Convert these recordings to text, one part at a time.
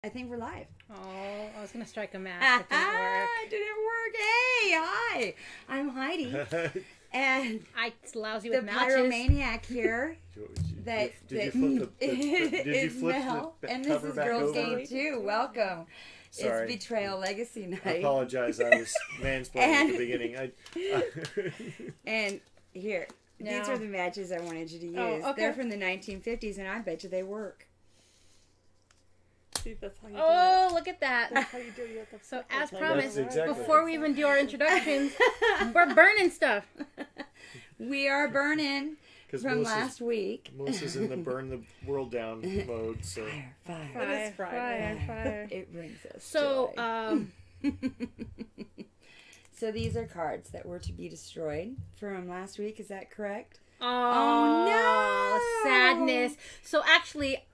I think we're live. Oh, I was going to strike a match. It didn't work. It didn't work. Hey, hi. I'm Heidi. And I'm lousy with the matches. pyromaniac here. Did you flip Mel, the and this cover is back Girls over? Game 2. Welcome. Sorry. It's Betrayal Legacy Night. I apologize. I was mansplaining at the beginning. And here, these are the matches I wanted you to use. Oh, okay. They're from the 1950s, and I bet you they work. See, that's how you do Oh, look at that. That's how you do it. So, as Like, promised, exactly. before we even do our introductions, we're burning stuff. We are burning from last week. Melissa's in the burn the world down mode, so Fire. It is Friday. Fire. It brings us So, joy. So these are cards that were to be destroyed from last week. Is that correct? oh, no! sadness. So, actually,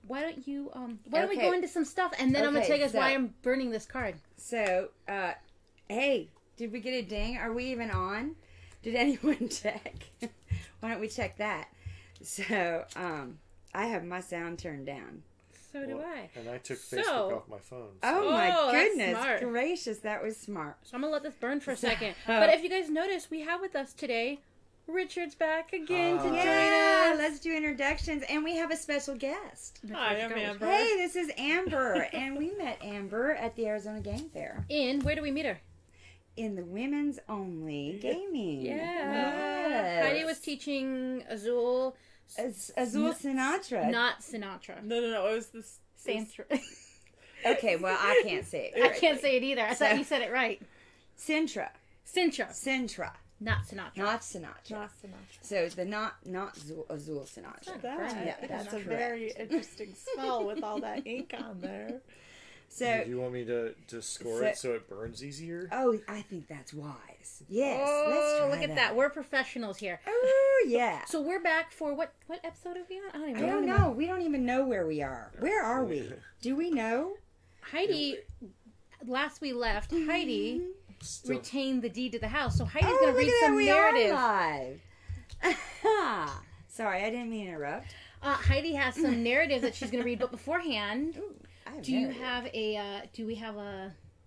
why don't we go into some stuff, and then I'm going to tell you guys why I'm burning this card. So, hey, did we get a ding? Are we even on? Did anyone check? Why don't we check that? So, I have my sound turned down. So do I. And I took Facebook off my phone. So. Oh my that's goodness smart. gracious, that was smart. So I'm going to let this burn for a second. But if you guys notice, we have with us today, Richard's back again to join Yeah, us. let's do introductions. And we have a special guest. Hi, I'm Amber. Hey, this is Amber. And we met Amber at the Arizona Game Fair. Where do we meet her? In the women's only gaming. Yeah. Yes. Heidi was teaching Azul. Azul Sinatra. Not Sinatra. No. It was this. Sintra. Okay, well, I can't say it. I can't say it either. I thought you said it right. Sintra. Sintra. Not Sinatra. Not Sinatra. Not Sinatra. So the not Azul Sinatra. That's that's a correct. very interesting spell with all that ink on there. So Do you want me to score it so it burns easier? oh, I think that's wise. Yes. let's Oh, try look at that. We're professionals here. Oh, yeah. So we're back for what episode are we on? I I don't know. We don't even know where we are. Where are we? Do we know? Heidi, last we left, Heidi Still, retained the deed to the house. So Heidi's Oh, going to look read at that. some We narrative. are live. Sorry, I didn't mean to interrupt. Heidi has some narrative that she's going to read, but beforehand, Ooh, I have do you narrative. have do we have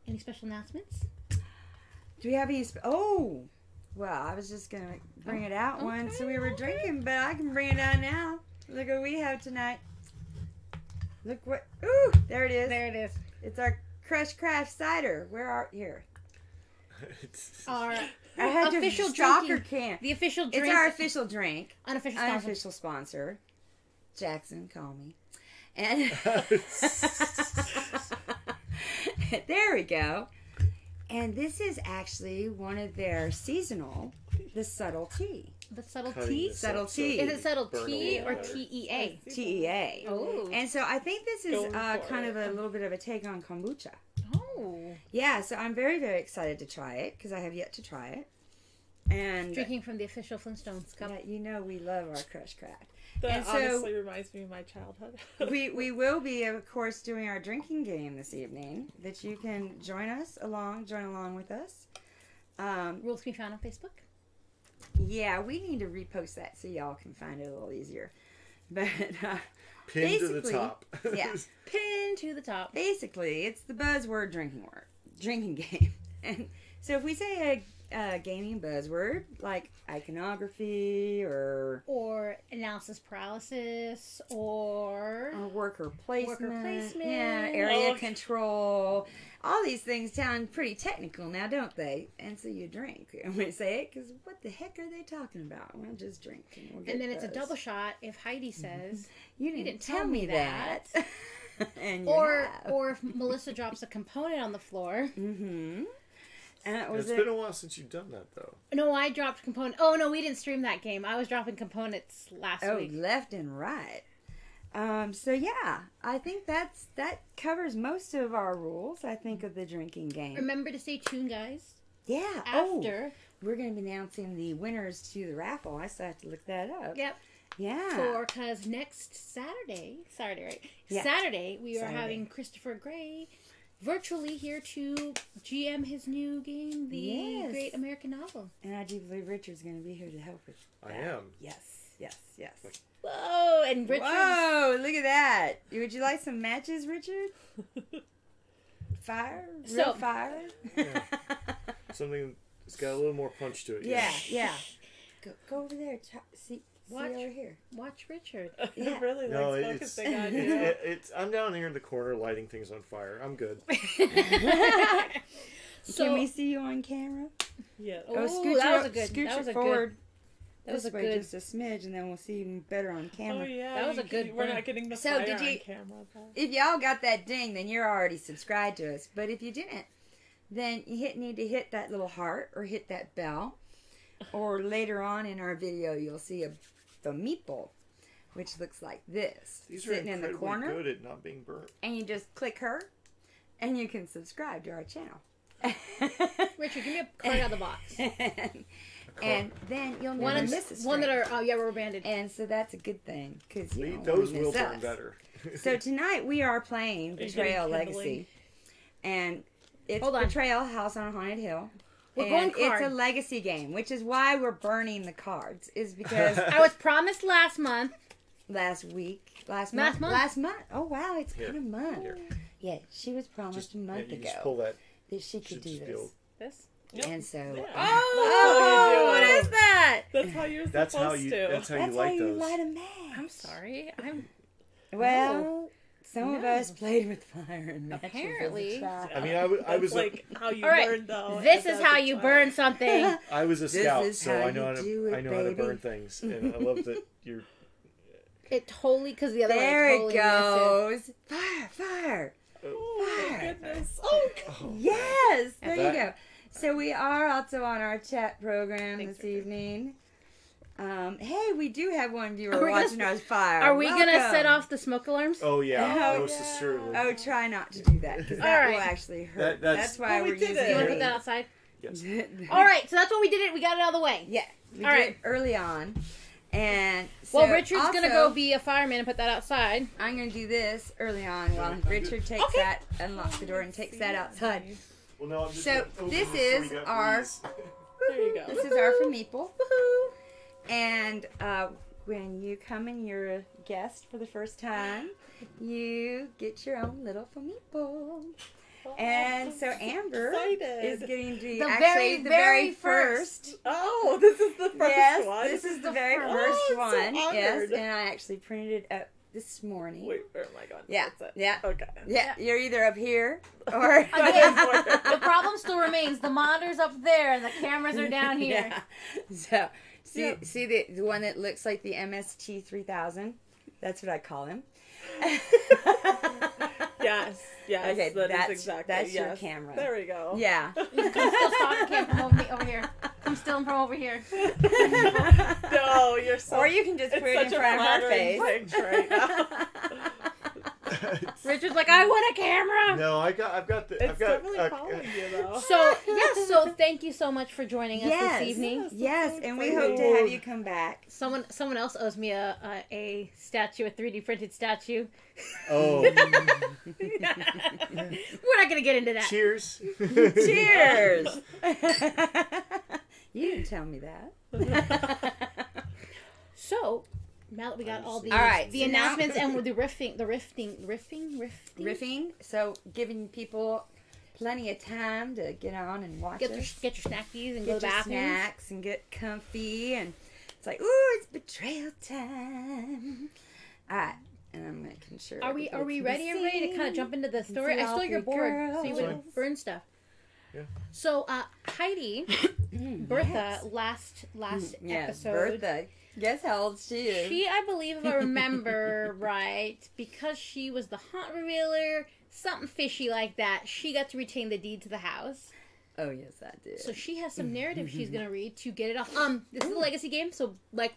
any special announcements? Do we have any? Oh, well, I was just gonna bring it out once we were drinking, but I can bring it out now. Look what we have tonight. Look what. Ooh, there it is. There it is. It's our Crush Craft cider. Where are here? Our I had official to stalker drinking. can. The official drink. It's our official drink. unofficial sponsor. Unofficial sponsor. Jackson, call me. And there we go. And this is actually one of their seasonal, the subtle tea. The subtle Cutting tea. this Subtle up so tea. it Is it subtle burn a T little or better. TEA? TEA. Oh. And so I think this is Going for kind it. of a little bit of a take on kombucha. Oh. Yeah, so I'm very, very excited to try it because I have yet to try it. And Drinking from the official Flintstones cup. yeah, you know we love our Crush Craft. That And so- honestly reminds me of my childhood. We will be, of course, doing our drinking game this evening that you can join along with us. Rules can be found on Facebook. Yeah, we need to repost that so y'all can find it a little easier. But Pinned to the basically- top. yeah, Pin to the top. basically, it's the buzzword drinking game. And so if we say a gaming buzzword like iconography or Analysis paralysis or worker placement, yeah, placement. area Oh. control. All these things sound pretty technical now, don't they? And so you drink. And we say it because what the heck are they talking about? We'll just drink. And, we'll and then get it's a buzzed. double shot if Heidi says You didn't tell me that. And you or have. or if Melissa drops a component on the floor. Mm-hmm. And it was It's been a while since you've done that, though. No, I dropped component. Oh no, we didn't stream that game. I was dropping components last week. left and right. So yeah, I think that covers most of our rules. I think of the drinking game. Remember to stay tuned, guys. Yeah. After We're going to be announcing the winners to the raffle. I still have to look that up. yep. Yeah. Because next Saturday, right? Yeah. Saturday, we are Saturday. having Christopher Gray virtually here to GM his new game, The Yes. Great American Novel. And I do believe Richard's going to be here to help with I that. am. Yes. yes, yes. Whoa, and Richard. Whoa, look at that. Would you like some matches, Richard? Fire? Real fire? Yeah. Something that's got a little more punch to it. Yeah. Go over there. See over here. Watch Richard. It really likes focusing on you. I'm down here in the corner lighting things on fire. I'm good. Can we see you on camera? Yeah. Scoot it forward. That was a way, good. Just a smidge, and then we'll see you better on camera. Oh yeah, that was a good. We're not getting the fire on camera. Though. If y'all got that ding, then you're already subscribed to us. But if you didn't, then you need to hit that little heart or hit that bell. Or later on in our video, you'll see the meatball, which looks like this, These sitting are in the incredibly corner. good at not being burnt. And you just click her, and you can subscribe to our channel. Richard, give me a card out of the box. And then you'll never miss a string. One that are rubber banded. And so that's a good thing because Those will burn better. So tonight we are playing Betrayal Legacy, and it's Betrayal House on a Haunted Hill. We're going card. It's a legacy game, which is why we're burning the cards. Is because I was promised last month. Last month. Oh wow, it's been a month. Here. Yeah, she was promised a month ago. Just pull that. That she could do this. This. Yep. And so, what is that? That's how you're supposed to. That's how you like those. Light a match. I'm sorry. Some of us played with fire and matches. Apparently. I mean, I was like how you burn though. This is how you burn something. I was a scout, so I know how baby. to burn things, and I love that you're. It totally because the other there one it goes. Fire. Oh my goodness. Oh yes. There you go. So we are also on our chat program this evening. Hey, we do have one viewer watching us fire. Are we going to set off the smoke alarms? Oh, yeah. Most assuredly. Oh, try not to do that, because that will actually hurt. That's why we're using it. Do you want to put that outside? Yes. All right, so that's what we did. We got it out of the way. Yeah. We did it early on. And so well, Richard's going to go be a fireman and put that outside. I'm going to do this early on while Richard takes that, unlocks the door, and takes that outside. Well, no, I'm just this is our... There you go. This is our for Meeple. And when you come and you're a guest for the first time, you get your own little for Meeple. And so Amber is getting to be the very first. Oh, this is the first one. This is the very first one. So yes, and I actually printed it up this morning. Wait, where am I going? Yeah, yeah. Okay. Yeah, you're either up here or again. The problem still remains: the monitor's up there and the cameras are down here. Yeah. So see the one that looks like the MST 3000. That's what I call him. Yes. Okay, that's exactly. That's your camera. There we go. Yeah. You can still stop the camera from over here. I'm still from over here. No, you're so. Or you can just put it in front of her face. Right now. Richard's like, I want a camera. No, I've got definitely following you though. So thank you so much for joining us this evening. Yes, and we hope to have you come back. Someone else owes me a statue, a 3D printed statue. Oh. We're not gonna get into that. Cheers. Cheers. You didn't tell me that. So. Now that we got all the announcements and the riffing. So giving people plenty of time to get on and watch Get your snackies and go to the bathroom. Snacks and get comfy, and it's like, ooh, it's betrayal time. All right, and I'm making sure. Are we ready and ready to kind of jump into the story? I stole your board so you wouldn't burn stuff. Yeah. So Heidi, Bertha, last episode. Bertha. Guess how old she is. She, I believe, if I remember right, because she was the haunt revealer, something fishy like that, she got to retain the deed to the house. Oh, yes, I did. So she has some narrative she's going to read to get it off. This is a legacy game, so like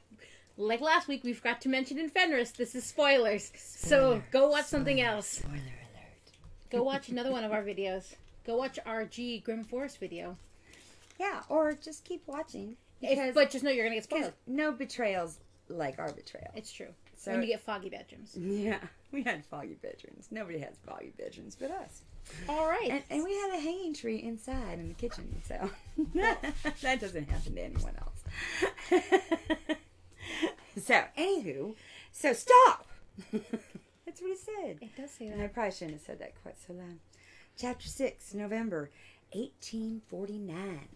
last week, we forgot to mention in Fenris, this is spoilers. So go watch something else. Spoiler alert. Go watch another one of our videos. Go watch our Grim Forest video. Yeah, or just keep watching. But just know you're going to get spoiled. No betrayals like our betrayal. It's true. So, when you get foggy bedrooms. Yeah, we had foggy bedrooms. Nobody has foggy bedrooms but us. All right. And we had a hanging tree inside in the kitchen, so that doesn't happen to anyone else. So, anywho, so stop. That's what it said. It does say And I that. probably shouldn't have said that quite so loud. Chapter 6, November 1849.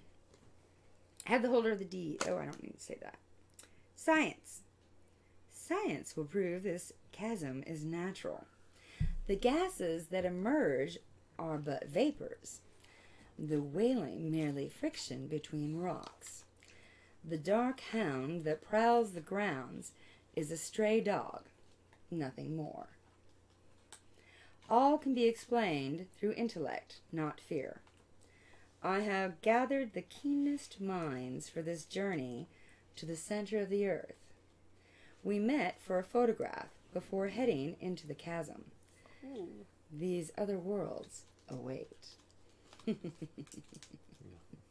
Have the holder of the deed. Oh, I don't need to say that. Science. Science will prove this chasm is natural. The gases that emerge are but vapors. The wailing merely friction between rocks. The dark hound that prowls the grounds is a stray dog, nothing more. All can be explained through intellect, not fear. I have gathered the keenest minds for this journey to the center of the earth. We met for a photograph before heading into the chasm. Ooh. These other worlds await.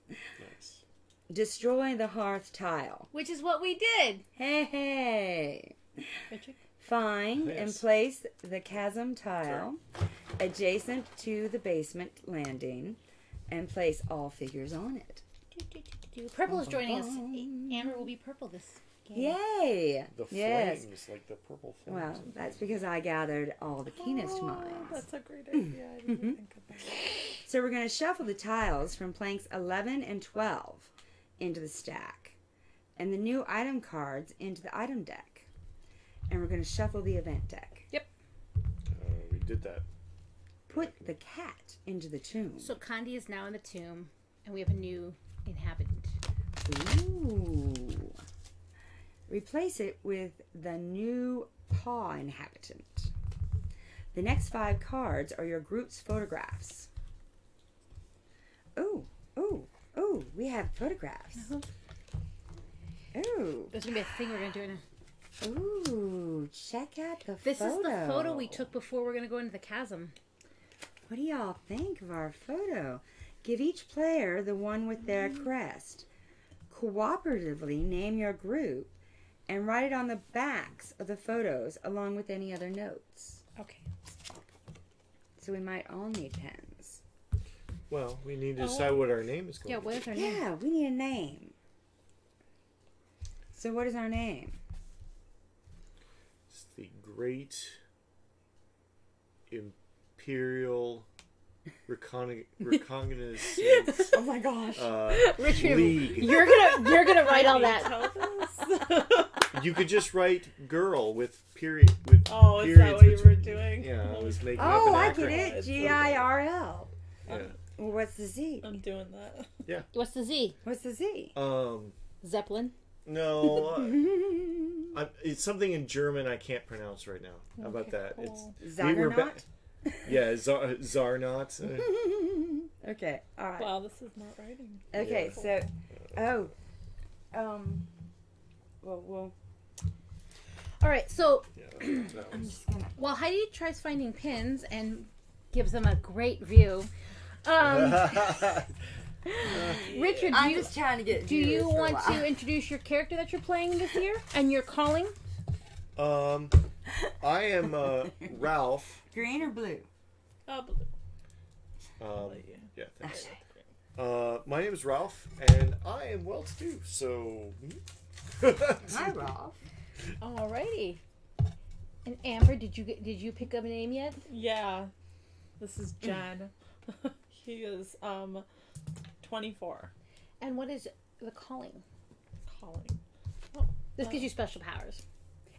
Nice. Destroy the hearth tile. Which is what we did. Hey. Richard? Find and Yes. place the chasm tile adjacent to the basement landing and place all figures on it. Purple is joining us. Amber will be purple this game. Yay! The Yes. flames, like the purple flames. Well, that's because I gathered all the keenest minds. That's a great idea. I didn't think of that. So we're going to shuffle the tiles from planks 11 and 12 into the stack, and the new item cards into the item deck. And we're going to shuffle the event deck. We did that. Put the cat into the tomb. So Condi is now in the tomb, and we have a new inhabitant. Ooh. Replace it with the new paw inhabitant. The next 5 cards are your group's photographs. Ooh, ooh, ooh, we have photographs. Ooh, There's going to be a thing we're going to do now. ooh, check out the This photo. is the photo we took before we're going to go into the chasm. What do y'all think of our photo? Give each player the one with their crest. Cooperatively name your group and write it on the backs of the photos along with any other notes. Okay. So we might all need pens. Well, we need to decide what our name is going Yeah, to what is her name? Yeah, we need a name. So what is our name? It's the Great Imperial Reconnaissance Oh my gosh. Richard, League. you're gonna write all that. You could just write "girl" with period. With Oh, is periods that what you were between- doing? Yeah, I was making Oh, up I an get acronym. it. GIRL. Yeah. Well, what's the Z? I'm doing that. What's the Z? What's the Z? Zeppelin. No, it's something in German I can't pronounce right now. How about that? cool. Zaggernaut? Yeah, Zarnot. Okay, all right. Wow, this is not writing. Okay, so, well, All right. So that I'm was- just gonna. while Heidi tries finding pins and gives them a great view, Richard, I'm just trying to get. do you want to introduce your character that you're playing this year and your calling? I am Ralph. Green or blue? Oh, blue. Yeah. Yeah, thanks. Okay. My name is Ralph, and I am well-to-do. So, Hi, Rolf. Alrighty. And Amber, did you pick up a name yet? Yeah. This is Jen. He is 24. And what is the calling? Calling. This gives you special powers.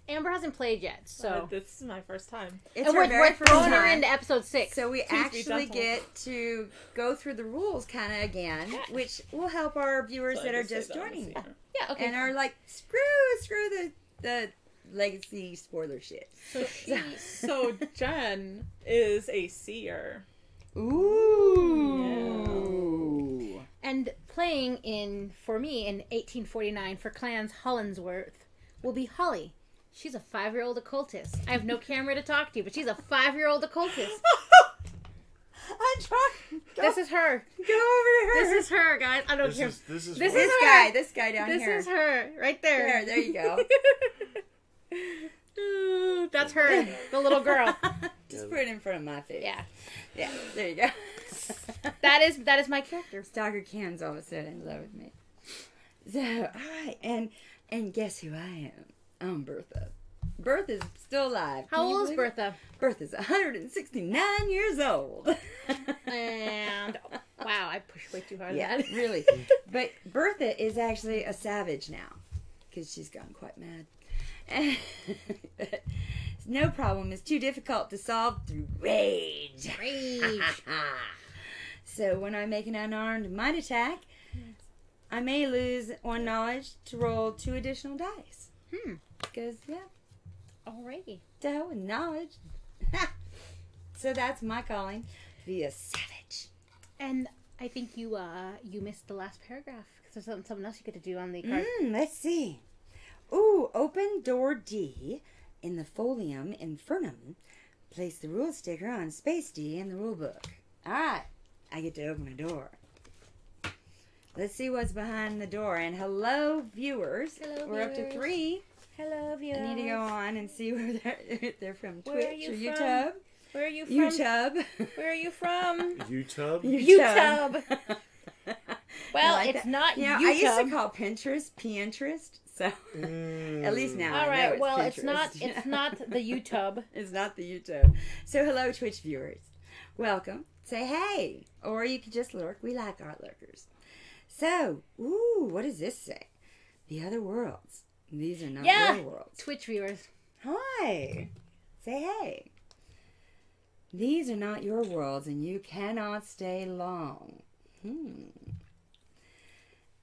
Amber hasn't played yet, so This is my first time. It's and our we're very first throwing her time. into episode 6. So we Please be actually gentle. get to go through the rules kind of again, which will help our viewers So I that are say just that on the joining scene. yeah, okay. and are like, screw the legacy spoiler shit. So Jen is a seer. Ooh. And playing for me in 1849 for Clans Hollinsworth will be Holly. She's a 5-year-old occultist. I have no camera to talk to, but she's a 5-year-old occultist. I'm trying. This is her. Go over here. This is her, guys. I don't this care. is This what- is her. This guy down This here. is her, right there. There you go. That's her, the little girl. Just put it in front of my face. Yeah, Yeah, there you go. that is my character. Stalker Can's all of a sudden in love with me. So, all right, and guess who I am? Bertha. Bertha's still alive. How old is Bertha? Bertha's 169 years old. And wow, I pushed way too hard. Yeah, on that. really. But Bertha is actually a savage now because she's gone quite mad. No problem is too difficult to solve through rage. Rage. So when I make an unarmed might attack, I may lose 1 knowledge to roll 2 additional dice. Because, yeah, Alrighty. to hell with knowledge. So that's my calling, to be a savage. And I think you missed the last paragraph because there's something else you get to do on the card. Let's see. Ooh, open door D in the Folium Infernum. Place the rule sticker on space D in the rule book. Alright, I get to open a door. Let's see what's behind the door. And hello, viewers. Hello, We're up to viewers. 3. Hello, viewers. I need to go on and see where they're from. Where are Twitch you or from? YouTube. Where are you from? YouTube. Where are you from? YouTube? YouTube. Well, Like it's that. not You know, YouTube. I used to call Pinterest Pinterest. So at least now All I right. know it's Well, Pinterest. it's not the YouTube. It's not the YouTube. So hello, Twitch viewers. Welcome. Say hey. Or you can just lurk. We like our lurkers. So, ooh, what does this say? The other worlds. These are not your worlds. Twitch viewers. Hi. Say hey. These are not your worlds and you cannot stay long.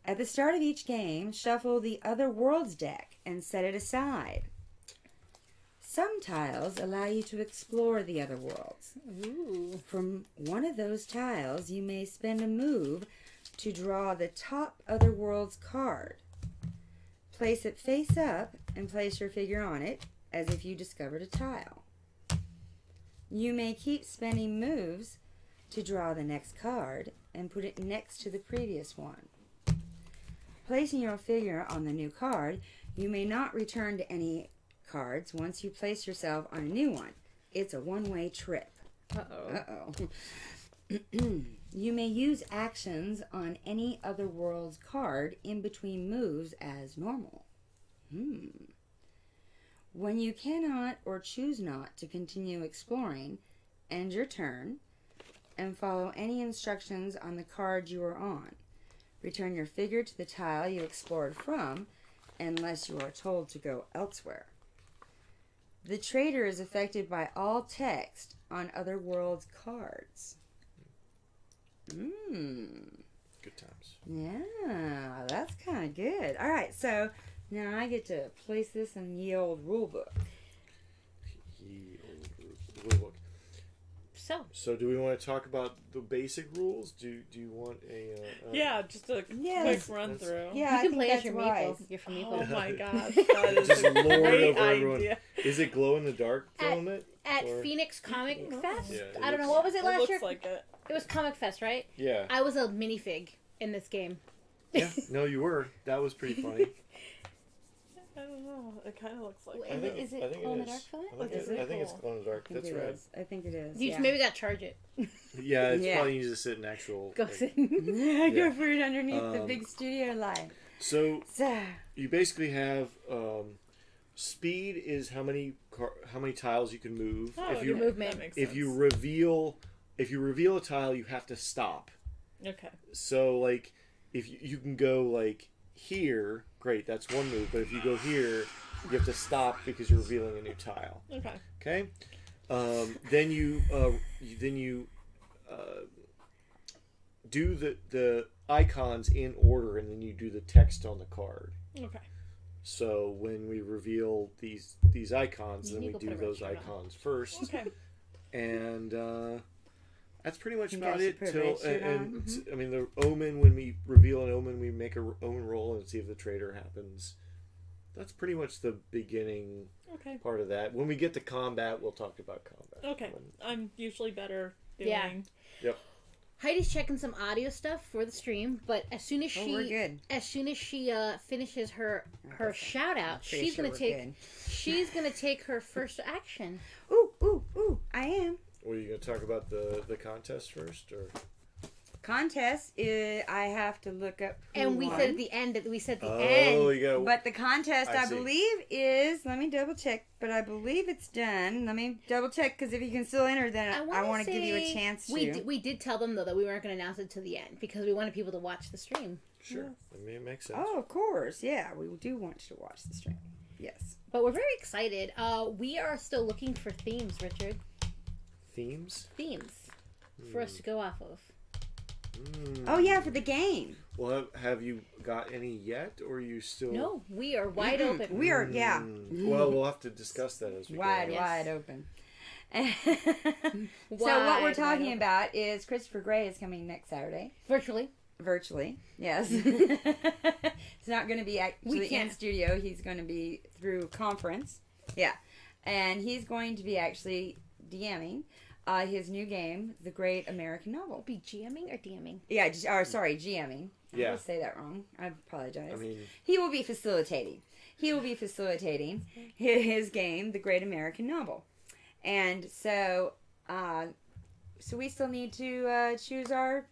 At the start of each game, shuffle the other worlds deck and set it aside. Some tiles allow you to explore the other worlds. Ooh. From one of those tiles, you may spend a move to draw the top other worlds card. Place it face up and place your figure on it as if you discovered a tile. You may keep spending moves to draw the next card and put it next to the previous one. Placing your figure on the new card, you may not return to any cards once you place yourself on a new one. It's a one-way trip. Uh-oh. You may use actions on any other world's card in between moves as normal. When you cannot or choose not to continue exploring, end your turn and follow any instructions on the card you are on. Return your figure to the tile you explored from unless you are told to go elsewhere. The trader is affected by all text on other worlds' cards. Good times. Yeah, that's kind of good. All right, so now I get to place this in ye old rule book. Ye old rule book. So do we want to talk about the basic rules? Do you want a... Yeah, just a Yeah, quick that's- run through. Yeah, I you can think play as that's your wise. meeple. You're from Oh Meeple. my gosh, that is Just a lord great over everyone. idea. Is it glow-in-the-dark filament? At or- Phoenix Comic Fest? Yeah, it I don't know, looks- what was it It last looks year? like it. It was Comic Fest, right? Yeah. I was a minifig in this game. Yeah, no, you were. That was pretty funny. I don't know. It kind of looks like Is it. it- is it I think glow in the is. dark filament? I think, Is it? I think it's Cool. glow-in-the-dark. I think That's it right. is. I think it is. You Yeah. maybe got to charge it. Yeah, it's Yeah. probably needs to sit in actual... Go like- sit. Yeah, go for it underneath the Um, big studio light. So, So, you basically have... speed is how many tiles you can move. Oh, if you okay, movement. that makes if sense. you reveal a tile, you have to stop. Okay. So like if you can go like here, great, that's one move. But if you go here, you have to stop because you're revealing a new tile. Okay. Okay. Then you do the icons in order, and then you do the text on the card. Okay. So when we reveal these icons, You then need we to do put a red those shirt on. icons first. Okay. And that's pretty much You about guys should it. put a Till red shirt and on. I mean, the omen, when we reveal an omen, we make a omen roll and see if the traitor happens. That's pretty much the beginning Okay. part of that. When we get to combat, we'll talk about combat. Okay. I'm usually better Yeah. doing. Yep. Heidi's checking some audio stuff for the stream, but as soon as we're good. she finishes her shout out, Pretty she's sure gonna we're she's gonna take her first action. Ooh, ooh, ooh! I am. Were you going to talk about the contest first, or contest is I have to look up who And we won. said at the end. We said the Oh, end. you go. But the contest, I I see. believe, is... Let me double check, but I believe it's done. Let me double check, because if you can still enter, then I want to give you a chance to. We did tell them, though, that we weren't going to announce it till the end because we wanted people to watch the stream. Sure. I mean, it makes sense. Oh, of course. Yeah, we do want you to watch the stream. Yes. But we're very excited. We are still looking for themes, Richard. Themes? Themes for us to go off of. Oh, yeah, for the game. Well, have you got any yet, or are you still... No, we are wide open. We are, yeah. Well, we'll have to discuss that as we go. Wide, Yes. wide open. So what we're talking about is Christopher Gray is coming next Saturday. Virtually, yes. It's not going to be actually in studio. He's going to be through conference. Yeah. And he's going to be actually DMing his new game, The Great American Novel. Be GMing or DMing? Yeah, GMing. I Yeah. will say that wrong. I apologize. I mean... He will be facilitating. His game, The Great American Novel. And so we still need to choose our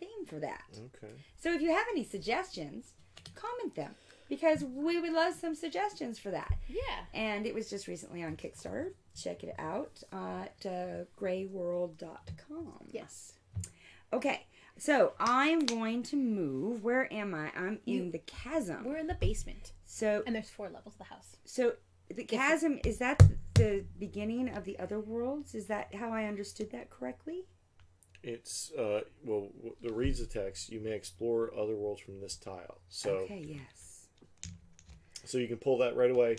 theme for that. Okay. So if you have any suggestions, comment them. Because we would love some suggestions for that. Yeah. And it was just recently on Kickstarter. Check it out at grayworld.com. Yes. Okay, so I'm going to move. Where am I? I'm in the chasm. We're in the basement. So, And there's 4 levels of the house. so the chasm, is that the beginning of the other worlds? Is that how I understood that correctly? It's, well, the reads the text. You may explore other worlds from this tile. So, Okay, yes. so you can pull that right away.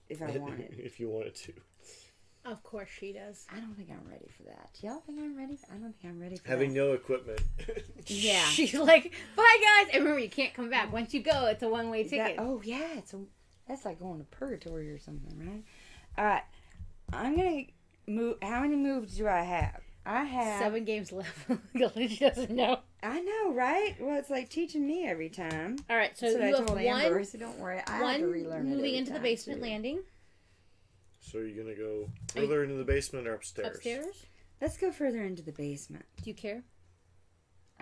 If I wanted. If you wanted to. Of course she does. I don't think I'm ready for that. Y'all think I'm ready? I don't think I'm ready for Having that. no equipment. Yeah. She's like, bye guys. And remember, you can't come back. Once you go, it's a one-way ticket. Oh, yeah. That's like going to purgatory or something, right? All right. I'm going to move. How many moves do I have? I have 7 games left. She doesn't know. I know, right? Well, it's like teaching me every time. All right, so That's what you I have told one, Amber. So don't worry. I have to relearn it moving every into the time, basement too. landing. So you're going to go further into the basement or upstairs? Upstairs. Let's go further into the basement. Do you care?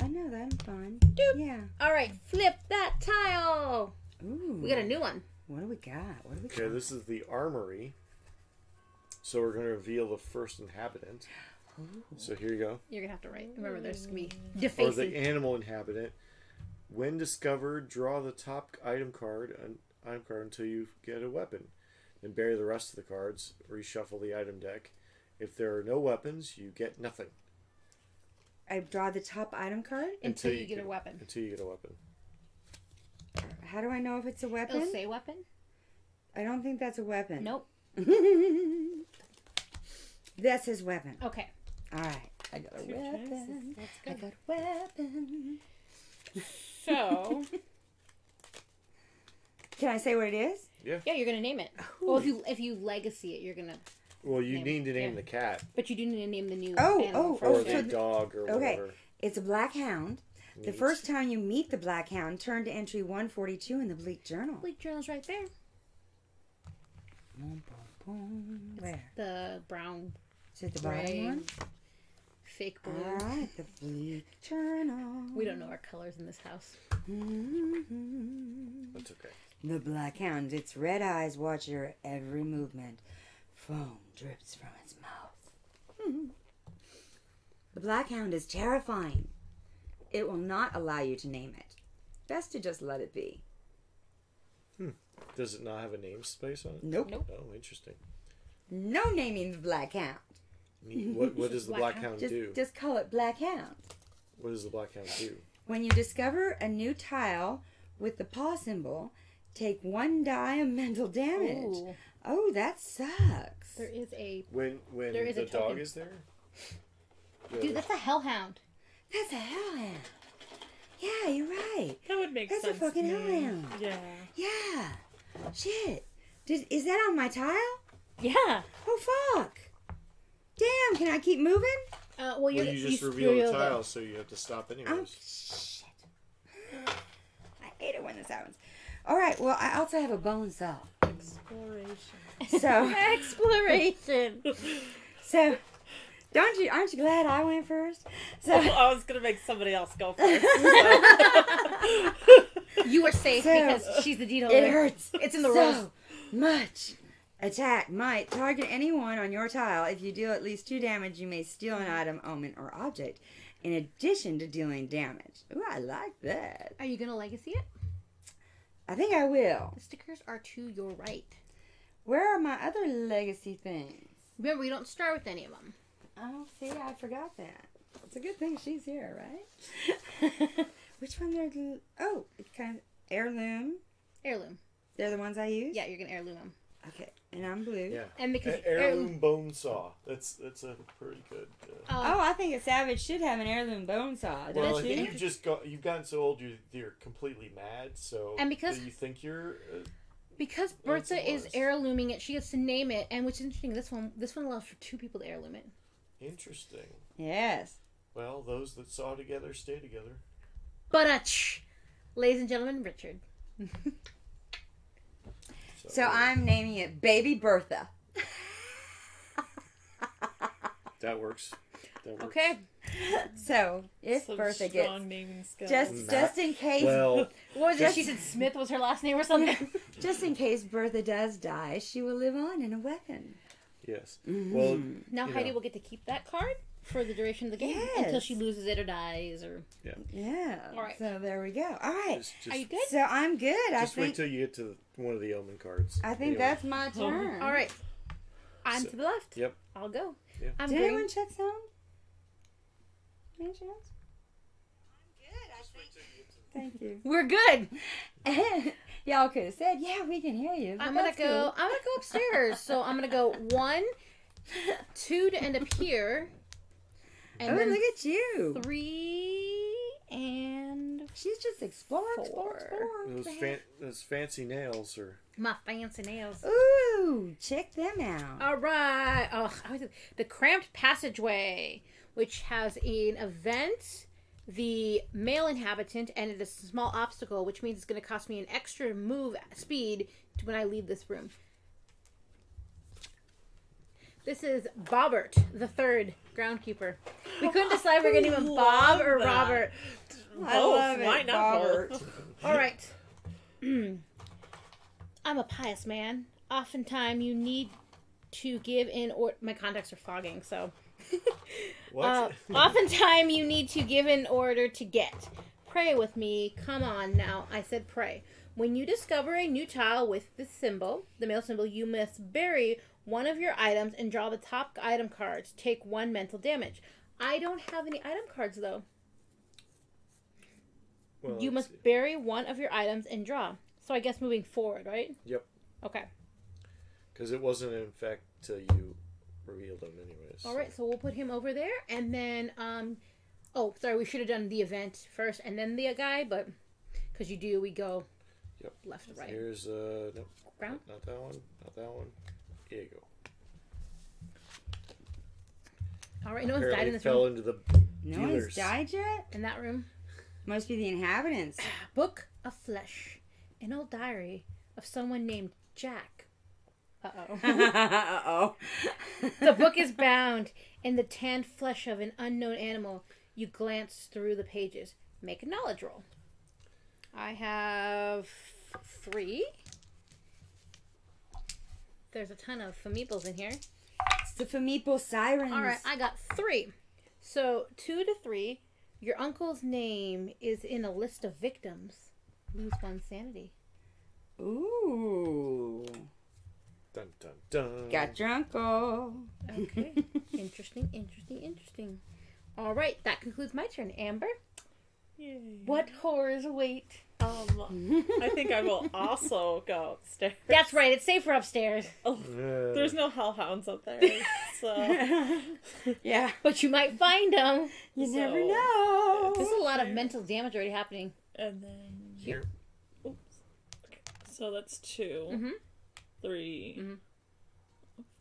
I know that. I'm fine. Doop. Yeah. All right, flip that tile. Ooh. We got a new one. What do we got? Okay, this is the armory. So we're going to reveal the first inhabitant. Ooh. So here you go. You're gonna have to write. Remember, there's gonna be Or defacing. the animal inhabitant. When discovered, draw the top item card until you get a weapon. Then bury the rest of the cards. Reshuffle the item deck. If there are no weapons, you get nothing. I draw the top item card. Until you get a weapon. Until you get a weapon. How do I know if it's a weapon? It'll say weapon. I don't think that's a weapon. Nope. That's his weapon. Okay. All right. I got a weapon. That's I good. got a weapon. So. Can I say what it is? Yeah. Yeah, you're gonna name it. Well, if you legacy it, you're gonna. Well, you Name need to name yeah. the cat. But you do need to name the new Oh, animal Or first. the so dog or okay. whatever. It's a black hound. The Neat. first time you meet the black hound, turn to entry 142 in the Bleak Journal. Bleak Journal's right there. Boom, boom, boom. Where? The brown, Is it the gray, bottom one? fake blue. All right, the Bleak Journal. We don't know our colors in this house. Mhm. That's okay. The black hound, its red eyes watch your every movement. Foam drips from its mouth. The black hound is terrifying. It will not allow you to name it. Best to just let it be. Does it not have a namespace on it? Nope. Nope. Oh, interesting. No naming the black hound. Neat. What does the Black black hound Just, do? just call it black hound. What does the black hound do? When you discover a new tile with the paw symbol, take 1 die of mental damage. Ooh. Oh, that sucks. There is a When There is the a dog token. is there? dude. That's a hellhound. That's a hellhound. Yeah, you're right. That would make That's a sense. fucking to me. hellhound. Yeah. Yeah. Shit. Is that on my tile? Yeah. Oh, fuck. Damn, can I keep moving? Well, Well, you just reveal the tile, so you have to stop anyways. Oh, shit. I hate it when this happens. All right, well, I also have a bone saw. Exploration. So, Exploration. so Aren't you glad I went first? So I was gonna make somebody else go first. You were safe So, because she's the deed holder. it hurts. It's in the so rules. much. Attack might target anyone on your tile. If you deal at least 2 damage, you may steal an item, omen, or object, in addition to dealing damage. Ooh, I like that. Are you gonna legacy it? I think I will. The stickers are to your right. Where are my other legacy things? Remember, you don't start with any of them. Oh, see, I forgot that. It's a good thing she's here, right? Which one are the... Oh, it's kind of heirloom. Heirloom. They're the ones I use? Yeah, you're gonna heirloom them. Okay, and I'm blue. Yeah. And because Heirloom bone saw. That's a pretty good. Oh, I think a savage should have an heirloom bone saw. Well, Don't I think you? you've gotten so old you're completely mad. So And because- you think you're. Because That's Bertha is worse. heirlooming it, she gets to name it. And which is interesting, this one allows for 2 people to heirloom it. Interesting. Yes. Well, those that saw together stay together. But ladies and gentlemen, Richard. So I'm naming it Baby Bertha. That works. Okay. So if Some Bertha strong gets naming skills. just in case Well, What was it? She said Smith was her last name or something. just in case Bertha does die, she will live on in a weapon. yes. Well, Now you Heidi know. will get to keep that card for the duration of the game Yes. until she loses it or dies or. Yeah. All right. So there we go. All right. just, Are you good? So I'm good. just wait till you get to one of the omen cards. I think Anyway. that's my turn. All right. I'm So- to the left. Yep. I'll go. Yeah. I'm Did going. anyone check sound? Any chance? I'm good, I think. Thank you. We're good. Y'all could have said, "Yeah, we can hear you." but I'm gonna that's go. cool. I'm gonna go upstairs. So I'm gonna go 1, 2 to end up here, and Oh, then look at you! 3 and She's just exploring, Four. Those fancy nails are. my fancy nails. Ooh, check them out. All right. Oh, the cramped passageway, which has an event, the male inhabitant, and it is a small obstacle, which means it's going to cost me an extra move speed when I leave this room. This is Bobbert, the 3rd groundkeeper. We couldn't decide if we're going to name him Bob or Love that. Robert. I love Why it, not Bobbert. both? All right. I'm a pious man. Oftentimes you need to give in or my contacts are fogging, so What? oftentimes you need to give in order to get. Pray with me. Come on now. I said pray. When you discover a new tile with this symbol, the male symbol, you must bury one of your items and draw the top item cards. Take 1 mental damage. I don't have any item cards though. Well, You let's must bury one of your items and draw. So I guess moving forward, right? Yep. Okay. Because it wasn't in effect till you revealed them, anyways. All right, so we'll put him over there, and then oh, sorry, we should have done the event first and then the guy, but because we go Yep. left to right. Here's nope, Ground? not that one, not that one. Here you go. All right, no one's died Apparently in this fell room. into the No one's dealers. died yet. In that room. Must be the inhabitants. Book of Flesh, an old diary of someone named Jack. Uh-oh. Uh-oh. The book is bound in the tanned flesh of an unknown animal. You glance through the pages. Make a knowledge roll. I have 3. There's a ton of Famibos in here. It's the Famipo Sirens. All right, I got 3. So 2 to 3. Your uncle's name is in a list of victims. Lose 1 sanity. Ooh. Dun dun dun. Got your uncle. Okay. Interesting, interesting, interesting. All right, that concludes my turn. Amber, Yay. what horrors await? I think I will also go upstairs. That's right, it's safer upstairs. There's no hellhounds up there, so Yeah. But you might find them. You never So- know. There's a lot of mental damage already happening. and then Here. oops. Okay. So that's 2, Mhm. 3. Mhm.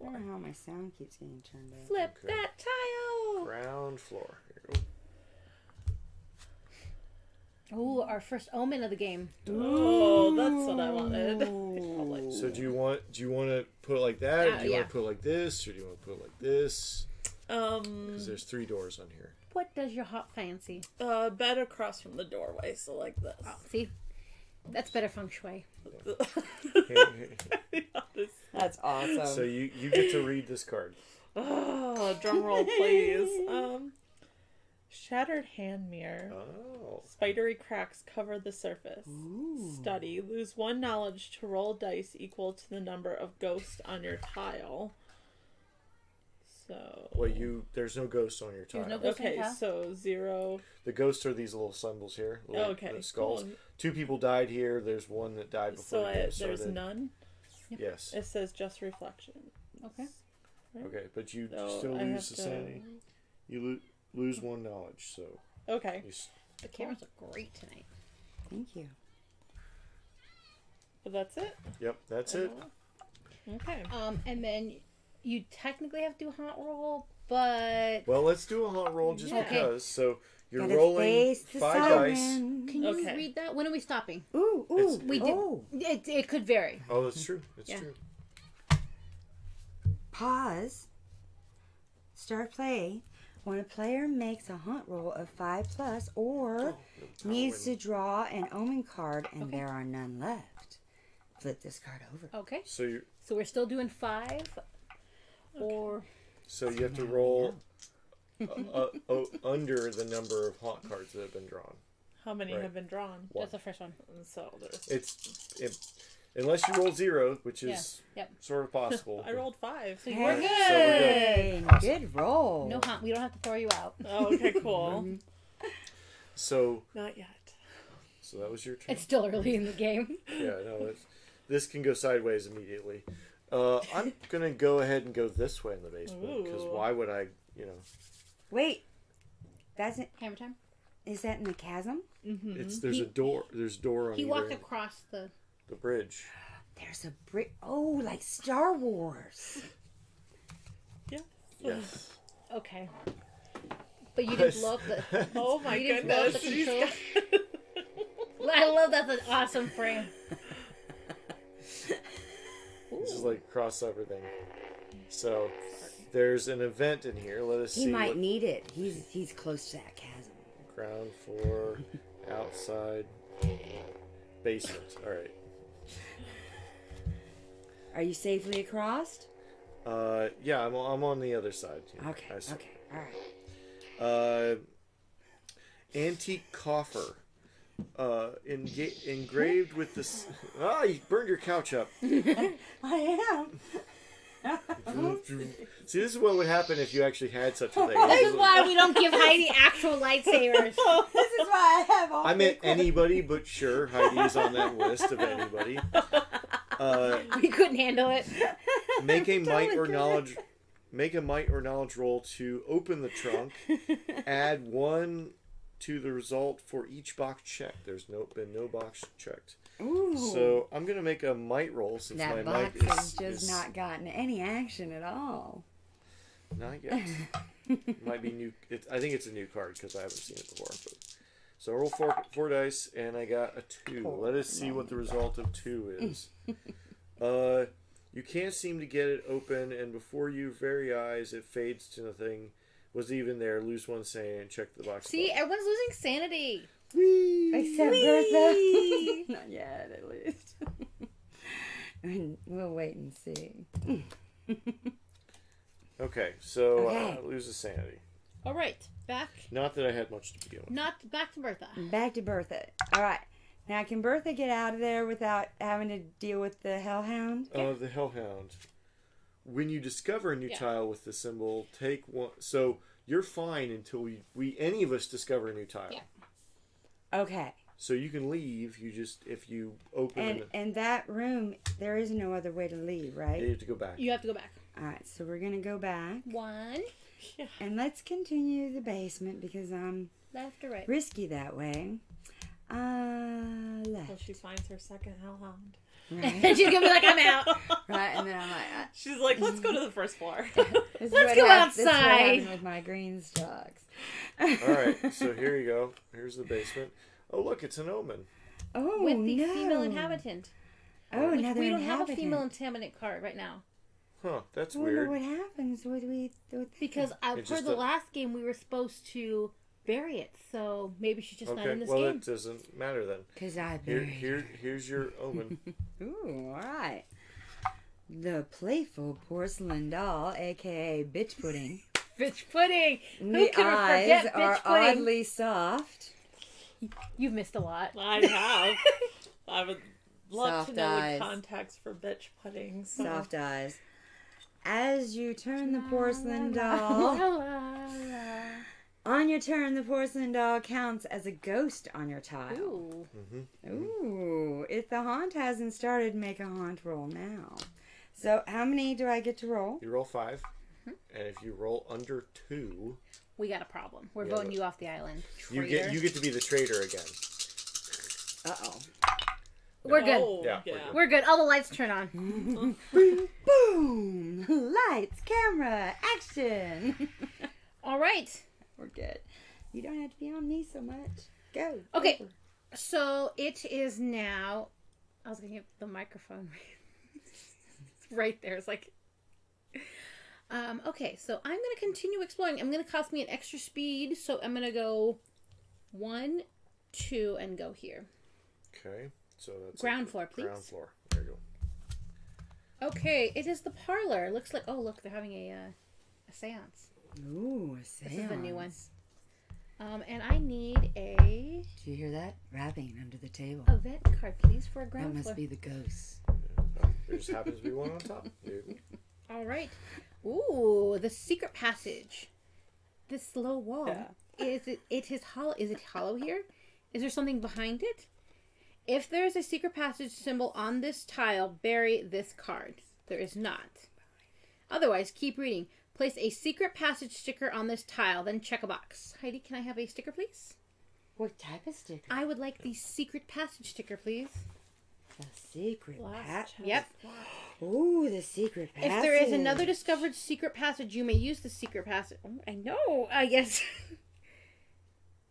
I don't know how my sound keeps getting turned up. Flip Okay. that tile. Ground floor. Here you go. Ooh, our first omen of the game. Oh, that's what I wanted. So do you want to put it like that, or do you yeah. want to put it like this, or do you want to put it like this? Because there's 3 doors on here. What does your hot fancy? Bed across from the doorway, so like this. Oh, see? That's better feng shui. That's awesome. So you get to read this card. Oh, drum roll, please. Shattered hand mirror. Oh. Spidery cracks cover the surface. Ooh. Study. Lose 1 knowledge to roll dice equal to the number of ghosts on your tile. So. Well, there's no ghost on your tile. There's no ghost. Okay, Tile? so 0. The ghosts are these little symbols here. Little, Okay, the skulls. cool. 2 people died here. There's one that died before So the ghost there's started. none. Yes. It says just reflection. Okay. Okay, but you So still I have lose the sanity. You lose 1 knowledge, so... Okay. The cameras look great tonight. Thank you. But that's it? Yep, that's it. Okay. And then you technically have to do a hot roll, but Well, let's do a hot roll just Yeah. because. So you're Gotta rolling face the 5 dice. siren. can you Okay. read that? When are we stopping? Ooh, ooh. It's- We did. Oh. It could vary. Oh, that's true. That's Yeah. true. Pause. Start play. When a player makes a hunt roll of 5+ or needs to draw an omen card and there are none left, flip this card over. Okay. So So we're still doing 5, or you have to roll under the number of haunt cards that have been drawn. How many Right. have been drawn? that's the first one. And so there's. Unless you roll 0, which is Yep. sort of possible. I rolled 5. So Hey, you're good. So we're Hey, Awesome. good roll. No haunt. We don't have to throw you out. Oh, okay, cool. So Not yet. that was your turn. It's still early in the game. Yeah, no, this can go sideways immediately. I'm gonna go ahead and go this way in the basement because Ooh. why would I? Wait, that's it. Hammer time. Is that in the chasm? There's a door. There's a door on He walked either across the. the bridge. There's a brick. Oh, like Star Wars. Yeah. Yes. Okay. But you didn't blow up the. Oh my You didn't blow up goodness. the She's controls? got- I love that's an awesome frame. This is like cross everything. So there's an event in here. Let us He see. might what need it. He's close to that chasm. ground floor, outside, basement. All right. Are you safely across? Yeah, I'm on the other side. Yeah, Okay. I see. Okay. All right. Antique coffer. Engraved with this. Ah, you burned your couch up. I am. See, this is what would happen if you actually had such a thing. This is why we don't give Heidi actual lightsabers. This is why I have all. I meant anybody, but sure, Heidi's on that list of anybody. We couldn't handle it. Make a might or knowledge. Make a might or knowledge roll to open the trunk. Add 1 to the result for each box checked. There's been no box checked. Ooh. So I'm gonna make a might roll since my That might box has is just not gotten any action at all. not yet. Might be new. I think it's a new card because I haven't seen it before. But, so I roll four dice and I got a 2. Let us see what the result of 2 is. You can't seem to get it open, and before your very eyes, it fades to nothing. Was even there. Lose 1 sanity and check the box. See, above. everyone's losing sanity. Except Bertha. Not yet, at least. And we'll wait and see. Okay, so Okay. lose a sanity. All right, back. Not that I had much to begin with. Not back to Bertha. Back to Bertha. All right. Now, can Bertha get out of there without having to deal with the hellhound? The Hellhound. When you discover a new Yeah. tile with the symbol, take 1. So you're fine until we any of us discover a new tile. Yeah. Okay. So you can leave. You just if you open And that room, there is no other way to leave, right? you have to go back. You have to go back. All right. So we're gonna go back 1, and let's continue the basement because I'm left or right. risky that way. Well, Left. she finds her second hellhound. Right. She's gonna be like, I'm out. Right. And then I'm like, She's like, let's go to the first floor. this Let's is what go hap- This is what outside. happened with my green stalks. All right. So here you go. Here's the basement. Oh look, it's an omen. Oh, With the no. female inhabitant. Oh, Which another we don't have a inhabitant. female inhabitant card right now. Huh, that's I wonder weird. what happens with Because It's for just the a- last game, we were supposed to bury it. So maybe she's just not in Okay, this well, game. it doesn't matter then. Because I buried Here's your omen. Ooh, all right. The playful porcelain doll, aka bitch pudding. Bitch pudding. Who The can eyes forget are bitch pudding? oddly soft. You've missed a lot. I have. I would love Soft to know eyes. the context for bitch pudding. So. Soft eyes. As you turn the porcelain La, doll, la, la. on your turn, the porcelain doll counts as a ghost on your tile. Ooh. Ooh. If the haunt hasn't started, make a haunt roll now. So, how many do I get to roll? You roll 5, and if you roll under 2, We got a problem. We're Yeah, voting but- you off the island. you Traitor. get to be the traitor again. Uh-oh. We're good. Oh, Yeah, yeah. we're good. We're good. All the lights turn on. Boom, boom! Lights, camera, action! All right. We're good. You don't have to be on me so much. Go. Okay. So it is now. I was going to get the microphone right there. It's like. Okay, so I'm going to continue exploring. I'm going to cost me an extra speed, so I'm going to go 1, 2, and go here. Okay, so that's Ground floor, please. Ground floor. There you go. Okay, it is the parlor. Looks like. Oh, look, they're having a seance. Ooh, a This is a new one. seance. And I need a Do you hear that? Rapping under the table. event card, please, for a That ground must floor. be the ghost. There just happens to be one on top. Dude. All right. Ooh, the secret passage. This low wall. Yeah. It is hollow. Is it hollow here? Is there something behind it? If there is a secret passage symbol on this tile, bury this card. There is not. Otherwise, keep reading. Place a secret passage sticker on this tile, then check a box. Heidi, can I have a sticker, please? What type of sticker? I would like the secret passage sticker, please. The secret Last passage. chance. Yep. Ooh, the secret passage. If there is another discovered secret passage, you may use the secret passage. Oh, I know, I guess.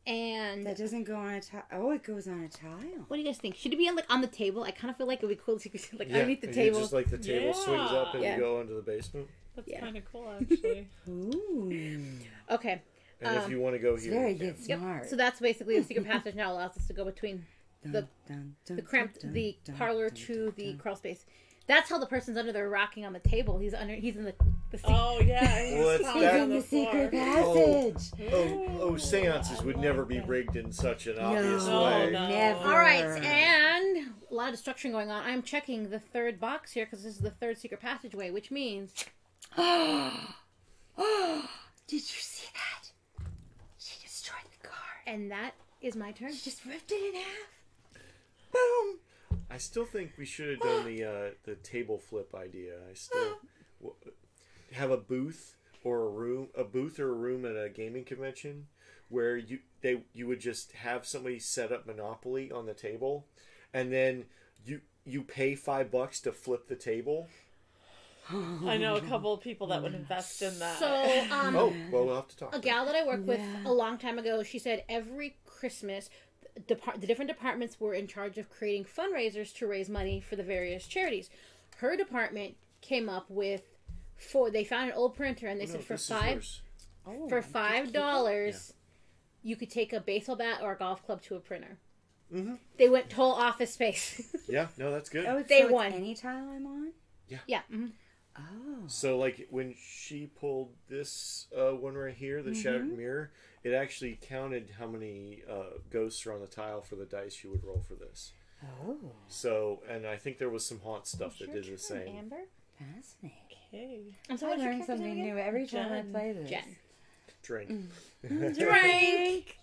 And That doesn't go on a tile. Oh, it goes on a tile. what do you guys think? Should it be on the table? I kind of feel like it would be cool to see like Yeah, underneath the and table. Just like the table swings up and Yeah. you go into the basement. That's Yeah. kind of cool, actually. Ooh. Okay. And if you want to go It's here, very you can. good smart. So that's basically the secret passage now allows us to go between the the parlor to the crawl space. That's how the person's under there rocking on the table. He's in the seat. Oh, yeah. He's Well, that's- falling He's that- in the floor. secret passage. Oh, seances would never be rigged in such an obvious No, way. no. never. All right, and a lot of destruction going on. I'm checking the third box here because this is the third secret passageway, which means Did you see that? She destroyed the card. and that is my turn. She just ripped it in half. Boom. I still think we should have done the table flip idea. I still have a booth or a booth or a room at a gaming convention where you would just have somebody set up Monopoly on the table, and then you pay $5 to flip the table. I know a couple of people that would invest in that. So, Oh, well, we'll have to talk. a gal that I worked with Yeah. a long time ago, she said every Christmas, the different departments were in charge of creating fundraisers to raise money for the various charities. Her department came up with they found an old printer and they No, said this is yours. Oh, for $5 you could take a baseball bat or a golf club to a printer. Mhm. They went whole office space. Yeah, no, that's good. Oh, They so won. It's any tile I'm on? Yeah. mhm. Oh. So, like, when she pulled this one right here, the Shattered Mirror, it actually counted how many ghosts are on the tile for the dice you would roll for this. Oh. So, and I think there was some haunt stuff that did the same. Amber? Fascinating. Okay. I'm I sorry, what's your learn character's something name new every time I Jen. play this. again? Drink. Jen. Drink!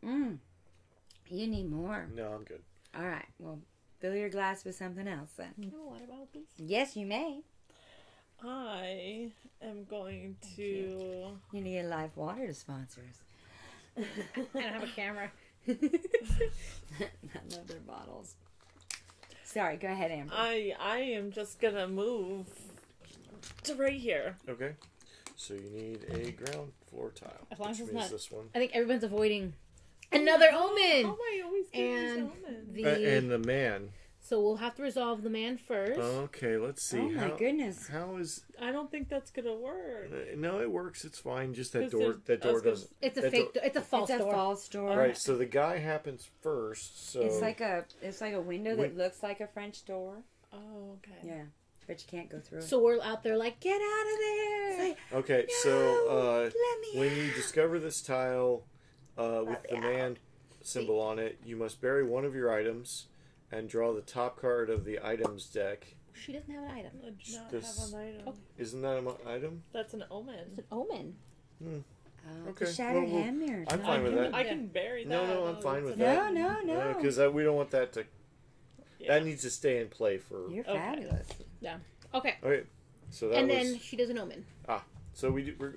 You need more. No, I'm good. All right. Well, fill your glass with something else then. No water bottle, please. Yes, you may. I am going to. You need a live water to sponsor us. I don't have a camera. I love their bottles. Sorry, go ahead, Amber. I am just gonna move to right here. Okay. So you need a ground floor tile. As long as which it's means not- this one. I think everyone's avoiding another omen. Oh, I always get And these omens. the And the man So we'll have to resolve the man first. Okay, let's see. Oh my goodness. How is... I don't think that's gonna work. No, it works. It's fine. Just that 'Cause door. That door doesn't. It's a that fake. It's a false It's a door. false door. Right. So the guy happens first. So It's like a window that looks like a French door. Oh, okay. Yeah, but you can't go through it. So we're out there like, get out of there. It's like, Okay, no, so let me when you discover this tile with Let the me man symbol on it, you must bury one of your items and draw the top card of the items deck. She doesn't have an item. I do not This- have an item. Oh. Isn't that an item? That's an omen. It's an omen. Oh, Okay, the shattered well, hand mirror. I'm fine with that. I can bury that. No, I'm though. fine It's with an that. No, no. Because we don't want that to. Yeah. That needs to stay in play for. You're Okay. fabulous. Okay. Okay, so that And was. then she does an omen. So we are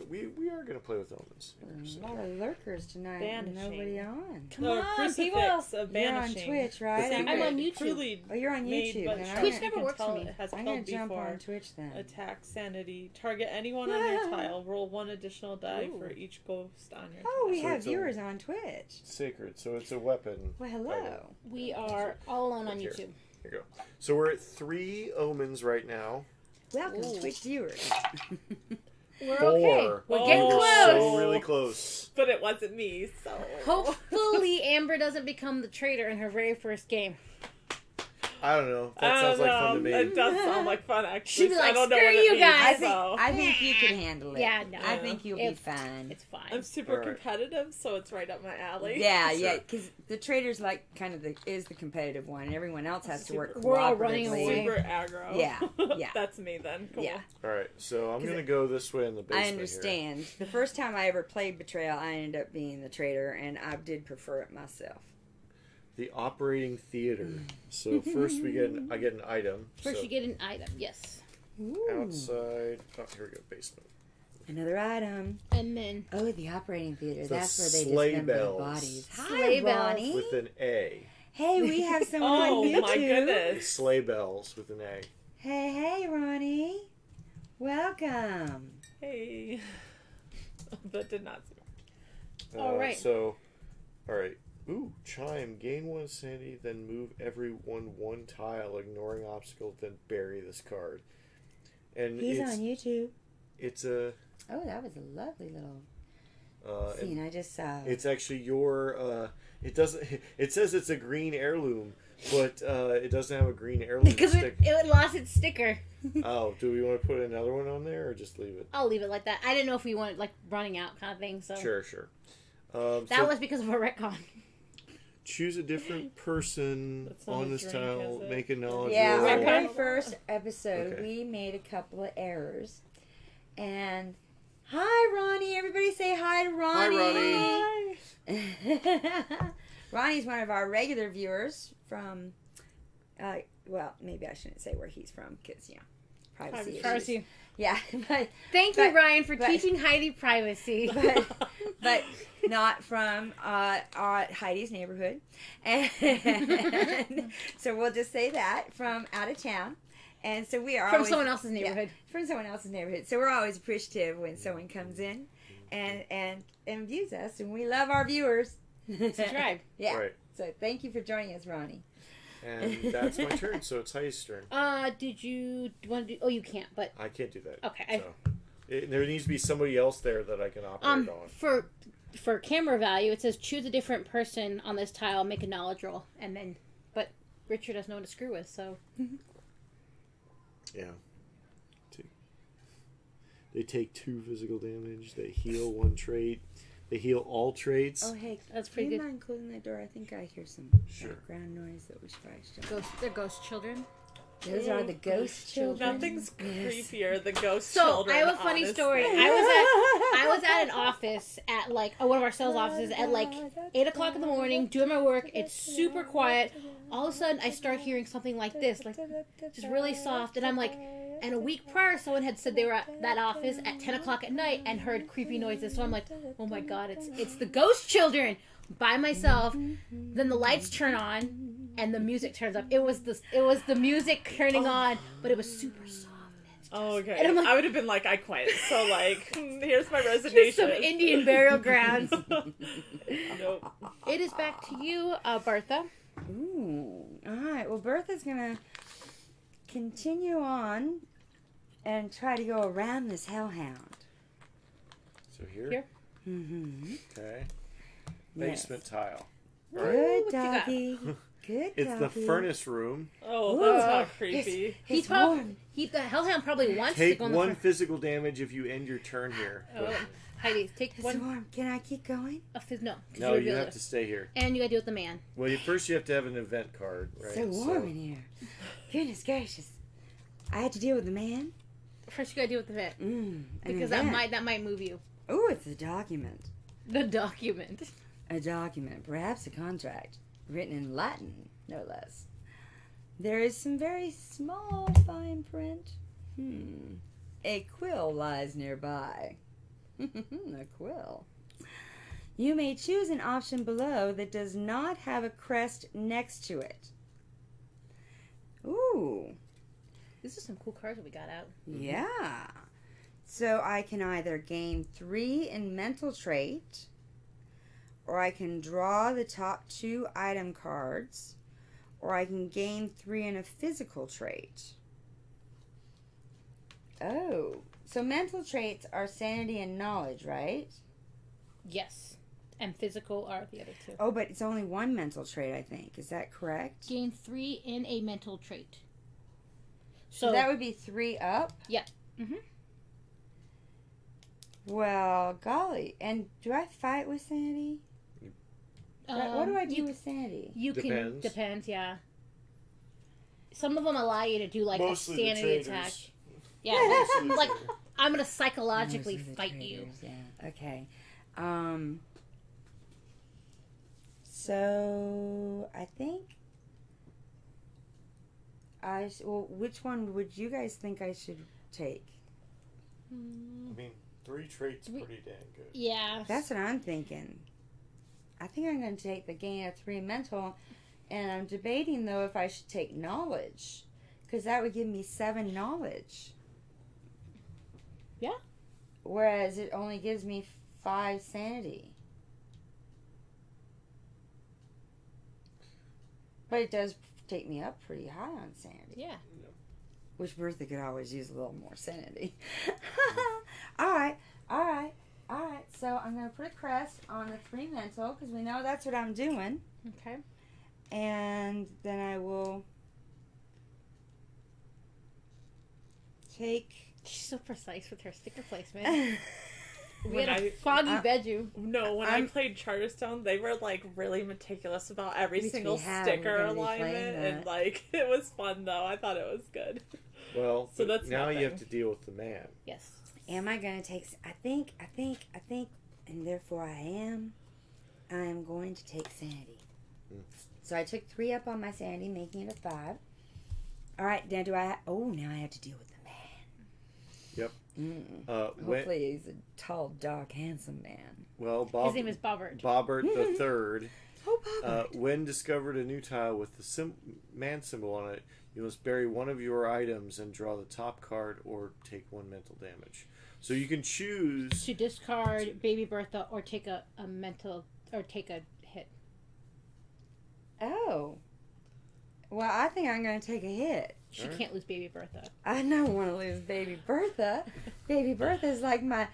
going to play with omens. There's a lot of lurkers tonight. And Vanishing. nobody on. Come The on, crucifix people. of You're on vanishing. Twitch, right? The I'm on YouTube. Truly Oh, you're on made, YouTube. but Then shown Twitch I'm never can works for tell me. It has gonna killed jump before. on Twitch then. Attack sanity. Target anyone on your tile. Roll one additional die Ooh. for each ghost on your Oh, we tile. So have it's a- viewers on Twitch. Sacred, so it's a weapon. Well, hello. We are all alone on Here. YouTube. Here you go. So we're at 3 omens right now. Welcome, Ooh. Twitch viewers. We're 4. okay. We're getting Oh. close. So really close. But it wasn't me, so. Hopefully, Amber doesn't become the traitor in her very first game. I don't know. That sounds like fun to me. It does sound like fun, actually. She'd be so I like, don't know "Screw what it you means, guys." so. I think you can handle it. Yeah, no. I think you'll be It's- fine. It's fine. I'm super All right. competitive, so it's right up my alley. Yeah, Sure. yeah, because the trader's like kind of is the competitive one, and everyone else has to work We're all running cooperatively. away. Super aggro. Yeah, yeah. That's me then. Cool. Yeah. All right, so I'm 'Cause going to go this way in the basement I understand. The first time I ever played Betrayal, I ended up being the traitor, and I did prefer it myself. Here. The operating theater. So first I get an item. First, so you get an item. Yes. Ooh. outside. Oh, here we go. Basement. Another item. And then Oh, the operating theater. The That's where they sleigh dismember the bells. bodies. Sleigh Hi, bells. Ronnie. With an A. Hey, we have someone Oh on YouTube. my goodness. Sleigh bells with an A. Hey, Ronnie. Welcome. Hey. That did not seem. All right. So, all right. Ooh, chime. Gain 1 sanity, then move everyone 1 tile, ignoring obstacle, then bury this card. And He's it's on YouTube. it's a Oh, that was a lovely little and scene I just saw. it's actually your it doesn't it says it's a green heirloom, but it doesn't have a green heirloom because stick. it lost its sticker. Oh, do we want to put another one on there or just leave it? I'll leave it like that. I didn't know if we wanted like running out kind of thing. So Sure. that So was because of a retcon. choose a different person That's not on a this drink, tile. is it? Make a knowledge Yeah, roll. our Okay. very first episode, Okay. we made a couple of errors. And hi, Ronnie. Everybody say hi to Ronnie. Ronnie. Ronnie's one of our regular viewers from, well, maybe I shouldn't say where he's from because, you know, privacy issues. Privacy. Yeah, but Thank you, But- Ryan, for but- teaching Heidi privacy. but not from Heidi's neighborhood. And so we'll just say that, from out of town. And so we are From always, someone else's neighborhood. from someone else's neighborhood. So we're always appreciative when someone comes in and views us, and we love our viewers. Subscribe. Yeah. Right. So thank you for joining us, Ronnie. And that's my turn, so it's Heidi's turn. Did you want to do? Oh, you can't. But I can't do that. Okay, So. There needs to be somebody else there that I can operate on. for camera value, it says choose a different person on this tile, make a knowledge roll, and then. But Richard has no one to screw with, so. Yeah. They take 2 physical damage. They heal 1 trait. They heal all traits. Oh, hey, That's do pretty you good. mind closing that door? I think I hear some Sure. background noise that we should probably shut. They're ghost children. Those are the ghost children. Nothing's Yes. creepier than ghost So children. I have a funny honestly. story. I was at an office at like one of our sales offices at like 8 o'clock in the morning doing my work. It's super quiet. All of a sudden, I start hearing something like this, like just really soft, and I'm like. And a week prior, someone had said they were at that office at 10 o'clock at night and heard creepy noises. So I'm like, oh my god, it's the ghost children by myself. Then the lights turn on and the music turns up. It was the music turning on, but it was super soft. Oh, okay. And I'm like- I would have been like, I quit. So, like, here's my Just resignation. some Indian burial grounds. Nope. It is back to you, Bertha. Ooh. All right. Well, Bertha's gonna continue on and try to go around this hellhound. So here? Here. Mm-hmm. Okay. Basement tile. Good what you got? doggy. Good It's the doggy. furnace room. Oh, Ooh. that's not creepy. It's warm. The hellhound probably wants to Take go on the one physical damage if you end your turn here. Oh, Heidi, take It's one. warm. Can I keep going? No. 'cause No, you revealed have it. to stay here. And you gotta do it with the man. Well, first you have to have an event card, right? So warm in here. Goodness gracious. I had to deal with the man. First, you gotta do it with the vet. Because event. that might move you. Oh, it's a document. The document. A document, perhaps a contract, written in Latin, no less. There is some very small fine print. A quill lies nearby. A quill. You may choose an option below that does not have a crest next to it. Ooh. These are some cool cards that we got out. Yeah. So I can either gain 3 in mental trait, or I can draw the top 2 item cards, or I can gain 3 in a physical trait. Oh. So mental traits are sanity and knowledge, right? Yes. And physical are the other two. Oh, but it's only 1 mental trait, I think. Is that correct? Gain 3 in a mental trait. So that would be 3 up? Yeah. Mm-hmm. Well, golly. And do I fight with sanity? What do I do with sanity? Depends, yeah. Some of them allow you to do like Mostly a sanity attack. Yeah, like I'm gonna psychologically fight you. Yeah. Okay. So I think which one would you guys think I should take? I mean, 3 traits pretty dang good. Yeah. That's what I'm thinking. I think I'm going to take the gain of 3 mental, and I'm debating though if I should take knowledge, because that would give me 7 knowledge. Yeah. Whereas it only gives me 5 sanity. But it does take me up pretty high on sanity. Yeah. Which Bertha could always use a little more sanity. Alright. So I'm going to put a crest on the 3 mental, because we know that's what I'm doing. Okay. And then I will take... She's so precise with her sticker placement. We When had a I- foggy bedroom. No, when I played Charterstone, they were like really meticulous about every Which single we have. sticker We're gonna be playing alignment, that. and like it was fun though. I thought it was good. Well, So that's now you nothing. have to deal with the man. Yes. Am I going to take... I think, and therefore I am going to take sanity. So I took 3 up on my sanity, making it a 5. Alright, now now I have to deal with the man. Yep. Hopefully he's a tall, dark, handsome man. Well, His name is Bobbert. Bobbert the Third. Oh, Papa. When discovered a new tile with the man symbol on it, you must bury one of your items and draw the top card or take 1 mental damage. So you can choose To discard Baby Bertha or take a mental or take a hit. Oh. Well, I think I'm going to take a hit. She can't lose Baby Bertha. I don't want to lose Baby Bertha. Baby Bertha is like my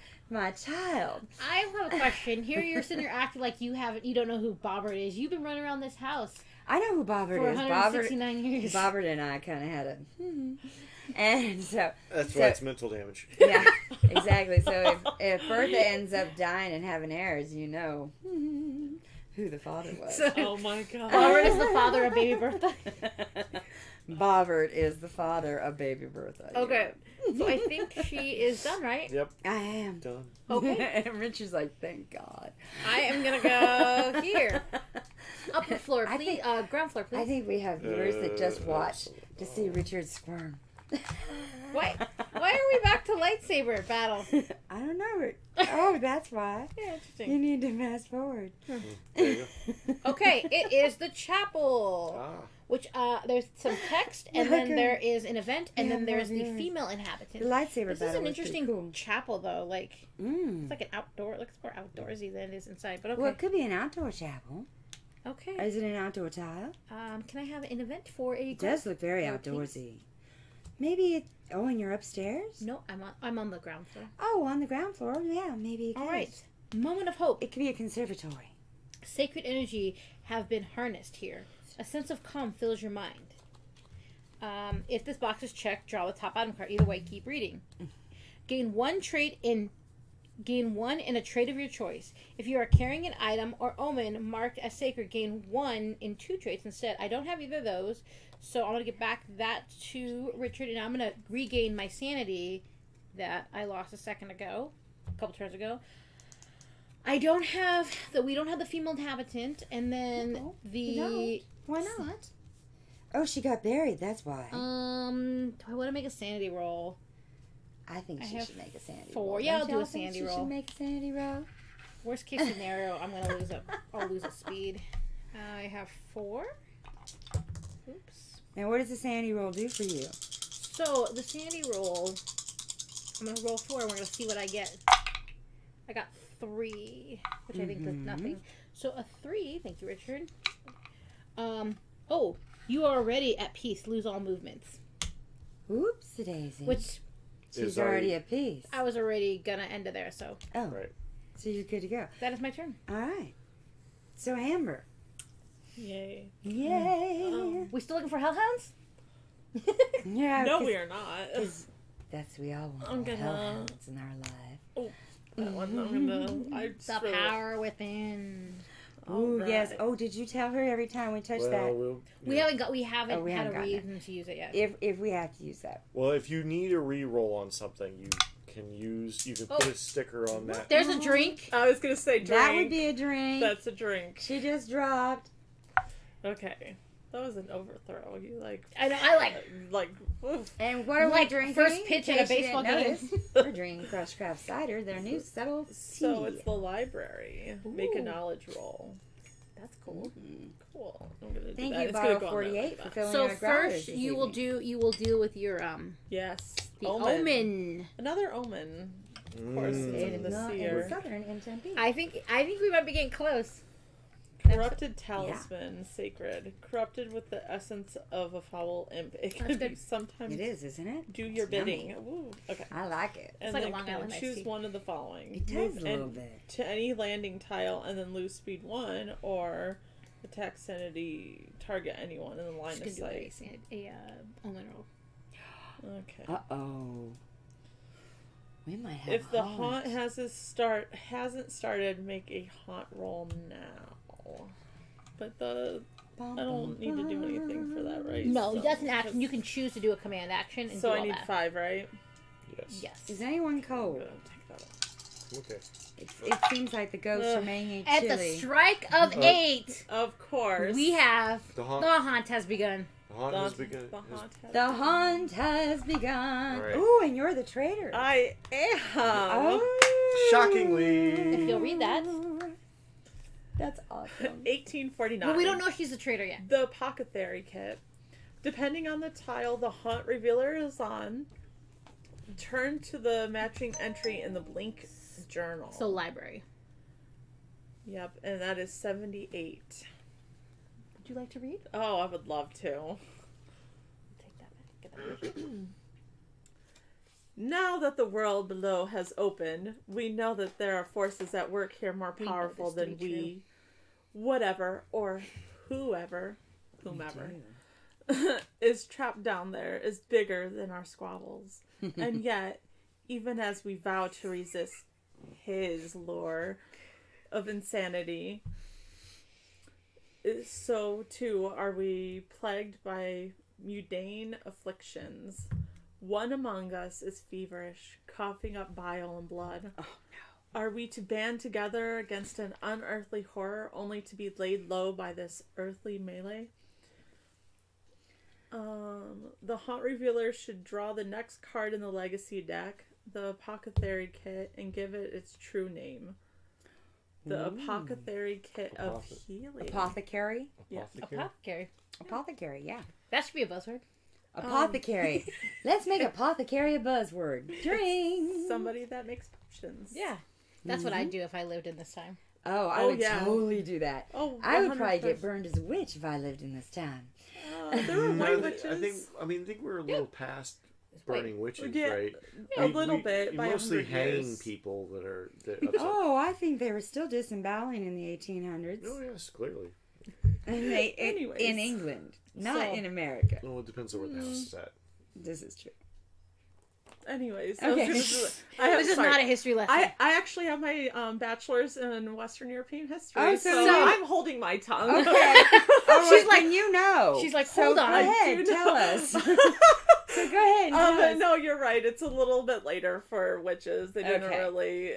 child. I have a question. Here you're sitting there acting like you don't know who Bobbert is. You've been running around this house I know who Bobbert for is. 169 years. Bobbert and I kind of had a... And so... That's why it's mental damage. Yeah, exactly. So if Bertha ends up dying and having heirs, you know who the father was. So, Oh my god. Bobbert is the father of Baby Bertha. Bobbert is the father of Baby Bertha. Okay, so I think she is done, right? Yep. I am. Done. Okay. And Richard's like, thank God. I am gonna go here. Upper floor, I please. Ground floor, please. I think we have viewers that just watch to see Richard squirm. Why are we back to lightsaber battle? I don't know. Oh, that's why. Yeah, You interesting. need to fast forward. There you go. Okay, it is the chapel, which there's some text, and then Okay. there is an event, and Yeah, then there's more the viewers. female The inhabitant. lightsaber This is battle an was pretty interesting cool. chapel, though. Like Mm. it's like an outdoor. It looks more outdoorsy than it is inside. But okay. Well, it could be an outdoor chapel. Okay. Is it an outdoor tile? Can I have an event for a? It does look very Oh, please. outdoorsy. Maybe it. Oh, and you're upstairs? No, I'm on the ground floor. Oh, on the ground floor. Yeah, maybe it could. All right. Moment of hope. It could be a conservatory. Sacred energy have been harnessed here. A sense of calm fills your mind. If this box is checked, draw the top item card. Either way, keep reading. Gain one in a trait of your choice. If you are carrying an item or omen marked as sacred, gain 1 in 2 traits instead. I don't have either of those, so I'm going to get back that to Richard, and I'm going to regain my sanity that I lost a couple turns ago. We don't have the female inhabitant, and then No, the... Why not? Oh, she got buried. That's why. Do I want to make a sanity roll? I think I she have should make a sanity 4. roll. Yeah, I'll Don't do y'all a think sanity she roll. should make a sanity roll. Worst case scenario, I'm gonna lose a speed. I have 4. Oops. And what does the sanity roll do for you? So the sanity roll, I'm gonna roll 4 and we're gonna see what I get. I got 3, which I think is nothing. So a 3, thank you, Richard. You are already at peace, lose all movements. Oops, Daisy. Which She's already at peace. I was already gonna end it there, so Oh, Right. so you're good to go. that is my turn. All right. So Amber. Yay. Yay. We still looking for hellhounds? Yeah. No, we are not. 'cause that's we all want. I'm more gonna- hellhounds in our life. That one, I'm gonna. I just The really- power within. Ooh, yes. Alright. Oh, did you tell her every time we touch Well, that? We yeah. haven't we had haven't a gotten it. reason to use it yet. If we have to use that. Well, if you need a re-roll on something, you can put a sticker on that. There's a drink. I was gonna say drink. That would be a drink. That's a drink. She just dropped. Okay. That was an overthrow. You like. I know. I like. Oof. And what are we Like drinking? first pitch In at a case you baseball didn't game. notice, We're drinking Crush Craft Cider, their new subtle tea. So it's the library. Make a Ooh. knowledge roll. That's cool. Cool. I'm gonna do Thank that. you, It's gonna Bottle go on 48, that for list. filling So our growlers first, this you will evening. deal with your Yes. the omen. Another omen. Of course, it's It in is the not seer. in Southern in Tempe. I think we might be getting close. Corrupted talisman, sacred. Corrupted with the essence of a foul imp. It That's can be good. sometimes It is, isn't it? do your It's yummy. bidding. Woo. Okay. I like it. And like a then Long can Island iced choose tea. one of the following. It does Move a little bit. to any landing tile and then lose speed 1, or attack sanity, target anyone in the line Just of gonna do sight. a omen roll. Okay. Uh-oh. We might have If the haunt hasn't started, make a haunt roll now. But I don't need to do anything for that, right? No, So- that's an action. You can choose to do a command action and So do I all need that. 5, right? Yes. Yes. Is anyone I'm cold? gonna take that off. Okay. It seems like the ghosts are making At the chili. strike of 8, Of course. we have The the haunt, haunt has begun. the haunt has begun. The haunt has The hunt has begun. Right. Ooh, and you're the traitor. I am. Oh. Shockingly. If you'll read that. That's awesome. 1849. But we don't know if she's the traitor yet. The Apothecary Kit. Depending on the tile the haunt revealer is on, turn to the matching entry in the Blink journal. So library. Yep, and that is 78. Would you like to read? Oh, I would love to. Take that back. Get that back. Now that the world below has opened, we know that there are forces at work here more We know powerful this to than be we, whatever, or whomever, is trapped down there is bigger than our squabbles. And yet, even as we vow to resist his lure of insanity, so too are we plagued by mundane afflictions. One among us is feverish, coughing up bile and blood. Oh, no. Are we to band together against an unearthly horror only to be laid low by this earthly melee? The Haunt Revealer should draw the next card in the Legacy deck, the Apothecary Kit, and give it its true name. The Apothecary Kit of Healing. Apothecary? Yeah. Apothecary. Apothecary, yeah. That should be a buzzword. Apothecary. Let's make apothecary a buzzword. Drink. Somebody that makes potions. Yeah. That's what I'd do if I lived in this time. Oh, I Oh, would yeah. totally do that. Oh, I would probably 100%. get burned as a witch if I lived in this time. There were No, white witches. I think we're a little past burning witches, Yeah, right? a little bit. We By mostly 100 hang years. people that are upset. Oh, I think they were still disemboweling in the 1800s. Oh yes, clearly. And they Anyways. in England, not So- in America. Well, it depends on where the house is at. This is true. Anyways, Okay. This is not a history lesson. I actually have my bachelor's in Western European history, Oh, so so- I'm holding my tongue. Okay. Oh, She's she's like- like, you know. she's like, so hold go on. ahead, Do tell know. us. So go ahead and tell us. No, you're right. It's a little bit later for witches. They didn't Okay. really.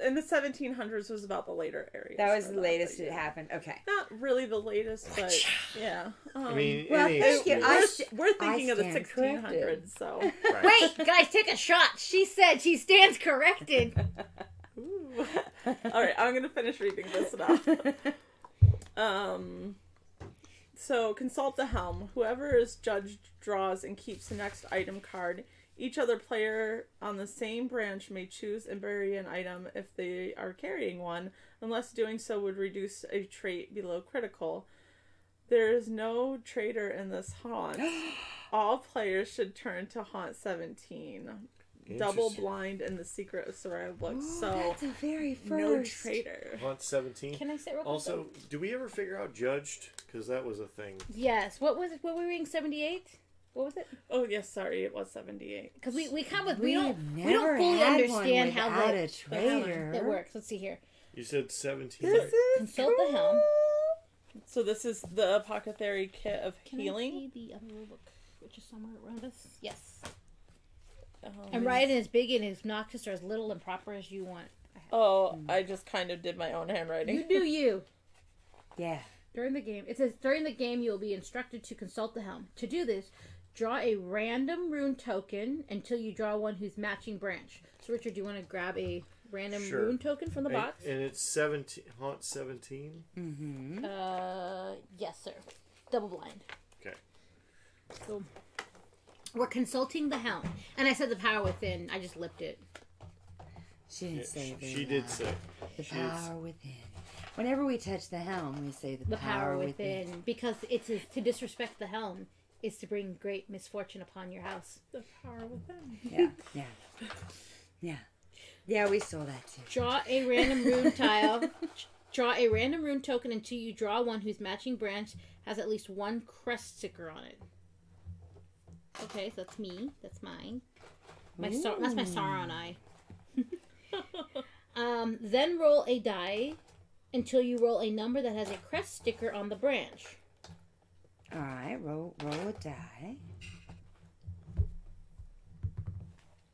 In the 1700s was about the later area. That was the latest it happened. Okay. Not really the latest, but yeah. I mean, well, any thank you. excuse. we're thinking of the stand 1600s, so. Right. Wait, guys, take a shot. She said she stands corrected. Ooh. All right, I'm gonna finish reading this now. So consult the helm. Whoever is judged draws and keeps the next item card. Each other player on the same branch may choose and bury an item if they are carrying one, unless doing so would reduce a trait below critical. There is no traitor in this haunt. All players should turn to haunt 17. Double Interesting. blind and the secret of survival books. Ooh, So that's a very first. no traitor. Haunt 17. Can I say real quick? Also, do we ever figure out judged? Because that was a thing. Yes. What was it? What were we reading? 78? What was it? Oh yes, sorry, it was 78. Because we come with We've we never don't fully had understand one how without the a traitor. it works. Let's see here. You said 17. This is Consult the helm. So this is the apothecary kit of Can healing. I see the other book, which is somewhere around us? Yes. Um, And write it as big and as obnoxious or as little and proper as you want. Oh, I just kind of did my own handwriting. You do you. Yeah. During the game, it says during the game you will be instructed to consult the helm. To do this, draw a random rune token until you draw one whose matching branch. So Richard, do you want to grab a random Sure. rune token from the box? And it's 17. Haunt 17. Mm-hmm. Yes, sir. Double blind. Okay. So we're consulting the helm, and I said the power within. I just lipped it. She didn't say it. She did say. The she did power within. Whenever we touch the helm, we say The power within, because it's to disrespect the helm is to bring great misfortune upon your house. The power within. Yeah, yeah, yeah. Yeah, we saw that too. Draw a random rune tile. Draw a random rune token until you draw one whose matching branch has at least one crest sticker on it. Okay, so that's me. That's mine. That's my Sauron eye. Then roll a die until you roll a number that has a crest sticker on the branch. All right, roll a die.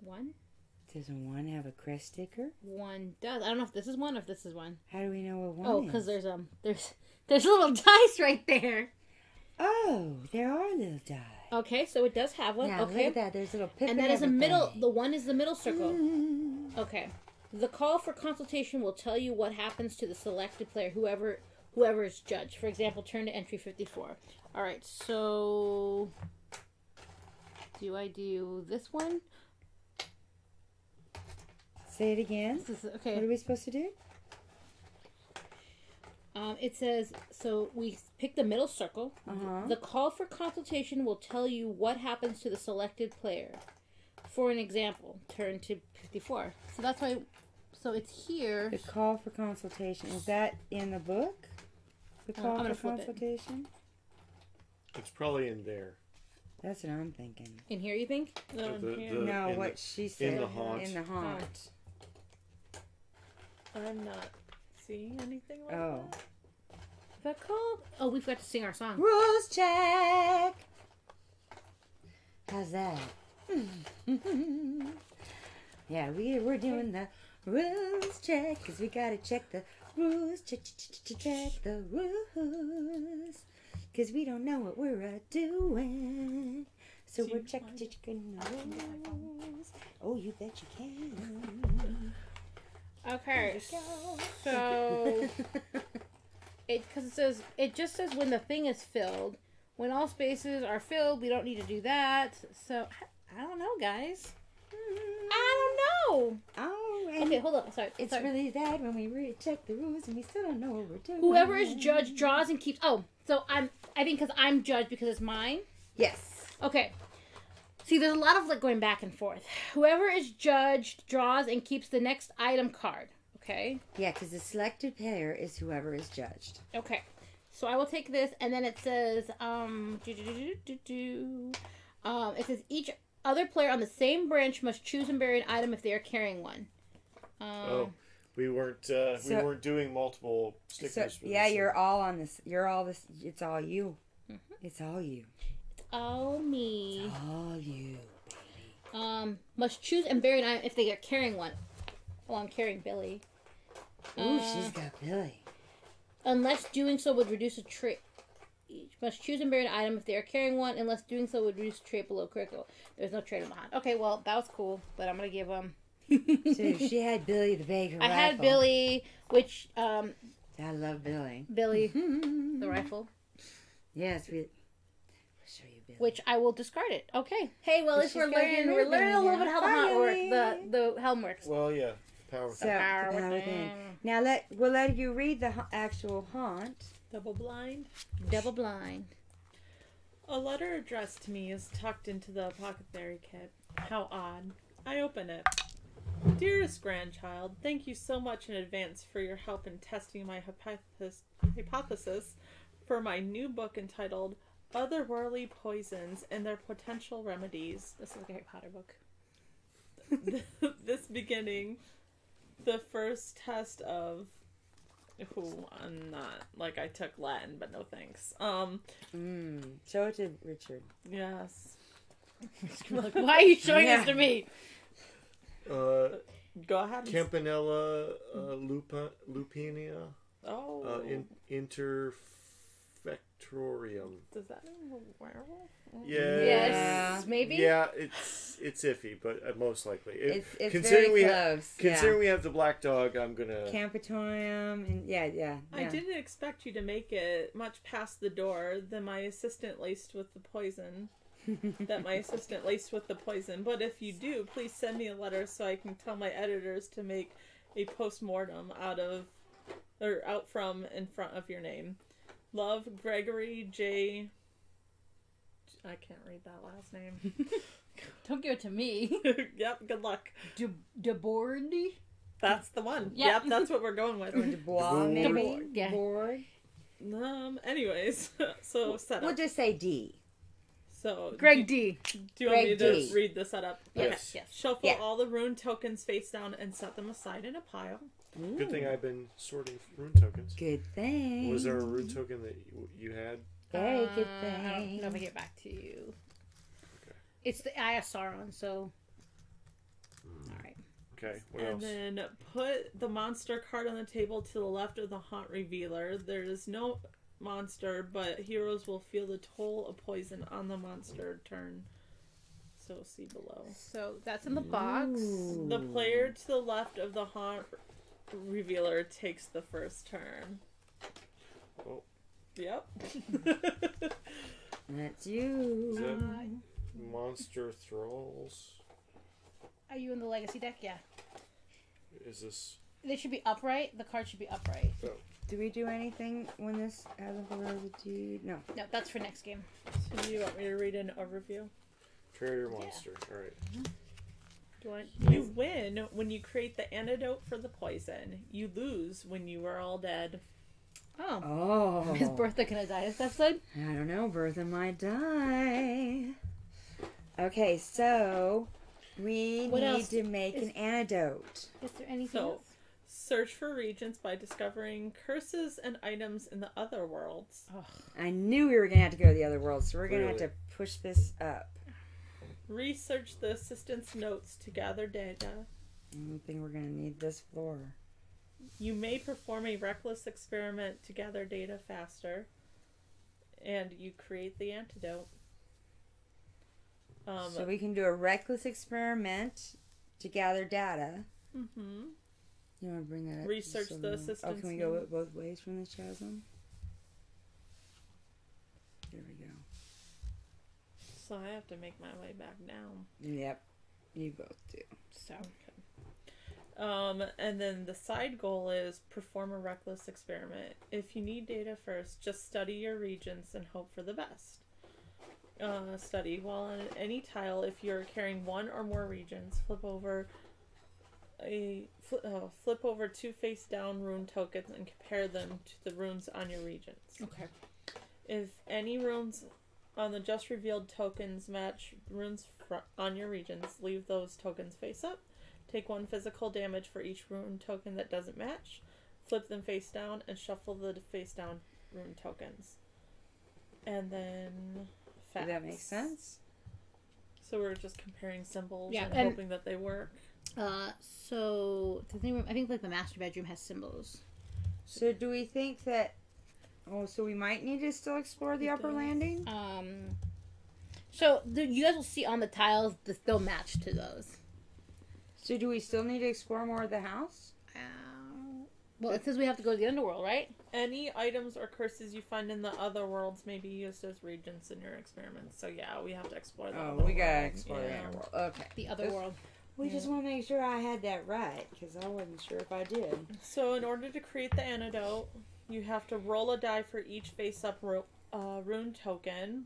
1. Does one have a crest sticker? 1 does. I don't know if this is one or if this is one. How do we know what one Oh, is? because there's little dice right there. Oh, there are little die. Okay, so it does have one. Now, Okay. look at that. There's little picture. And that is a middle. The 1 is the middle circle. Okay. The call for consultation will tell you what happens to the selected player, whoever is judged. For example, turn to entry 54. All right. So, do I do this one? Say it again. This is, okay. What are we supposed to do? It says, so we pick the middle circle. Uh-huh. The call for consultation will tell you what happens to the selected player. For an example, turn to 54. So that's why, so it's here. The call for consultation. Is that in the book? The I'm call gonna for flip it. consultation? It's probably in there. That's what I'm thinking. In here, you think? No, The- here. the- No, in what the- she said. in the haunt. In the haunt. I'm not seeing anything like Oh. that. The call. Oh, we've got to sing our song. Rules check. How's that? Yeah, we're doing the rules check because we gotta check the rules. Check the rules because we don't know what we're doing. So we're checking the rules. Oh, you bet you can. Okay, so it just says when the thing is filled. When all spaces are filled, we don't need to do that. So I don't know, guys. I don't know. All Okay, hold on. Sorry. It's sorry. really bad when we recheck the rules and we still don't know what we're doing. Whoever is judge draws and keeps. Oh, so I think because I'm judge because it's mine. Yes. Okay. See, there's a lot of like going back and forth. Whoever is judged draws and keeps the next item card. Okay. Yeah, because the selected player is whoever is judged. Okay. So I will take this, and then it says, it says each other player on the same branch must choose and bury an item if they are carrying one. We weren't doing multiple stickers. So, yeah, you're all on this. You're all this. It's all you. Mm-hmm. It's all you. All me. It's all you. Must choose and bury an item if they are carrying one. Oh, I'm carrying Billy. Ooh, she's got Billy. Unless doing so would reduce a trait. Each must choose and bury an item if they are carrying one, unless doing so would reduce a trait below critical. There's no trait on the hunt. Okay, well, that was cool, but I'm going to give them... So she had Billy the Baker I rifle. had Billy, which... I love Billy. Billy, the rifle. Yes, we'll show you Billy. Which I will discard it. Okay. Hey, well, at least we're She's got learning your a little bit how the hunt Billy. works. The helm works. Well, yeah, power. So, Power power within. within. Now we'll let you read the actual haunt. Double blind. Double blind. A letter addressed to me is tucked into the apothecary kit. How odd. I open it. Dearest grandchild, thank you so much in advance for your help in testing my hypothesis for my new book entitled Otherworldly Poisons and Their Potential Remedies. This is like a Harry Potter book. This beginning, the first test of... Ooh, I'm not... Like, I took Latin, but no thanks. Show it to Richard. Yes. Like, why are you showing this to me? Go ahead. Campanella lupinia. Oh. Interfectorium. Does that mean a werewolf? Yeah. Yes, maybe? Yeah, it's iffy, but most likely. It's considering very close. Considering we have the black dog, I'm gonna... Campatorium, and yeah. I didn't expect you to make it much past the door that my assistant laced with the poison. But if you do, please send me a letter so I can tell my editors to make a post-mortem out from in front of your name. Love, Gregory J. I can't read that last name. Don't give it to me. Yep, good luck. DeBoard? That's the one. Yep. Yep, that's what we're going with. Or Dubois, maybe? Yeah. Board. Anyways, so setup. We'll just say D. So Greg D. Do you want me Greg to D. read the setup? Yes. Okay. Shuffle all the rune tokens face down and set them aside in a pile. Good thing I've been sorting rune tokens. Good thing. Was there a rune token that you had? Very good I don't thing. know if I get back to you. Okay. It's the ISR on, so... Alright. Okay, what And else? then put the monster card on the table to the left of the haunt revealer. There is no monster, but heroes will feel the toll of poison on the monster turn. So see below. So that's in the box. Ooh. The player to the left of the haunt revealer takes the first turn. Oh. Yep. That's you. Is that monster thralls? Are you in the legacy deck? Yeah. Is this... They should be upright. The card should be upright. Do we do anything when this has a velocity? No. No, that's for next game. So you want me to read an overview? Trader monster. Alright. You win when you create the antidote for the poison. You lose when you are all dead. Oh. Oh. Is Bertha gonna die this episode? I don't know. Bertha might die. Okay, so we What need else to make an antidote. Is there anything So, else? search for regions by discovering curses and items in the other worlds. Oh. I knew we were going to have to go to the other world, so we're going to have Really? to push this up. Research the assistant's notes to gather data. I don't think we're going to need this floor. You may perform a reckless experiment to gather data faster. And you create the antidote. So we can do a reckless experiment to gather data. Mm-hmm. You want to bring that up? Research the Oh, assistant's can we go note. both ways from the chasm? There we go. So I have to make my way back down. Yep. You both do. So. And then the side goal is perform a reckless experiment. If you need data first, just study your regions and hope for the best. Study. While on any tile, if you're carrying one or more regions, flip over 2 face-down rune tokens and compare them to the runes on your regions. Okay. If any runes on the just revealed tokens match runes on your regions, leave those tokens face up. Take 1 physical damage for each rune token that doesn't match. Flip them face down and shuffle the face down rune tokens. And then facts. Does that make sense? So we're just comparing symbols Yeah, and and- hoping that they work. So the thing, I think like the master bedroom has symbols. So do we think that... Oh, so we might need to still explore the It upper does. landing? So you guys will see on the tiles that they'll match to those. So do we still need to explore more of the house? Well, it says we have to go to the underworld, right? Any items or curses you find in the other worlds may be used as regents in your experiments. So yeah, we have to explore the Oh, other we gotta world. explore the underworld. Okay. The other world. We just want to make sure I had that right, because I wasn't sure if I did. So in order to create the antidote, you have to roll a die for each face-up rune token,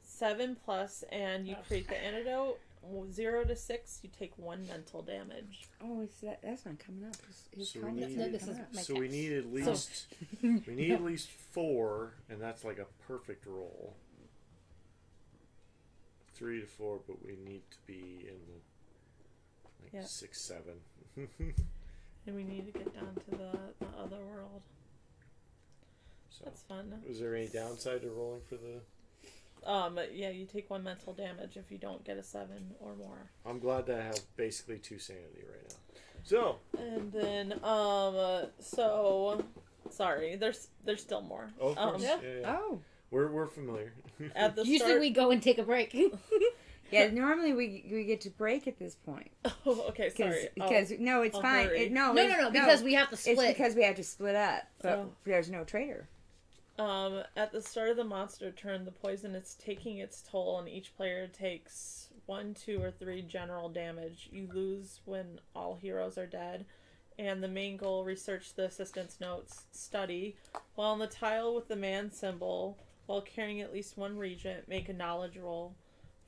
7+, and you create the antidote. 0 to 6, you take 1 mental damage. Oh, that's not coming up. His So comments we aren't need- coming this up. My So text. we need at least we need at least 4, and that's like a perfect roll. 3 to 4, but we need to be in the Yeah. 6, 7. And we need to get down to the other world. So, That's fun. is there any downside to rolling for the? Yeah, you take 1 mental damage if you don't get a 7 or more. I'm glad that I have basically 2 sanity right now. So, And then, sorry, there's still more. of course, Yeah. yeah. Oh. We're familiar. At the Usually start, we go and take a break. Yeah, normally we get to break at this point. Oh, okay, sorry. Because no, it's I'll fine. hurry. No, no, because we have to it's split. because we have to split up. But Oh. there's no traitor. At the start of the monster turn, the poison is taking its toll, and each player takes 1, 2, or 3 general damage. You lose when all heroes are dead. And the main goal: research the assistance notes, study. While on the tile with the man symbol, while carrying at least 1 regent, make a knowledge roll.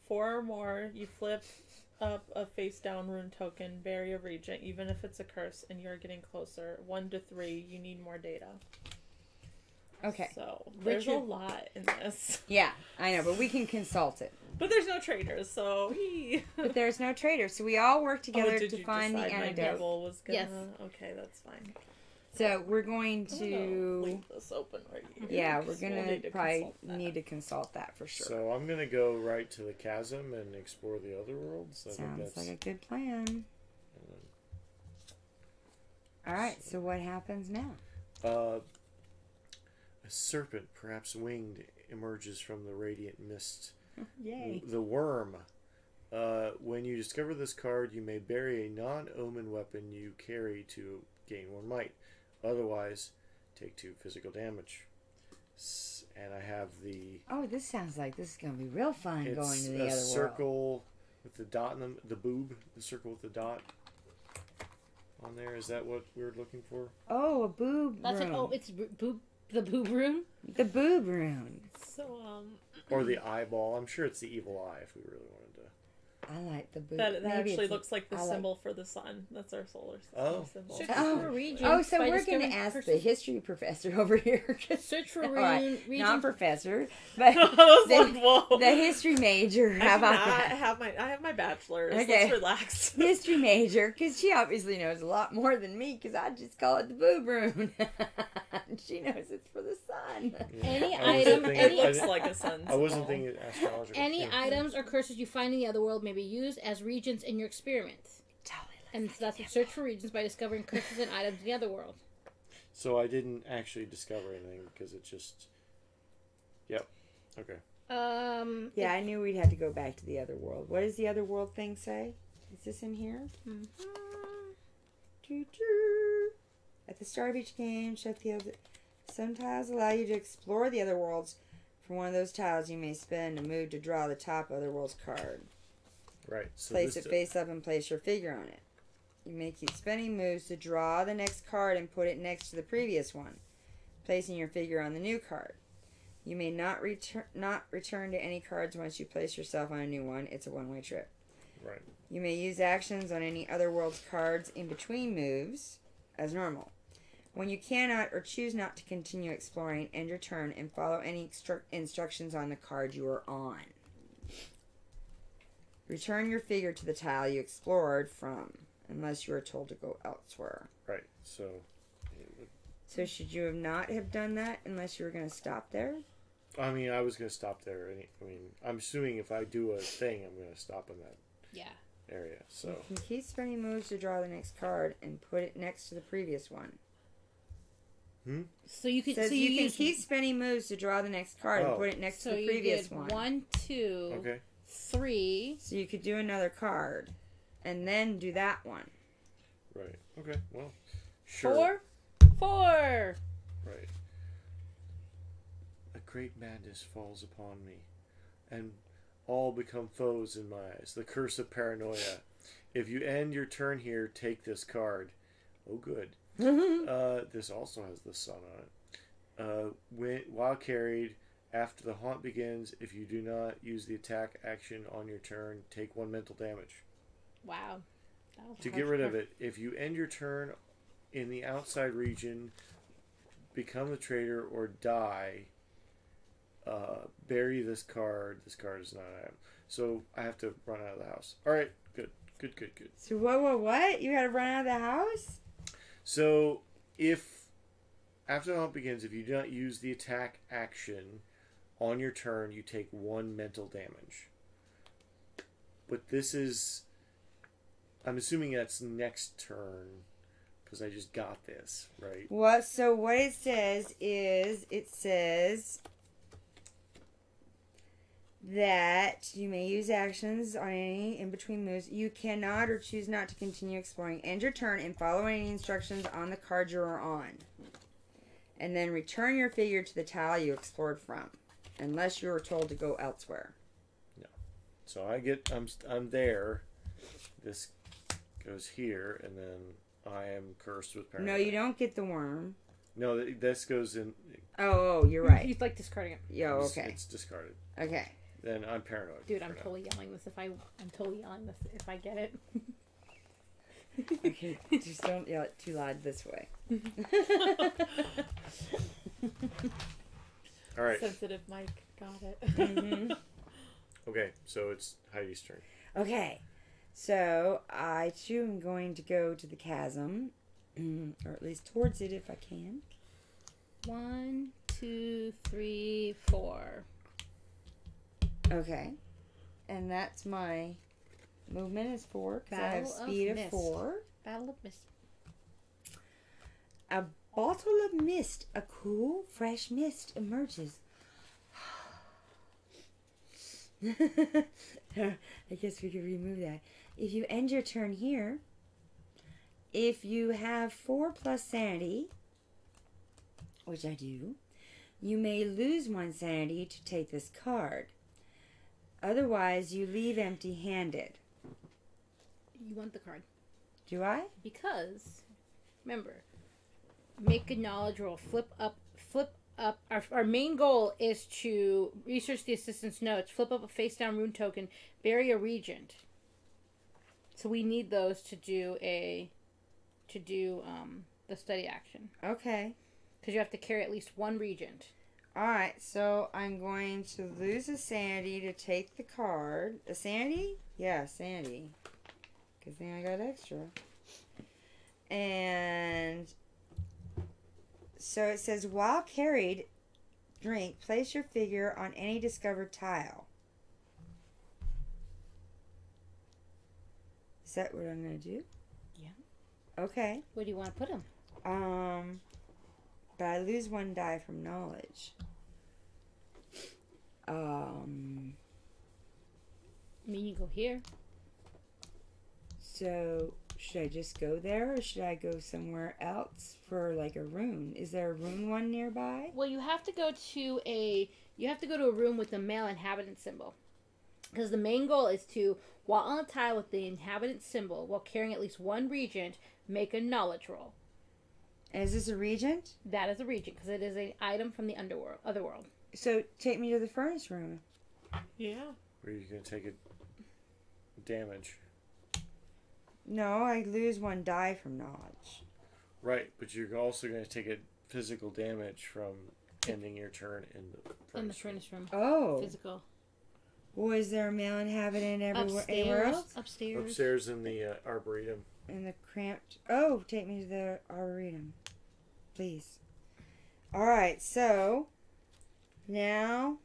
4 or more, you flip up a face down rune token, bury a regent, even if it's a curse, and you're getting closer. 1 to 3, you need more data. Okay. So there's a Richard- lot in this. Yeah, I know, but we can consult it. But there's no traitors, so But there's no traitor, so we all work together did to you find the decide my antidote. devil was gonna... Yes. Okay, that's fine. So we're going I'm gonna to. leave this open right here. Yeah, we're 'cause we'll gonna need to probably consult that. need to consult that for sure. So I'm gonna go right to the chasm and explore the other worlds. I think Sounds that's. like a good plan. and All right, so what happens now? then, a serpent, perhaps winged, emerges from the radiant mist. Yay. The worm. When you discover this card, you may bury a non-omen weapon you carry to gain 1 might. Otherwise, take 2 physical damage. And I have the. Oh, this sounds like this is going to be real fun It's going to the a other circle world. with the dot in the boob. The circle with the dot on there. Is that what we were looking for? Oh, a boob That's rune. it's the boob rune. The boob rune. So, Or the eyeball. I'm sure it's the evil eye if we really wanted to. I like the boob. that Maybe actually it's a- looks like the I like- symbol for the sun. That's our solar system Oh. symbol. Search Oh. for regions. Oh, so by we're going discovering to ask the curses. history professor over here. Search for All right, regions. not professor, but I was the, like, whoa. the history major. I How do about not that? I have my bachelor's. Okay. Let's relax. History major, because she obviously knows a lot more than me, because I just call it the boob rune. She knows it's for the sun. Yeah. Any I wasn't item- thinking- any- I It looks didn't- like a sun. I wasn't symbol. thinking astrological. Any Yeah. items or curses you find in the other world may be used as regents in your experiments. And so that's what search for regions by discovering curses and items in the other world. So I didn't actually discover anything because it just. Yep. Okay. Yeah, I knew we'd have to go back to the other world. What does the other world thing say? Is this in here? Choo-choo. At the start of each game, check the other. Some tiles allow you to explore the other worlds. For one of those tiles, you may spend a move to draw the top other world's card. Right. So Place this it face up and place your figure on it. You may keep spending moves to draw the next card and put it next to the previous one, placing your figure on the new card. You may not return to any cards once you place yourself on a new one. It's a one-way trip. Right. You may use actions on any other world's cards in between moves as normal. When you cannot or choose not to continue exploring, end your turn and follow any instructions on the card you are on. Return your figure to the tile you explored from, unless you are told to go elsewhere. Right. So should you not have done that unless you were going to stop there? I mean, I was going to stop there. I mean, I'm assuming if I do a thing, I'm going to stop in that area. So you can keep spending moves to draw the next card and put it next to the previous one. So you can. So you can keep spending moves to draw the next card and put it next to the previous one. 1, 2, okay. 3. So you could do another card, and then do that one. Right. Okay. Well, sure. 4. Right. A great madness falls upon me, and all become foes in my eyes. The curse of paranoia. If you end your turn here, take this card. Oh, good. This also has the sun on it. While carried, after the haunt begins, if you do not use the attack action on your turn, take 1 mental damage. Wow. To get rid of it, if you end your turn in the outside region, become the traitor, or die, bury this card. This card is not an item. So I have to run out of the house. All right, good. So what? You got to run out of the house? So if after the hunt begins, if you do not use the attack action on your turn, you take 1 mental damage. But this is, I'm assuming that's next turn because I just got this, right? So what it says is, that you may use actions on any in-between moves. You cannot or choose not to continue exploring. End your turn and follow any instructions on the card you are on. And then return your figure to the tile you explored from, unless you are told to go elsewhere. No. So I'm there. This goes here, and then I am cursed with paranoia. No, you don't get the worm. No, this goes in. Oh, you're right. He's like discarding it. Yo, okay. It's discarded. Okay. Then I'm paranoid. Dude, I'm totally yelling this if I get it. Okay, just don't yell it too loud this way. All right. Sensitive Mike, got it. Mm-hmm. Okay, so it's Heidi's turn. Okay, so I too am going to go to the chasm, or at least towards it if I can. 1, 2, 3, 4. Okay, and that's my movement is 4 because I have speed of 4. Battle of Mist. A bottle of mist, a cool, fresh mist emerges. I guess we could remove that. If you end your turn here, if you have 4 plus sanity, which I do, you may lose 1 sanity to take this card. Otherwise, you leave empty-handed. You want the card. Do I? Because, remember, make a knowledge roll. Flip up. Our main goal is to research the assistant's notes, flip up a face-down rune token, bury a regent. So we need those to do the study action. Okay. Because you have to carry at least 1 regent. Alright, so I'm going to lose a sanity to take the card. A sanity? Yeah, sanity. Good thing I got extra. And so it says, while carried, drink, place your figure on any discovered tile. Is that what I'm going to do? Yeah. Okay. Where do you want to put him? But I lose 1 die from knowledge. I mean, you go here. So, should I just go there, or should I go somewhere else for like a rune? Is there a rune one nearby? Well, you have to go to a room with a male inhabitant symbol. Because the main goal is to, while on a tile with the inhabitant symbol, while carrying at least one regent, make a knowledge roll. Is this a regent? That is a regent, because it is an item from the otherworld. So take me to the furnace room. Yeah. Where you can take it damage. No, I lose 1 die from knowledge. Right, but you're also going to take a physical damage from ending your turn in the furnace room. Oh. Physical. Well, is there a male inhabitant anywhere else? Upstairs. Upstairs in the arboretum. In the cramped... Oh, take me to the arboretum. Please. Alright, so... Now...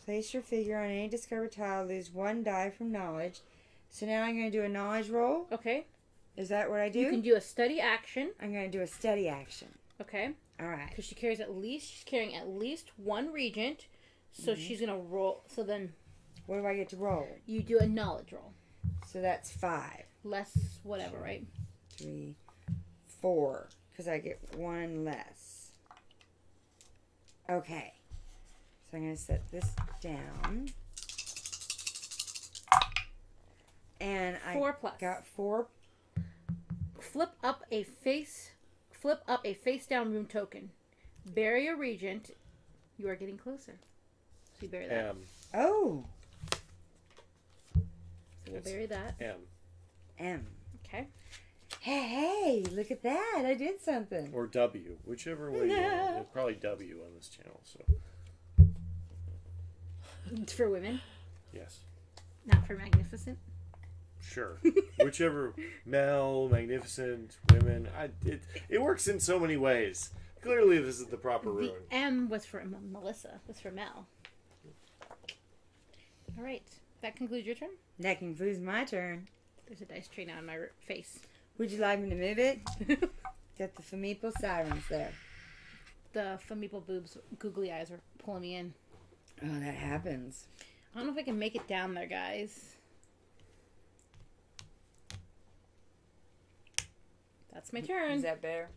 Place your figure on any discovered tile. Lose 1 die from knowledge. So now I'm going to do a knowledge roll. Okay. Is that what I do? You can do a study action. I'm going to do a study action. Okay. Alright. Because she's carrying at least 1 regent. So she's going to roll. So then... What do I get to roll? You do a knowledge roll. So that's 5. Less whatever, right? 3, 4. Because I get 1 less. Okay. So I'm going to set this down. And I 4 plus. got 4. Flip up a face down rune token. Bury a regent. You are getting closer. So you bury that. Oh. So we'll bury that. M. Okay. Hey, look at that. I did something. Or W, whichever way you want. It's probably W on this channel, so. It's for women, Yes. not for magnificent. Sure. Whichever male, magnificent, women. It works in so many ways. Clearly, this is the proper rune. The M was for Melissa. Was for Mel. All right. That concludes your turn. That concludes my turn. There's a dice tray now in my face. Would you like me to move it? Got the Famipo sirens there. The Famipo boobs, googly eyes are pulling me in. Oh, that happens. I don't know if I can make it down there, guys. That's my turn. Is that better?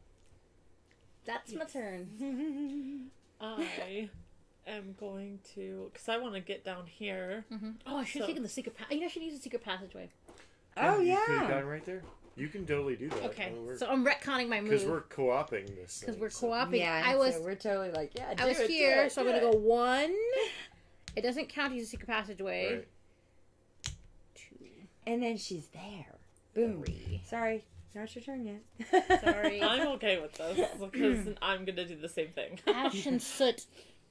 That's my turn. I am going to, because I want to get down here. Mm-hmm. Oh, I should have taken the secret passage. I should use the secret passageway. Oh, You could have yeah. gone right there. You can totally do that. Okay, so I'm retconning my move. Because we're co-oping this. Because we're so. co-oping. Yeah, so we're totally like, yeah, I was here, so I'm going to go 1. It doesn't count to use the secret passageway. Right. 2. And then she's there. Boom. 3. Sorry, not your turn yet. Sorry. I'm okay with this because I'm going to do the same thing. Ash and soot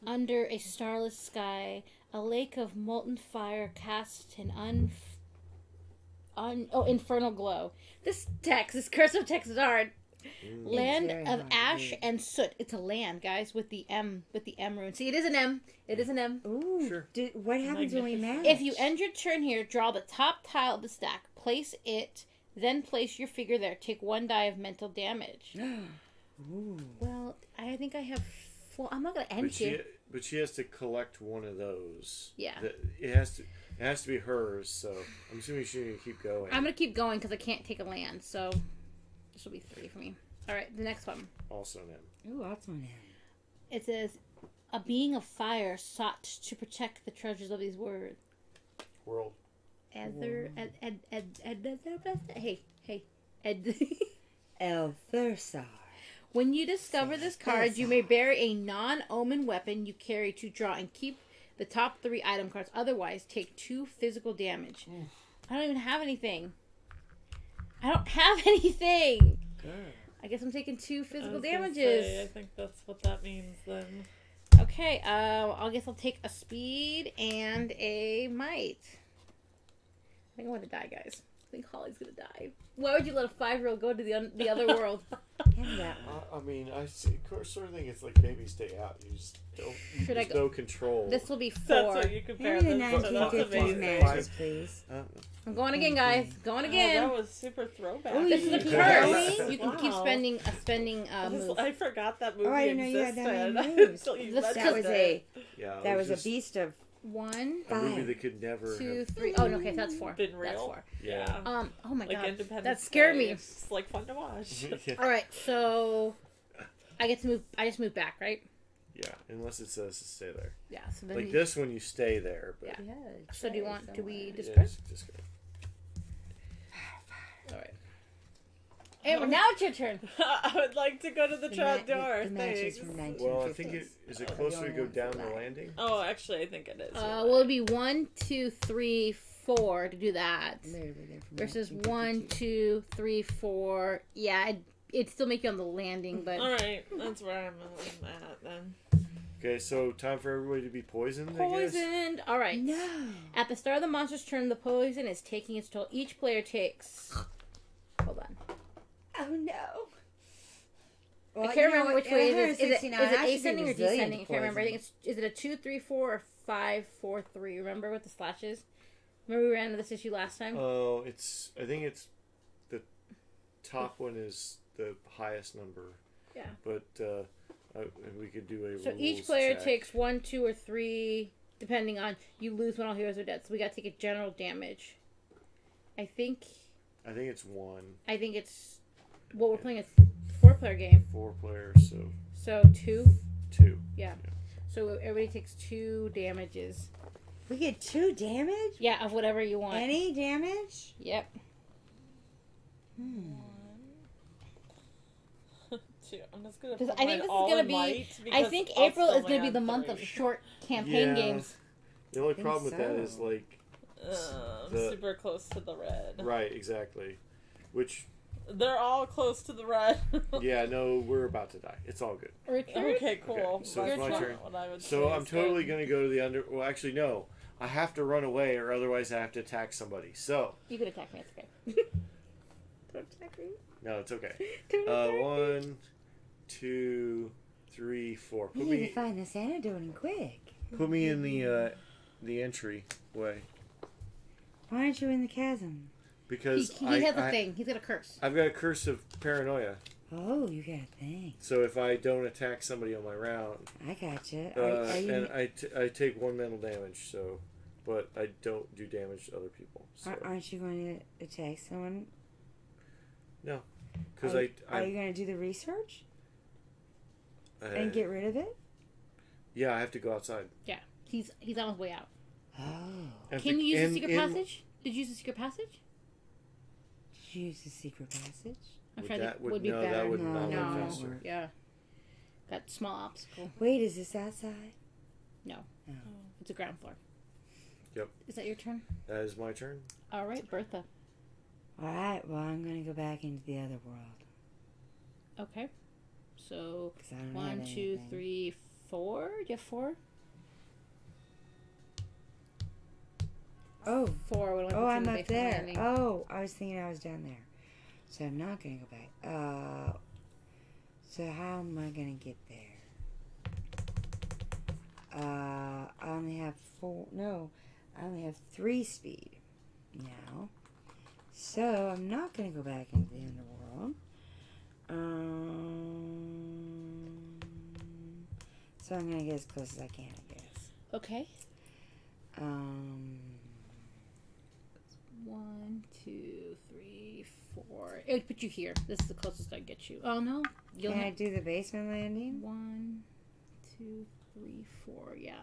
under a starless sky. A lake of molten fire casts an infernal glow. This cursive text is hard. Land very of hard to ash read. and soot. It's a land, guys, with the M rune. See, it is an M. It is an M. Ooh. Sure. What happens when we match? If you end your turn here, draw the top tile of the stack. Place it, then place your figure there. Take 1 die of mental damage. Ooh. Well, I think I have 4. I'm not going to end here. But she has to collect one of those. Yeah. It has to be hers, so I'm assuming she's going to keep going. I'm going to keep going because I can't take a land, so this will be 3 for me. All right, the next one. Also an M. Ooh, that's one. It says, a being of fire sought to protect the treasures of these words. World. Elthursar. When you discover this card, you may bury a non-omen weapon you carry to draw and keep the top 3 item cards. Otherwise, take 2 physical damage. I don't even have anything. I don't have anything. Good. I guess I'm taking 2 physical I was gonna damages. say, I think that's what that means then. Okay, I guess I'll take a speed and a might. I think I'm gonna die, guys. I think Holly's gonna die. Why would you let a 5-year-old go to the other world? Hand that one. I mean, I sort of think it's like babies stay out. You just don't. Should I There's go? no control. This will be 4. That's what you compare Hand me the this to. That's 1950s amazing. matches, please. I'm going again, guys. Going again. Oh, that was super throwback. Oh, This is a Really? curse. You can Wow. keep spending move. I forgot that movie Oh, I didn't know you had existed. that many moves. Until you This- mentioned That was it. Yeah. that it was a just beast of 1, a movie 5. that could never 2, have. 3. Oh, no, okay, that's 4. Been That's real. 4. Yeah. Oh my Like god, Independence that scared Day. me. It's like fun to watch. Yeah. All right, so I get to move. I just move back, right? Yeah, unless it says to stay there. Yeah. So then Like this one, you stay there. But Yeah. Yeah, So do we yeah, discard? discard. All right. Amber, now it's your turn. I would like to go to the trap door. The match is Thanks. from 1950s. Well, I think is it closer to go down the landing? Oh, actually, I think it is. Well, it'd be 1, 2, 3, 4 to do that. Literally, they're from Versus 1, 1952. 2, 3, 4. Yeah, it'd still make you on the landing, but All right, that's where I'm at then. Okay, so time for everybody to be poisoned, I guess? poisoned. All right. No. At the start of the monster's turn, the poison is taking its toll. Each player takes. Hold on. Oh no. Well, I can't remember which way it is. Is it 169, I should be ascending or resilient descending? I to can't remember. I think poison. is it a 2, 3, 4 or 5, 4, 3? Remember what the slash is? Remember we ran into this issue last time? Oh, I think it's the top one is the highest number. Yeah. But we could do a So rules each player check. takes 1, 2, or 3, depending on you lose when all heroes are dead. So we got to take a general damage. I think it's 1. it's what we're playing a 4-player game. 4 players, so So 2. 2. Yeah. So everybody takes 2 damages. We get 2 damage? Yeah, of whatever you want. Any damage? Yep. Shoot, I'm just gonna. Because put I mine think this is all gonna in be. white I because think I'll April still is going to be land the month of 3. short campaign Yeah. games. The only think problem with that so. is like I'm the- super close to the red. right, exactly. Which They're all close to the red. yeah, no, we're about to die. It's all good. Richard? Okay, cool. Okay, so it's my That's turn. what I would So say I'm is totally good. going to go to the under. Well, actually, no. I have to run away, or otherwise I have to attack somebody. So You could attack me. It's okay. Don't attack me. no, it's okay. Don't attack me. 1, 2, 3, 4. We need to find this antidote quick. Put me in the entry way Why aren't you in the chasm? because He has a thing. He's got a curse. I've got a curse of paranoia. Oh, you got a thing. So if I don't attack somebody on my round, I gotcha. and I take 1 mental damage. So, but I don't do damage to other people. So aren't you going to attack someone? because Are you going to do the research and get rid of it? yeah, I have to go outside. Yeah. He's on his way out. Oh. And Can the- you use the in- secret in- passage? Did you use the secret passage? Did you use the secret passage? I'm Would trying that to would would be no, better. that would No, not no. work faster. Yeah. Got small obstacle. Wait, is this outside? No. Oh. It's a ground floor. Yep. Is that your turn? That is my turn. All right, Bertha. All right. Well, I'm going to go back into the other world. Okay. So 'Cause I don't have 1, 2, anything. 3, 4. Do you have 4? Oh. 4. Would only put Oh, you in I'm the up basement there. landing. Oh, I was thinking I was down there. So I'm not going to go back. So how am I going to get there? I only have 4. No, I only have 3 speed now. So I'm not going to go back into the underworld. So I'm going to get as close as I can, I guess. Okay. 1, 2, 3, 4. It would put you here. This is the closest I get you. Oh no. You'll Can I have do the basement landing? 1, 2, 3, 4. Yeah.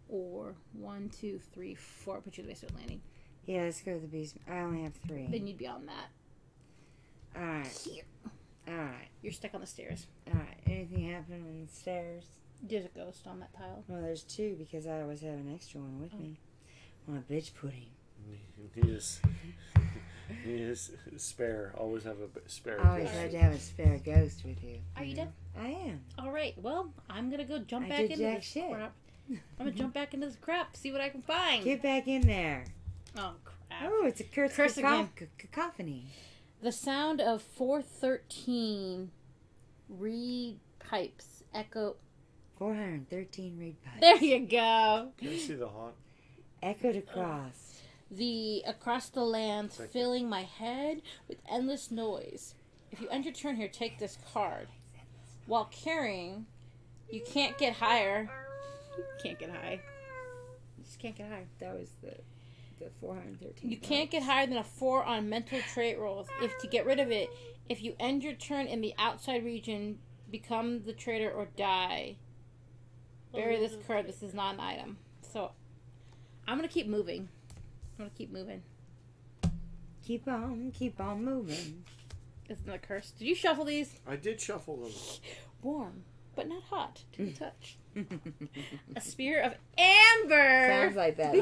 Or 1, 2, 3, 4. Put you in the basement landing. Yeah, let's go to the basement. I only have 3. Then you'd be on that. Alright. Here. Alright. You're stuck on the stairs. Alright. Anything happen on the stairs? There's a ghost on that tile. Well, there's 2 because I always have an extra one with me. On a bitch pudding. He is spare. Always have a spare. I always case. like to have a spare ghost with you. Are you know? done? I am. All right. Well, I'm gonna go jump I back did into jack this shit. crap. I'm gonna jump back into this crap. See what I can find. Get back in there. Oh crap! Oh, it's a Curse again. cacophony. The sound of 413 reed pipes echo. 413 reed pipes. There you go. Can I see the haunt? Echoed across. Across the land, Thank you. filling my head with endless noise. If you end your turn here, take this card. While carrying, you can't get higher. You can't get high. You just can't get high. That was the 413. You can't get higher than a 4 on mental trait rolls. If to get rid of it, if you end your turn in the outside region, become the traitor or die. Bury this card. This is not an item. So, I'm going to keep moving. Keep on moving. Isn't that a curse? Did you shuffle these? I did shuffle them. Warm, but not hot to the touch. A spear of amber. Sounds like that.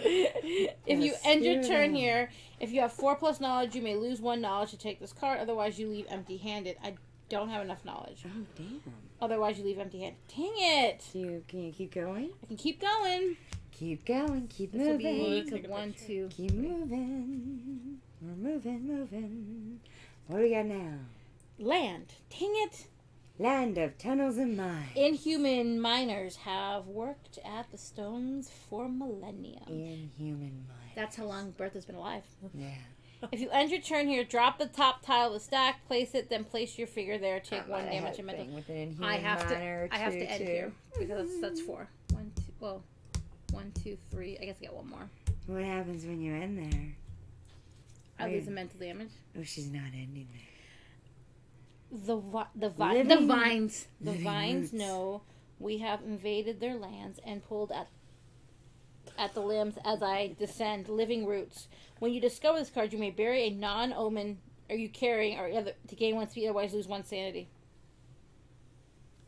If you end your turn here, if you have 4+ knowledge, you may lose 1 knowledge to take this card. Otherwise, you leave empty-handed. I don't have enough knowledge. Oh, damn. Otherwise, you leave empty-handed. Dang it! Can you keep going? I can keep going. Keep going. Keep This will moving. be 1, 2. Keep moving. We're moving. What do we got now? Land. Dang it! Land of tunnels and mines. Inhuman miners have worked at the stones for millennia. Inhuman mines. That's how long Bertha's been alive. Yeah. If you end your turn here, drop the top tile of the stack, place it, then place your figure there. Take 1 damage and mental. With an inhuman I have miner, to end too. here because that's 4. 1, 2. Well, 1, 2, 3. I guess I get 1 more. What happens when you end there? I lose a mental damage. Oh, she's not ending there. The Living- vines living vines roots. know we have invaded their lands and pulled at the limbs as I descend. Living roots. When you discover this card, you may bury a non-omen are you carrying or other to gain 1 speed, otherwise lose 1 sanity.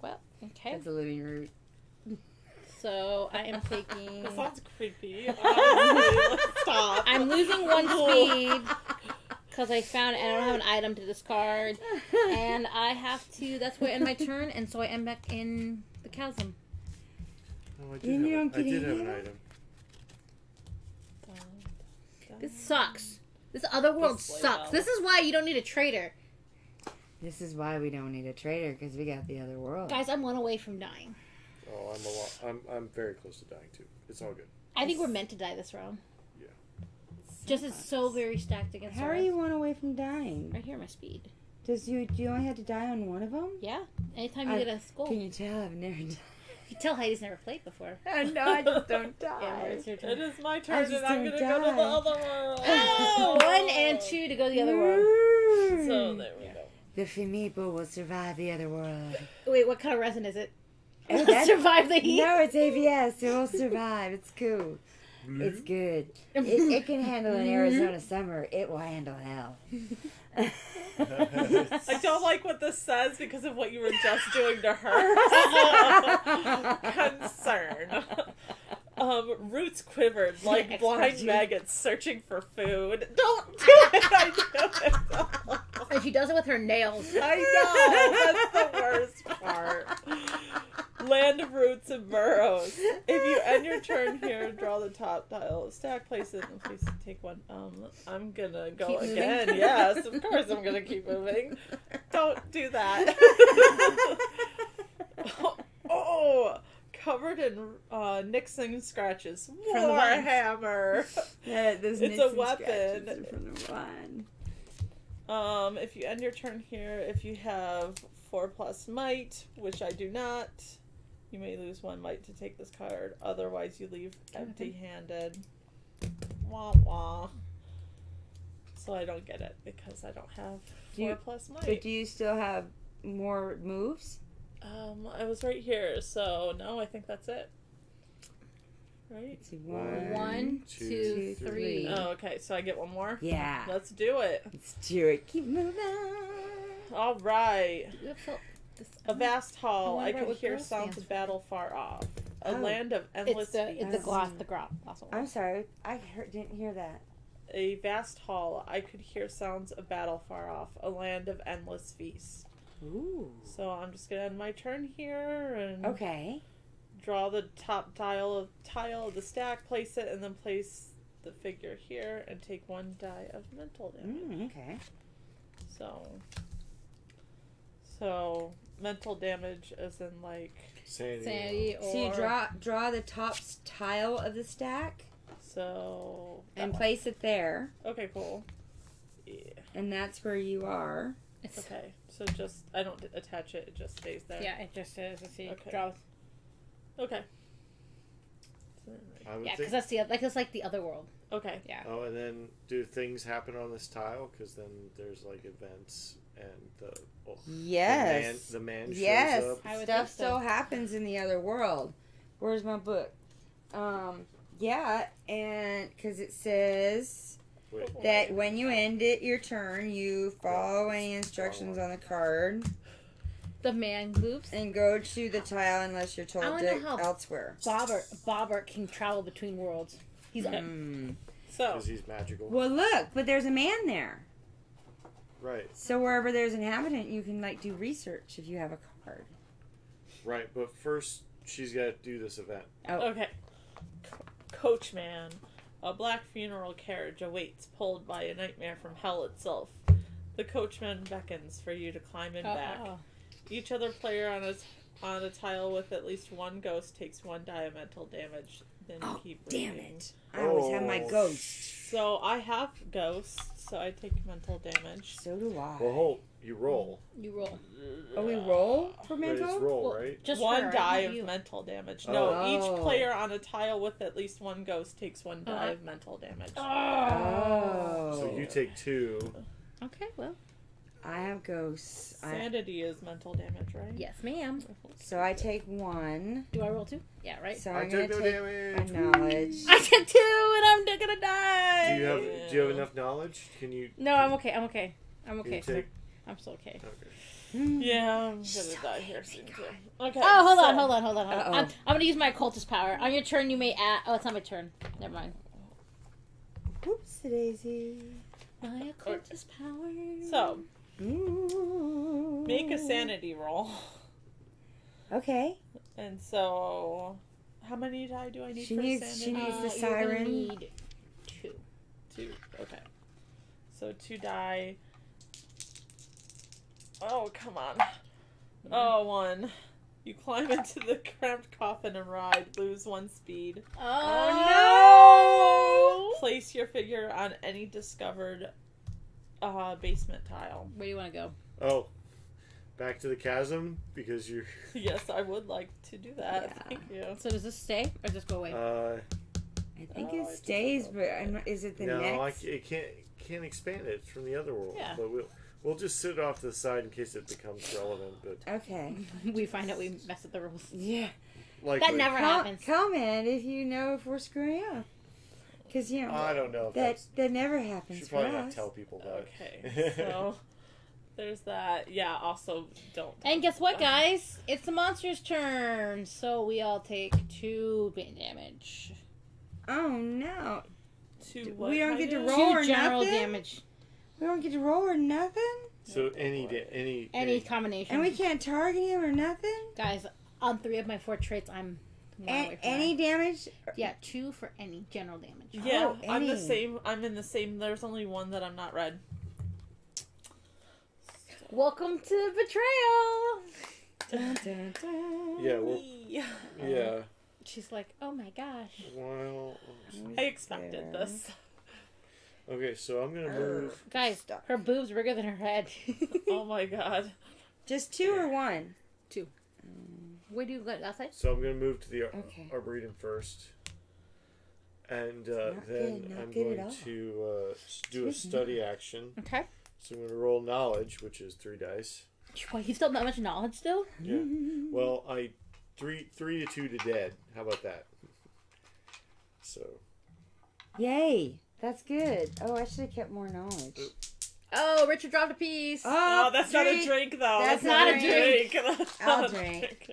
Well, okay. That's a living root. So I am taking. That sounds creepy. Let's stop. I'm losing 1 speed because I found I don't have an item to discard, and I have to. That's where I end my turn, and so I end back in the chasm. Oh, I You don't did get have an anything? item. This sucks. This other world This way sucks. well. This is why you don't need a trader, This is why we don't need a trader, because we got the other world. guys. I'm 1 away from dying. Oh, I'm very close to dying too. It's all good. I think we're meant to die this round. Yeah. Just it's so very stacked against. How our are odds. you 1 away from dying? Right here, my speed. Do you only have to die on one of them? Yeah. Anytime you get a skull, Can you tell I've never died? you can tell Heidi's never played before. No, I just don't Amber, die. it's your It turn. is my I turn, just and I'm don't gonna go to the die. other world. Oh, 1 and 2 to go to the other world. So there we go. The Fimipo will survive the other world. Wait, what kind of resin is it? Oh, that's- Survive the heat. No, it's ABS. It will survive. It's cool. It's good. It can handle an Arizona summer. It will handle hell. I don't like what this says because of what you were just doing to her. Concern. Roots quivered like Expert blind you. maggots searching for food. Don't do it! I know it. And she does it with her nails. I know! That's the worst part. Land of roots and burrows. If you end your turn here, draw the top tile, stack, place it, and place it, take 1. I'm gonna go Keep moving? again. Yes, of course I'm gonna keep moving. Don't do that. Oh, covered in nicks and scratches. From the vines. Warhammer. Those It's a weapon. From the vine. If you end your turn here, if you have 4+ might, which I do not, you may lose 1 might to take this card. Otherwise, you leave empty-handed. Wah wah. So I don't get it because I don't have 4+ might. But do you still have more moves? I was right here, so no, I think that's it. Right? Let's see, 1, 2, 3. Oh, okay. So I get 1 more. Yeah. Let's do it. Let's do it. Keep moving. All right. A vast hall. I I wonder could what hear girl sounds stands of for. battle far off. A Oh. land of endless It's the feasts. glass one. I'm sorry. I didn't hear that. A vast hall. I could hear sounds of battle far off. A land of endless feasts. Ooh. So I'm just gonna end my turn here and Okay. draw the top tile of the stack, place it, and then place the figure here and take 1 die of mental damage. Okay. So mental damage as in like Sanity or... So you draw the top tile of the stack so and that place it there, one. Okay, cool. Yeah. and that's where you are. Okay, so just I don't attach it; it just stays there. Yeah, it just says, let's see, Okay. draw. Okay. I would Yeah, think. because that's it's like the other world. Okay. Yeah. Oh, and then do things happen on this tile? Because then there's like events and Yes. the man shows Yes. up. I would Stuff think so. still happens in the other world. Where's my book? Yeah, and because it says Wait, that when you end it your turn, you follow any instructions on the card The man moves. and go to the tile unless you're I told wanna to know how elsewhere. Bobbert can travel between worlds. He's So, because he's magical. Well, look, but there's a man there. Right, So wherever there's an inhabitant, you can like do research if you have a card. right. But first, she's got to do this event. Oh, okay. Coachman. A black funeral carriage awaits, pulled by a nightmare from hell itself. The coachman beckons for you to climb in back. Each other player on a tile with at least one ghost takes 1 die of mental damage. Then you keep damn reading. it! I always have my Oh, ghost. So I have ghosts, so I take mental damage. So do I. Well, hold. You roll. You roll. Oh, we roll for Right, mental? it's roll, Well, right? Just One her, die not of you. mental damage. Oh. No, each player on a tile with at least one ghost takes 1 die Uh-huh. of mental damage. Oh. So you take 2. Okay, well. I have ghosts. Sanity is mental damage, right? Yes, ma'am. So I take 1. Do I roll 2? Yeah, right? So I I'm gonna took no take damage. my knowledge. I took 2 and I'm not gonna die! Do you have enough knowledge? Can you? No, I'm okay. I'm Can you sir. take? I'm still okay. Okay. Yeah, I'm gonna die here soon too. Okay. Oh, hold so- on. Uh-oh. I'm gonna use my occultist power. On your turn, you may add. Oh, it's not my turn. Never mind. Whoops, daisy. My occultist power. So, Ooh. make a sanity roll. Okay. And so, how many die do I need She for needs- sanity? she needs the You're gonna siren. need 2. 2. Okay. So 2 die. Oh, come on. Oh, 1. You climb into the cramped coffin and ride. Lose 1 speed. Oh, no! Place your figure on any discovered basement tile. Where do you want to go? Oh, back to the chasm because you're. Yes, I would like to do that. Yeah. Thank you. So does this stay or just go away? I think Oh, it I stays, just- but I'm not, is it the no, next? it can't expand it. It's from the other world. Yeah. But we'll just sit it off to the side in case it becomes relevant. But Okay. We find out we messed up the rules. Yeah. likely. That never happens. Comment if you know if we're screwing up. Because, you know, I don't know if that never that's. happens Should for probably not us. tell people that. Okay, so there's that. Yeah, also don't. And guess what, guys? It's the monster's turn. So we all take 2 damage. Oh, no. We don't get to roll. roll or 2 general nothing? damage. We don't get to roll or nothing? So any Any combination. And we can't target him or nothing? Guys, on 3 of my 4 traits, I'm one away from Any that. damage? Yeah, 2 for any general damage. Yeah, Oh, I'm the any. same. I'm in the same. There's only 1 that I'm not red. Welcome to Betrayal! Dun, dun, dun. Yeah, well, Yeah. yeah. She's like, oh my gosh. Well, I expected this. okay. So I'm gonna move. Guys, Stop. her boobs are bigger than her head. Oh my god. Just 2 or 1? Where do you go? Outside? So I'm gonna move to the Okay. arboretum first, and Not then good, not I'm good at going all. to do a study action. Okay. So I'm gonna roll knowledge, which is 3 dice. What, you've still not much knowledge still? Yeah. Well, 3 to 2 to dead. How about that? So Yay. That's good. Oh, I should have kept more knowledge. Oh, Richard dropped a piece. Oh, that's not a drink. drink though. That's not a That's I'll not a drink.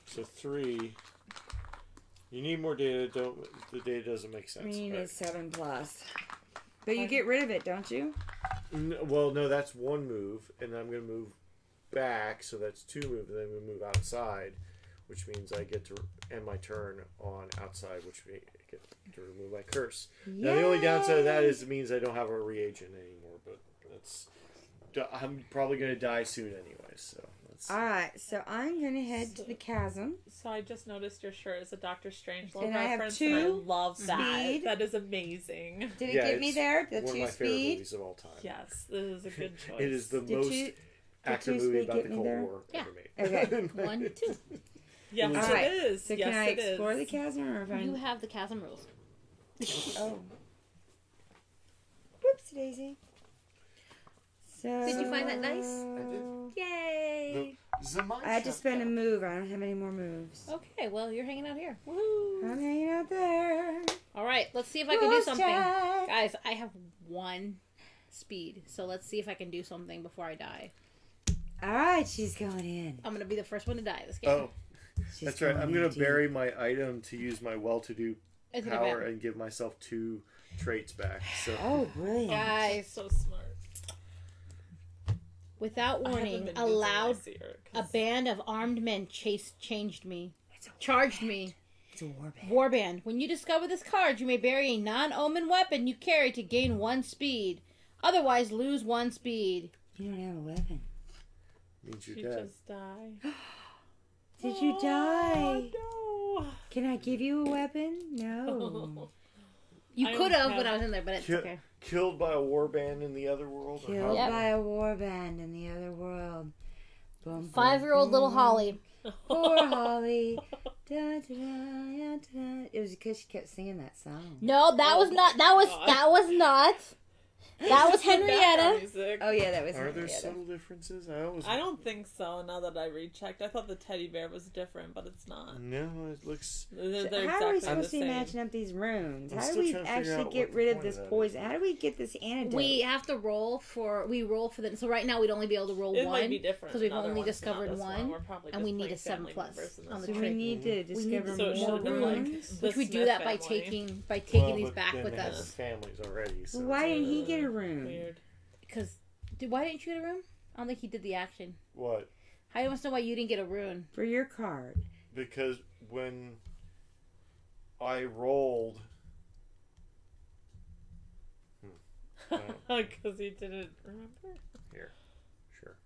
3. You need more data. The data doesn't make sense. We All need right. 7+. But you get rid of it, don't you? Well, no, that's 1 move, and I'm going to move back, so that's 2 moves, and then we move outside, which means I get to end my turn on outside, which means I get to remove my curse. Now, the only downside of that is it means I don't have a reagent anymore, but I'm probably going to die soon anyway, so that's... Alright, so I'm going to head to the chasm. So I just noticed your shirt is a Doctor Strangelove And I have reference, 2 and I love that. speed. That is amazing. Did it Yeah, get me it's there? The one of 2 my favorite speed? movies of all time. Yes, this is a good choice. It is the Did most you- accurate two movie speed about get the me Cold there? War Yeah. ever made. Okay. 1, 2. Yes, All right, it is. So yes, can I it explore is. the chasm or if I... You have the chasm rules. Oh. Whoops, Daisy. So Did you find that dice? I did. Yay! I had to spend a move. I don't have any more moves. Okay, well, you're hanging out here. Woo! I'm hanging out there. All right, let's see if I can do Rules something. check. Guys, I have 1 speed, so let's see if I can do something before I die. All right, she's going in. I'm going to be the first one to die this game. Oh, She's that's right. I'm in going to deep. bury my item to use my well-to-do Isn't it power bad? and give myself 2 traits back. So Oh, brilliant. Guys, So smart. without I haven't warning, been a using loud, my seer, a 'cause band of armed men charged me. It's a warband. Warband. When you discover this card, you may bury a non-omen weapon you carry to gain 1 speed. Otherwise, lose 1 speed. You don't have a weapon. means she you're dead. just died. Did you die? No. Can I give you a weapon? No. You I could don't have have- when I was in there, but it's Ki- okay. Killed by a warband in the other world? Or Killed how- Yep. by a warband in the other world. Boom, boom, 5-year-old little boom. Holly. Poor Holly. Da, da, da, da, da. It was because she kept singing that song. No, that Oh was not. my That was God. that was not. That was Just the background Henrietta. music. Oh yeah, that was Are there Henrietta. subtle differences? I don't think so. Now that I rechecked, I thought the teddy bear was different, but it's not. No, it looks... They're So exactly how are we the supposed to be same. matching up these runes? I'm How do still we trying to figure actually out get what rid the of point this of that poison? is. How do we get this antidote? We have to roll for the. So right now we'd only be able to roll It 1 might be different because we've in other only ones, not discovered this 1, We're probably and just we need playing a 7 family plus members in on this the So one. we trait. need to discover So it should more have been like runes. the Which we do Smith that by family. taking Well, these but back then with they have us. families already. So Why didn't he get a rune? Weird. Because why didn't you get a rune? I don't think he did the action. What? I must know why you didn't get a rune. For your card. Because when I rolled... Because he didn't remember. Here. Sure.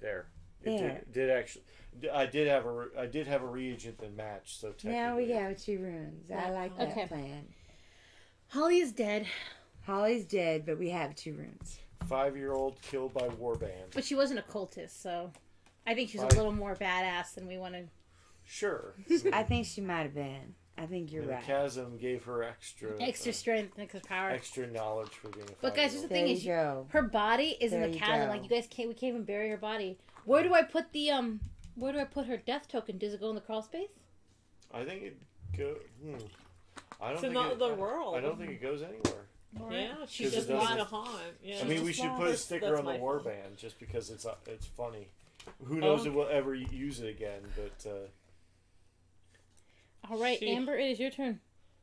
There. There. Did actually... I did have a reagent that matched, so technically... Now we have 2 runes. I like that Okay. plan. Holly is dead, Holly's dead, but we have 2 runes. 5-year-old killed by warband. but she wasn't a cultist, so I think she's a Right. little more badass than we wanted. Sure. I think she might have been. I think you're And right. the chasm gave her extra Strength and extra power. extra knowledge for being a But guys, here's the There thing you is, go. her body is in There the you chasm. go. Like you guys can't, we can't even bury her body. Where do I put the Where do I put her death token? Does it go in the crawl space? I think it go. I don't It's think not it, the world. I don't think it goes anywhere. Yeah, she's 'Cause it just doesn't- being a haunt. Yeah. I mean, we just should lost. put a sticker That's on the my fault. warband just because it's funny. Who knows if we'll ever use it again? But All right, She- Amber, it is your turn.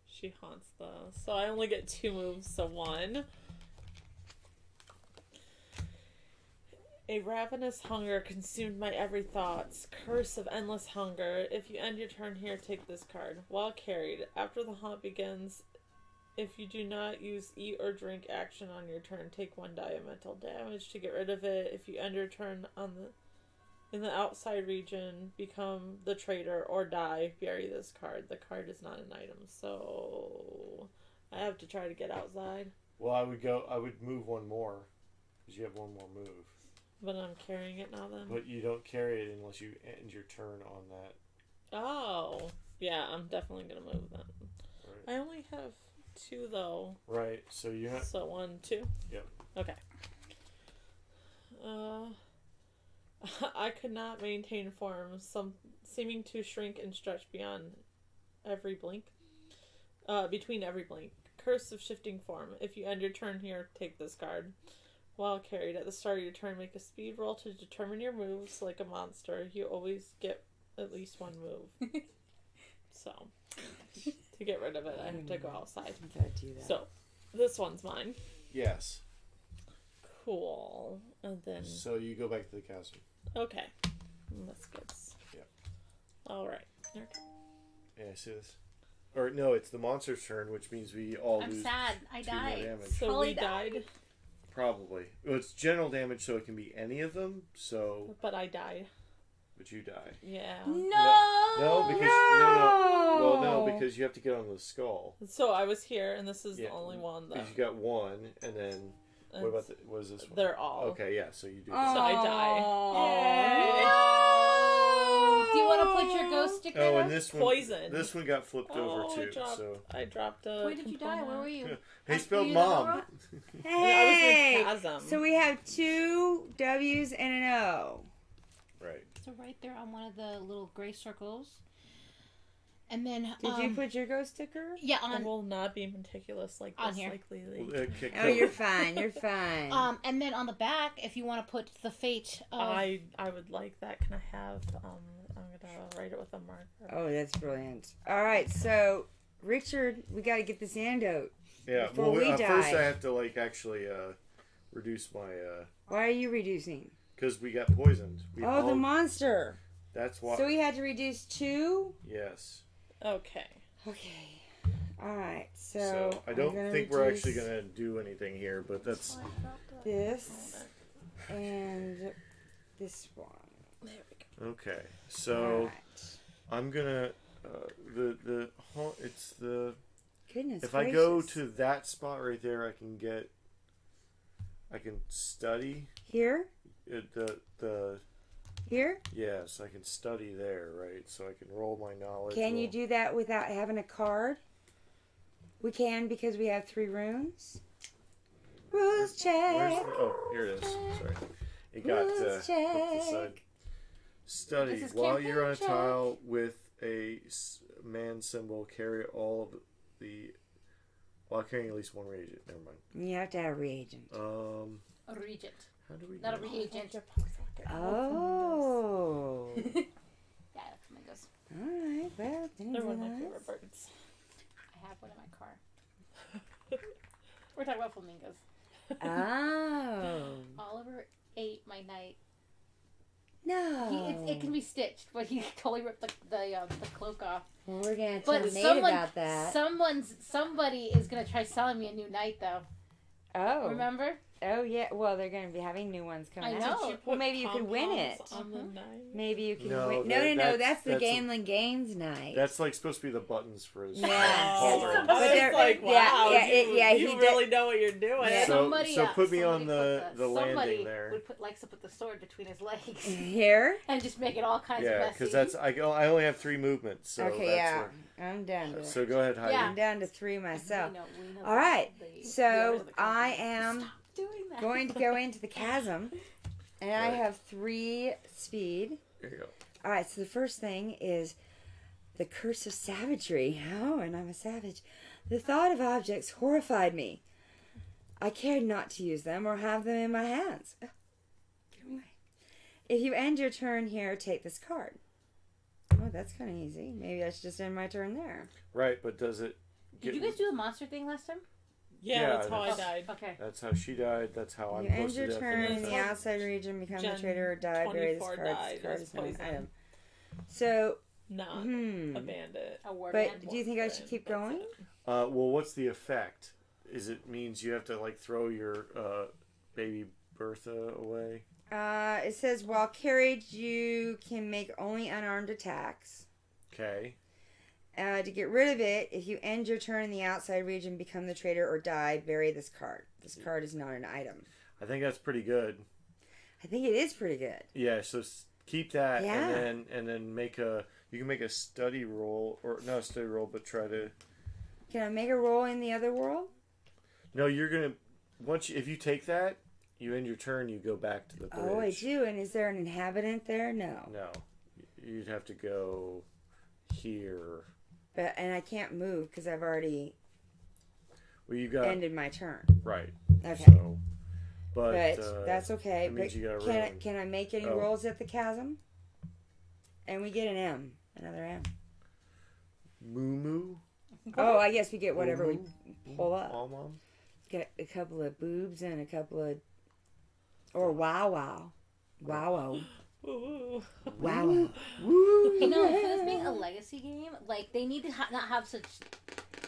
She haunts though, so I only get 2 moves, so 1. A ravenous hunger consumed my every thoughts. Curse of endless hunger. If you end your turn here, take this card. While carried, after the haunt begins, if you do not use eat or drink action on your turn, take 1 die of mental damage to get rid of it. If you end your turn in the outside region, become the traitor or die, bury this card. The card is not an item, so I have to try to get outside. well, I would move 1 more because you have 1 more move. But I'm carrying it now then. But you don't carry it unless you end your turn on that. Oh. Yeah, I'm definitely gonna move then. Right. I only have 2 though. Right. So you're not. So 1, 2? Yep. Okay. I could not maintain form, seeming to shrink and stretch beyond every blink. Between every blink. Curse of shifting form. If you end your turn here, take this card. While carried, at the start of your turn, make a speed roll to determine your moves. Like a monster, you always get at least 1 move. So, to get rid of it, I have to go outside. Don't do that. So, this one's mine. Yes. Cool. And then, So you go back to the chasm. okay. That's good. Yep. Alright. Yeah, see this? Or no, it's the monster's turn, which means we all I'm lose sad. I 2 more died. damage. So Holly we died, Probably. Well, it's general damage, so it can be any of them. So, but I died. but you die. Yeah. No. No, because no. Well, no, because you have to get on the skull. So I was here, and this is Yeah. the only one that. Because you got 1, and then what about what is this one? They're all. Okay, yeah. So you do. So I die. Oh, no. Do you want to put your ghost sticker? Oh, though? and this one, Poison. This one got flipped over too. I dropped a. Where did you die? Where were you? He spelled you mom. Hey! I was in chasm. So we have 2 W's and an O. Right. So right there on one of the little gray circles. And then Did you put your ghost sticker? Yeah, I on will not be meticulous like On this. here. Like Lily. Oh, you're fine. You're fine. and then on the back, if you want to put the fate of I would like that. Can I have? I'm gonna write it with a marker. Oh, that's brilliant. All right, so Richard, we got to get this antidote. Yeah. Before we First die. I have to like actually reduce my Why are you reducing? because we got poisoned. Oh, the monster. That's why. So we had to reduce 2? Yes. Okay. Okay. All right, so So I I'm don't gonna think we're actually reduce gonna do anything here, but that's this and this one. There we go. okay. All So right. I'm gonna it's the Goodness if gracious. I go to that spot right there, I can study here, the here, yes, I can study there, right? So I can roll my knowledge. can you do that without having a card? We can because we have 3 runes. Rules check. Here it is. Sorry, it got Rules flipped aside. check. Study This is while you're on a campaign check. tile with a man symbol. Carry all of the while carrying at least 1 reagent. Never mind. You have to have a reagent. a regent, How do we? not a do that? reagent. Oh. Yeah, that's flamingos. All right. Well, They're one of my nice. favorite birds. I have one in my car. We're talking about flamingos. Oh. Oliver ate my knight. No. It can be stitched, but he totally ripped the cloak off. Well, we're gonna tell But Nate about that. somebody is gonna try selling me a new knight though. Oh. Remember? Oh yeah. Well, they're gonna be having new ones coming I out. know. Well, maybe you could win it. On the Mhm. night. Maybe you can No, win. that- No. That's the that's a- Gamelin Games night. That's like supposed to be the buttons for his. Yeah. Oh, Yeah. I But was they're- like, wow, you he really know what you're doing. Yeah. So Somebody put me on somebody the landing somebody there. likes to put the sword between his legs Here. and just make it all kinds of Yeah, messy. because that's I only have 3 movements. So Okay. that's Yeah. I'm down to. So go ahead, Heidi. Yeah. I'm down to 3 myself. We know All right. the So heirs of the I company. am Stop doing that. going to go into the chasm, and I Right. have 3 speed. There you go. All right, so the first thing is the curse of savagery. Oh, and I'm a savage. The thought of objects horrified me. I cared not to use them or have them in my hands. Oh, get away. If you end your turn here, take this card. Oh, that's kind of easy. Maybe I should just end my turn there. Right, but does it? Did you guys do the monster thing last time? Yeah, Yeah, that's how I that's- died. Okay. That's how she died. That's how I'm You supposed end to your death. turn and in that's the how- outside region, become the Gen traitor or die. Bury this 24 card. died This card as is not an poison. item. So, Not a bandit. A ward but man. do you think I should keep That's going? it. Well, what's the effect? Is it means you have to like throw your baby Bertha away? It says while carried, you can make only unarmed attacks. Okay. To get rid of it, if you end your turn in the outside region, become the traitor or die, bury this card. This card is not an item. I think that's pretty good. I think it is pretty good. Yeah. So keep that, Yeah. and then make a. You can make a study roll, or not a study roll, but try to. Can I make a roll in the other world? No, you're gonna if you take that, you end your turn. You go back to the bridge. Oh, I do. And is there an inhabitant there? No. No, you'd have to go here. And I can't move because I've already Well, you got ended my turn. right. Okay. So, but That's okay. that means But you got a can I, room. can I make any Oh. rolls at the chasm? And we get an M. Another M. Moo moo. Oh, I guess we get whatever we Moo-moo? pull up. Mom. Get a couple of boobs and a couple of... Or wow wow. Wow Woo-woo. wow. Wow. You know, for this being a legacy game, like they need to not have such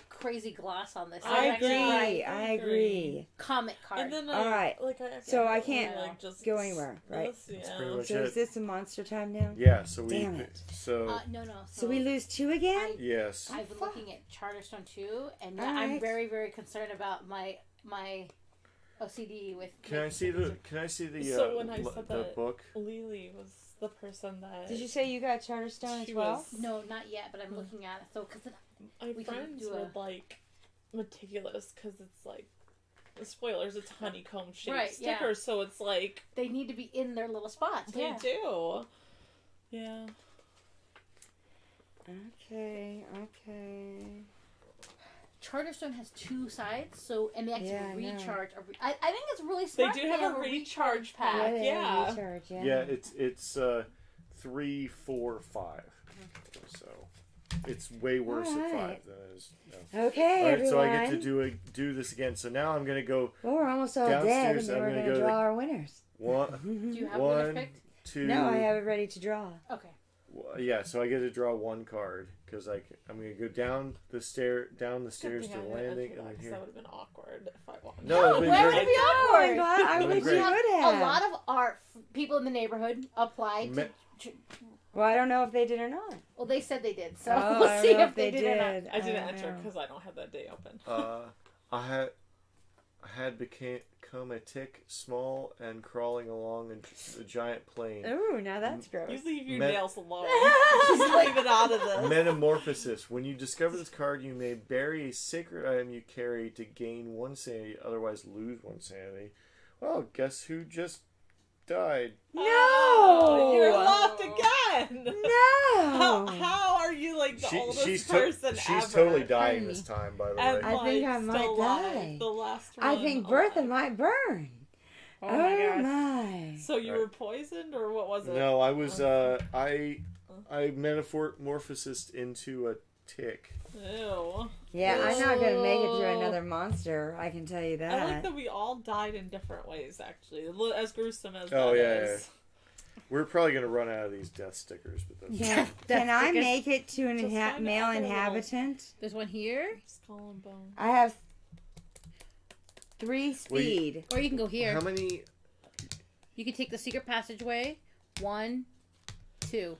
crazy gloss on this. I They're actually agree. write I agree. comic card. And then All right. like So I accidentally, can't like, just go anywhere, right? this, That's yeah. pretty much So it. is this a monster time now? Yeah. So we. Damn it. So no. So we lose 2 again? yes. I've been looking at Charterstone 2, and All I'm right. very, very concerned about my OCD with. Can I see the? Can I see the? So when I said the that- book. Lily was the person that... Did you say you got Charterstone as She well? was- No, not yet, but I'm looking at it. So, because My We can friends do were, a- like, meticulous, because it's, like, the spoilers, it's honeycomb-shaped Right, yeah. stickers, so it's, like, they need to be in their little spots. they Yeah. do. Yeah. Okay. Charterstone has 2 sides, so and they actually Yeah, I know. recharge. I think it's really They smart. do that have a recharge pack. pack. they yeah. recharge, yeah. Yeah, it's 3, 4, 5. So it's way worse at 5 Alright. than it is. No. Okay, All right, everyone. so I get to do this again. So now I'm gonna go Well, we're almost all dead, and downstairs, then I'm we're gonna going to go to draw the- our winners. one, Do you have One. winners picked? 2. No, I have it ready to draw. Okay. Yeah, so I get to draw 1 card because I'm gonna go down the stairs to the landing, and then That here. would have been awkward if I wanted. No, it'd been why would great. it be Oh, I'm awkward? glad. I It'd be wish you great. would have. A lot of art people in the neighborhood applied Me- to. Well, I don't know if they did or not. Well, they said they did, so Oh, I we'll don't see know if they did or not. I didn't don't enter know. because I don't have that day open. I had become a tick, small and crawling along a giant plane. Ooh, now that's gross. You leave your Me- nails alone. Just leave it out of this. Metamorphosis. When you discover this card, you may bury a sacred item you carry to gain 1 sanity, otherwise lose 1 sanity. Well, guess who just died? No! Oh, you're locked again! No! How are you like the oldest person she's ever? totally dying Honey. this time, by the And, way. I think I like, might still die. alive, the last one I think Bertha alive. might burn. Oh my gosh. my. So you Right. were poisoned, or what was it? No, I was I metamorphosis into a tick. Ew. Yeah, I'm not going to make it through another monster. I can tell you that. I like that we all died in different ways, actually. As gruesome as Oh, that yeah, is. We're probably gonna run out of these death stickers, but that's Can I stickers. make it to an Just find male other little- inhabitant? There's one here, Skull and bone. I have 3 speed. or you can go here. How many? You can take the secret passageway. 1, 2.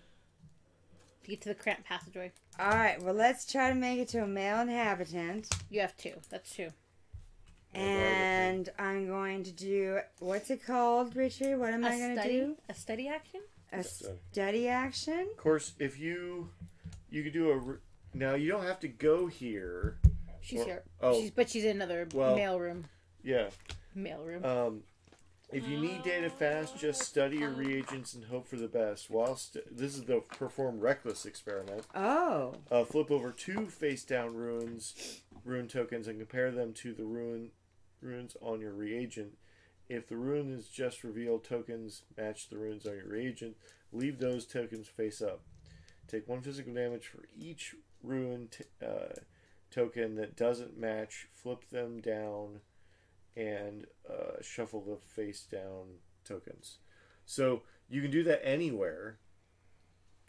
To get to the cramped passageway. All right, well, let's try to make it to a male inhabitant. You have 2. That's 2. And I'm going to do, what's it called, Richard? What am I going to do? A study action? A study action? Of course, if you could do now you don't have to go here. She's here. Oh, She's in another well- mail room. yeah. Mail room. If you need data fast, just study your reagents and hope for the best. This is the perform reckless experiment. Oh. Flip over 2 face-down rune tokens, and compare them to the runes on your reagent. If the rune is just revealed tokens match the runes on your reagent, leave those tokens face up. Take 1 physical damage for each rune token that doesn't match. Flip them down and shuffle the face down tokens. So you can do that anywhere.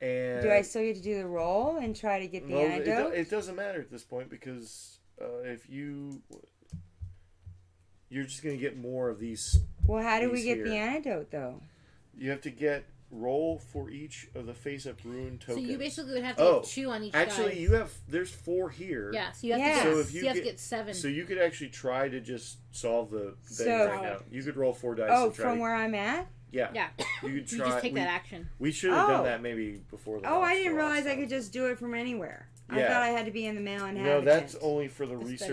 And Do I still get to do the roll and try to get the antidote? it doesn't matter at this point because if you're just going to get more of these. Well, how do we these get here. the antidote, though? You have to get roll for each of the face up rune So tokens. you basically would have to Oh, get 2 on each Actually, side. there's 4 here. Yeah, so you have Yeah. to get, So if you have to get- get 7. So you could actually try to just solve the thing So- right now. You could roll 4 dice. Oh, and try from to, where I'm at? Yeah. Yeah. You could You try. just take that action. We should have done Oh. that maybe before the. Oh, I last- didn't the last realize I time. could just do it from anywhere. I Yeah. thought I had to be in the male inhabitant. No, that's only for the It's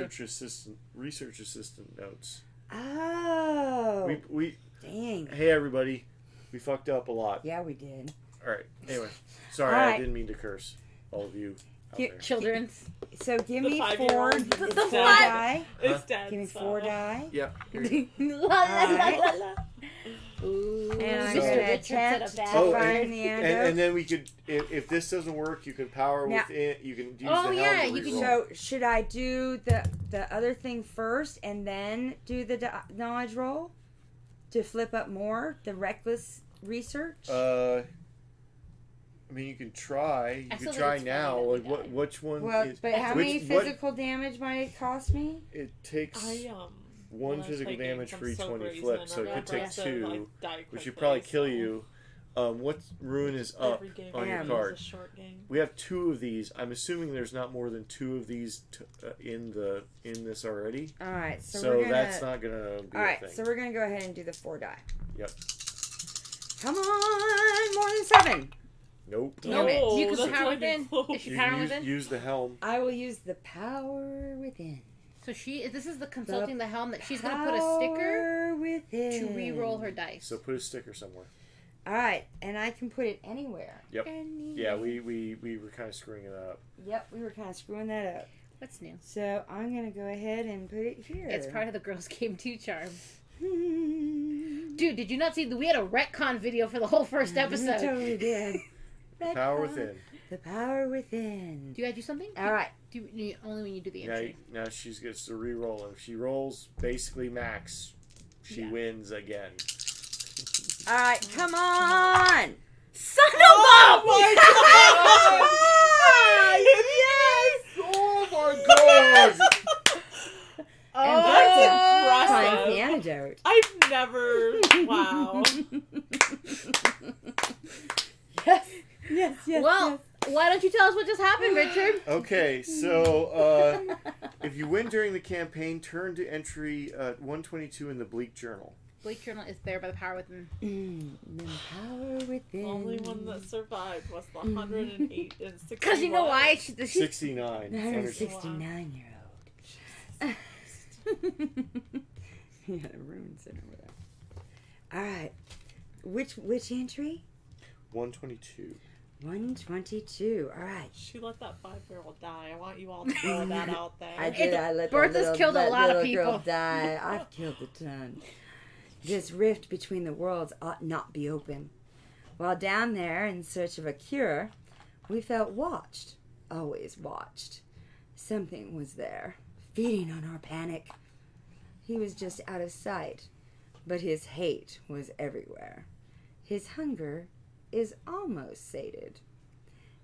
research assistant notes. Oh. We Dang. hey everybody, we fucked up a lot. Yeah, we did. All right. Anyway, sorry, All I right. didn't mean to curse all of you out You- there. Children's. So give The me 4 5-year-old. four The die. It's dead. Give me so. 4 die. Yeah. Here you go. La la la Alright. la la. Ooh. And I'm So- going to Richard said attempt a to bad Oh, find the and antidote. then we could, if this doesn't work, you can power Now- within. You can use Oh, the yeah, helm to you can- reroll. So should I do the other thing first and then do the knowledge roll to flip up more the reckless research? I mean, you can try. I You still can think try it's now. funny Like that we what? Which one? well, is, but how which- many what- physical damage might it cost me? It takes I 1 when I physical play damage games, for I'm each so one you brazen flip, and so it I'm could take aggressive, 2, like, die which quickly, would probably kill so you. What rune is up every game on your Damn. card? is a short game. We have 2 of these. I'm assuming there's not more than 2 of these in this already. All right, so So we're gonna. that's not gonna be All right, a thing. so we're gonna go ahead and do the 4 die. Yep. Come on, more than 7. Nope. Damn it. You can that's power really within. close. Is she You power within? use the helm. I will use the power within. So this is the consulting the helm that she's going to put a sticker Power within. to re-roll her dice. So put a sticker somewhere. All right, and I can put it anywhere. Yep. Yeah, we were kind of screwing it up. Yep, we were kind of screwing that up. What's new? So I'm going to go ahead and put it here. It's part of the Girls Game 2 charm. Dude, Dude, did you not see we had a retcon video for the whole first episode? We totally did. Power within. The power within. Do you gotta do something? All right. Only when you do the entry. Now she gets to re-roll, and if she rolls basically max, she wins again. All right, come on. Son of a! Yes! Oh my god! And That's Bertha finds impressive. the antidote. I've never. Wow. Yes, yes. Well, why don't you tell us what just happened, Richard? Okay, so if you win during the campaign, turn to entry 122 in the Bleak Journal. Bleak Journal is there by the power within. The power The within. only one that survived was the 108 and 61. Because you know why? She's 69. The 169-year-old. You got a rune sitting over there. All right. Which entry? 122. 122. All right. She let that 5-year-old die. I want you all to throw that out there. I did. I let Bertha's killed a lot of little girl people. die. I've killed a ton. This rift between the worlds ought not be open. While down there in search of a cure, we felt watched. Always watched. Something was there, feeding on our panic. He was just out of sight, but his hate was everywhere. His hunger is almost sated.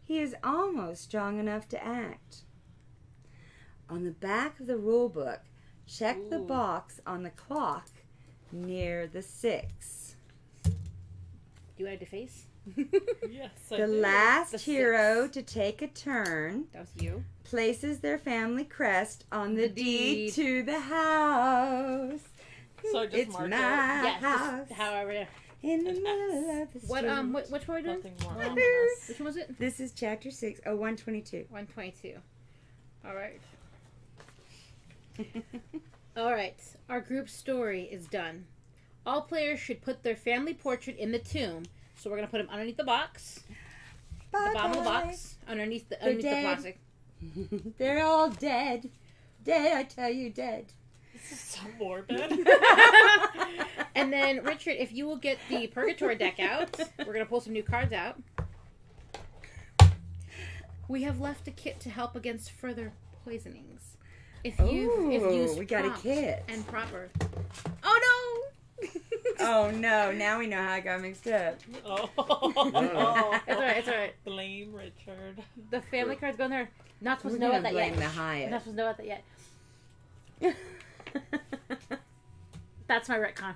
He is almost strong enough to act. On the back of the rule book, check the box on the clock near the 6. Do you want to deface? Yes, I The do. last The hero to take a turn That was you. places their family crest on the The deed deed. to the house. So just It's mark my it. Yes. house However. in the An middle of the street. Which one are we doing? Nothing more Well, ominous. Which one was it? This is chapter 6. Oh, 122. 122. All right. All right. Our group story is done. All players should put their family portrait in the tomb. So we're gonna put them underneath the box, the bottom of the box, underneath the dead. plastic. They're all dead. Dead, I tell you, dead. This is so morbid. And then Richard, if you will get the Purgatory deck out, we're gonna pull some new cards out. We have left a kit to help against further poisonings. If used we got a prompt kit. and proper. Oh no! Oh no, now we know how I got mixed up. Oh. It's alright, it's alright. Blame Richard. The family card's going there. Not supposed We're to know gonna about that blame yet. the Hyatt. Not supposed to know about that yet. That's my retcon.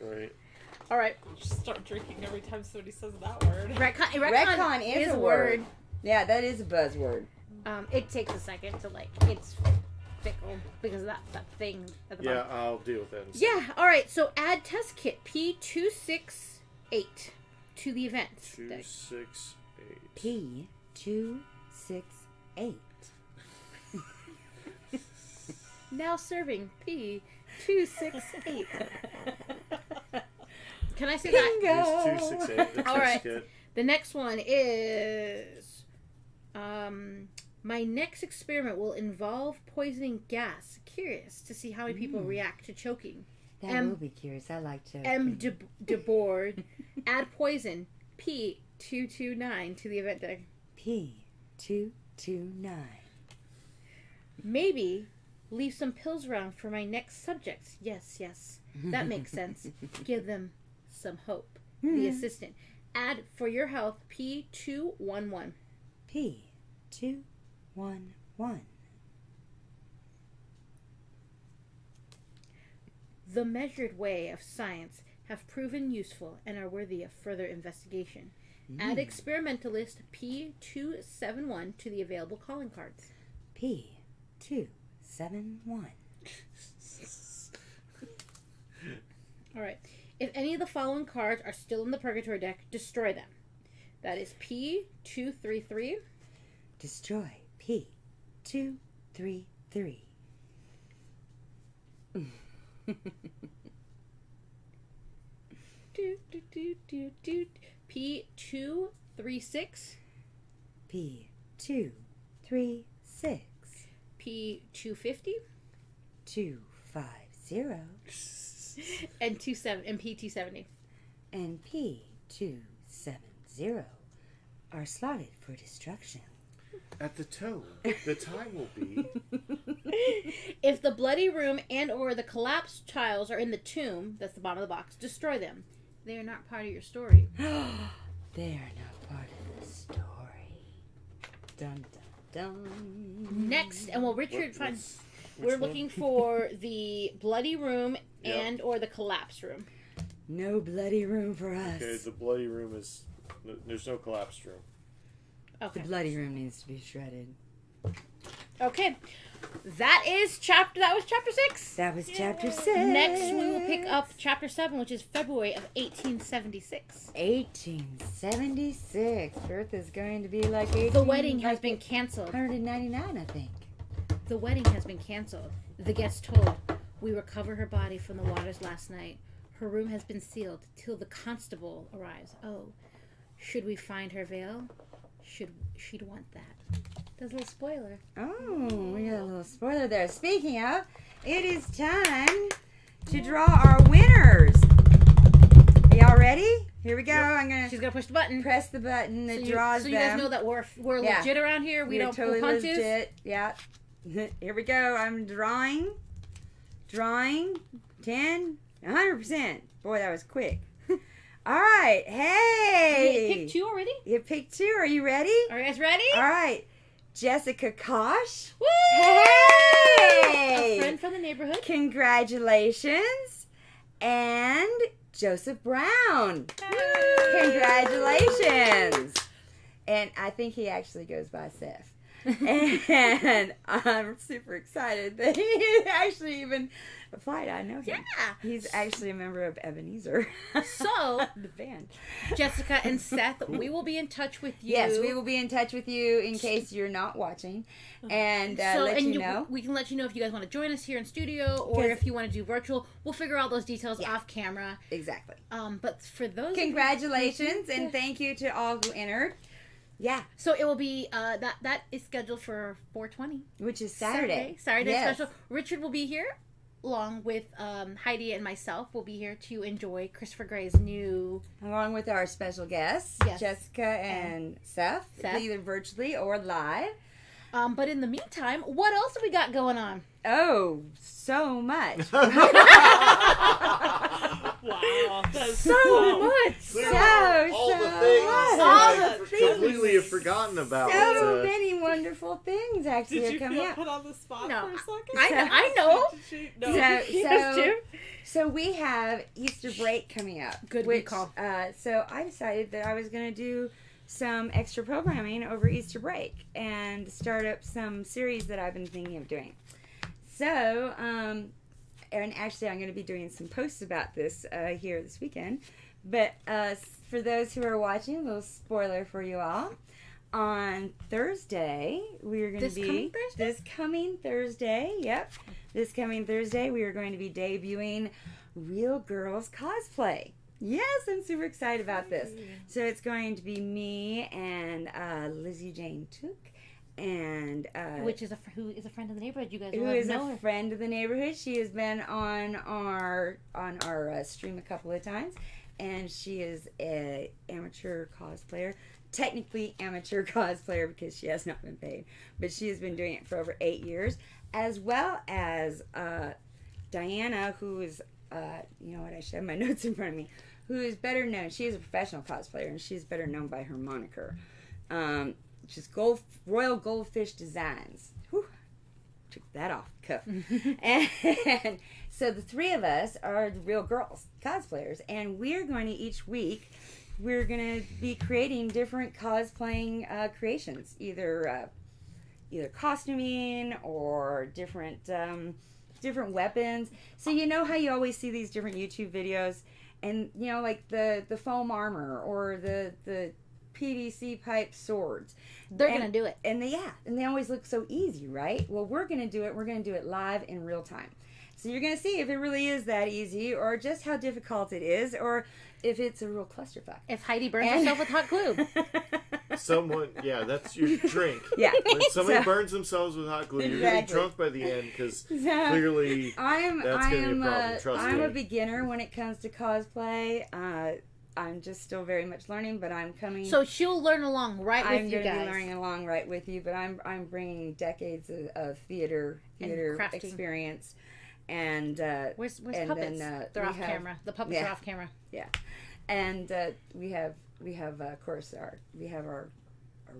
Right. Alright. Just start drinking every time somebody says that word. Retcon is is a a word. word. Yeah, that is a buzzword. It takes a second to it's fickle because of that thing at the Yeah, bottom. I'll deal with that in a second. Yeah, alright, so add test kit P268 to the event. 268. P268. Now serving P268. Can I say that? Here's 268. The All test right. kit. The next one is my next experiment will involve poisoning gas. Curious to see how many people react to choking. That will be curious. I like to. M. de Board. Add poison. P229 to the event deck. P229. Maybe leave some pills around for my next subjects. Yes, yes. That makes sense. Give them some hope. The assistant. Add for your health P211. P211. The measured way of science have proven useful and are worthy of further investigation. Add experimentalist P271 to the available calling cards. P271. All right. If any of the following cards are still in the Purgatory deck, destroy them. That is P233. Destroy P233. P236. P236. P250. 250. And P270. And P270 are slotted for destruction. At the toe, the time will be. If the Bloody Room and or the collapsed tiles are in the tomb, that's the bottom of the box, destroy them. They are not part of your story. They are not part of the story. Dun dun dun. Next, and while Richard finds... Which We're one? looking for the Bloody Room Yep. and or the Collapse Room. No bloody room for us. Okay, the bloody room is. There's no collapsed room. Okay. The bloody room needs to be shredded. Okay. That was chapter 6. That was chapter 6. Next, we will pick up chapter 7, which is February of 1876. 1876. Bertha's going to be like 18. The wedding has been canceled. 199, I think. The wedding has been canceled. The guest told, "We recovered her body from the waters last night. Her room has been sealed till the constable arrives. Oh, should we find her veil? She'd want that." That's a little spoiler. Oh, we got a little spoiler there. Speaking of, it is time to draw our winners. Are y'all ready? Here we go. Yep. I'm going She's to gonna push the button. press the button that So draws you them. guys know that we're Yeah. legit around here. We We're don't totally pull punches. legit. Yeah. Here we go. I'm drawing. 10, 100%. Boy, that was quick. All right. Hey. Did you pick 2 already? You picked 2. Are you ready? Are you guys ready? All right. Jessica Kosh. Woo! Hey. A friend from the neighborhood. Congratulations. And Joseph Brown. Hey. Congratulations. And I think he actually goes by Seth. And I'm super excited that he actually even applied. I know him. Yeah. He's actually a member of Ebenezer. So, the band. Jessica and Seth, we will be in touch with you. Yes, we will be in touch with you in case you're not watching. And let you know. We can let you know if you guys want to join us here in studio or if you want to do virtual. We'll figure out those details off camera. Exactly. But for those Congratulations and thank you to all who entered. Yeah. So it will be that is scheduled for 4/20, Which is Saturday. Saturday Yes. special. Richard will be here along with Heidi and myself. Will be here to enjoy Christopher Gray's new. Along with our special guests, Yes. Jessica and Seth, either virtually or live. But in the meantime, what else have we got going on? Oh, so much. Wow. That's So much. Clearly, So all the much. things All that the I things. completely have forgotten about. So but, many wonderful things actually Did are you coming feel up. put on the spot No, for a second? I know. Did she? No. So we have Easter break coming up. Good which, recall. So I decided that I was going to do some extra programming over Easter break and start up some series that I've been thinking of doing. So, and actually I'm going to be doing some posts about this here this weekend. But for those who are watching, a little spoiler for you all. On Thursday, we are going to be... This coming Thursday, yep. This coming Thursday, we are going to be debuting Real Girls Cosplay. Yes, I'm super excited about this. So it's going to be me and Lizzie Jane Took, and Which is who is a friend of the neighborhood. You guys who will is know a her. friend of the neighborhood. She has been on our stream a couple of times, and she is a amateur cosplayer. Technically amateur cosplayer because she has not been paid, but she has been doing it for over 8 years, as well as Diana, who is you know what, I should have my notes in front of me, who is better known. She is a professional cosplayer, and she's better known by her moniker, which is Royal Goldfish Designs. Whew, took that off the cuff. And so the 3 of us are the Real Girls cosplayers, and we're going to each week. We're going to be creating different cosplaying creations, either costuming or different weapons. So you know how you always see these different YouTube videos, and like the foam armor or the PVC pipe swords. They're gonna do it, and they always look so easy, right? Well, we're gonna do it. We're gonna do it live in real time. So you're gonna see if it really is that easy, or just how difficult it is, or if it's a real clusterfuck. If Heidi burns herself with hot glue. Someone, that's your drink. Yeah. When somebody burns themselves with hot glue, you're going to be drunk by the end because clearly that's going to be a problem. Trust me. I'm a beginner when it comes to cosplay. I'm just still very much learning, but I'm coming. So she'll learn along with you guys. I'm going to be learning along right with you, but I'm bringing decades of theater experience. And where's puppets? They're off camera. The puppets are off camera. Yeah, and we have of course our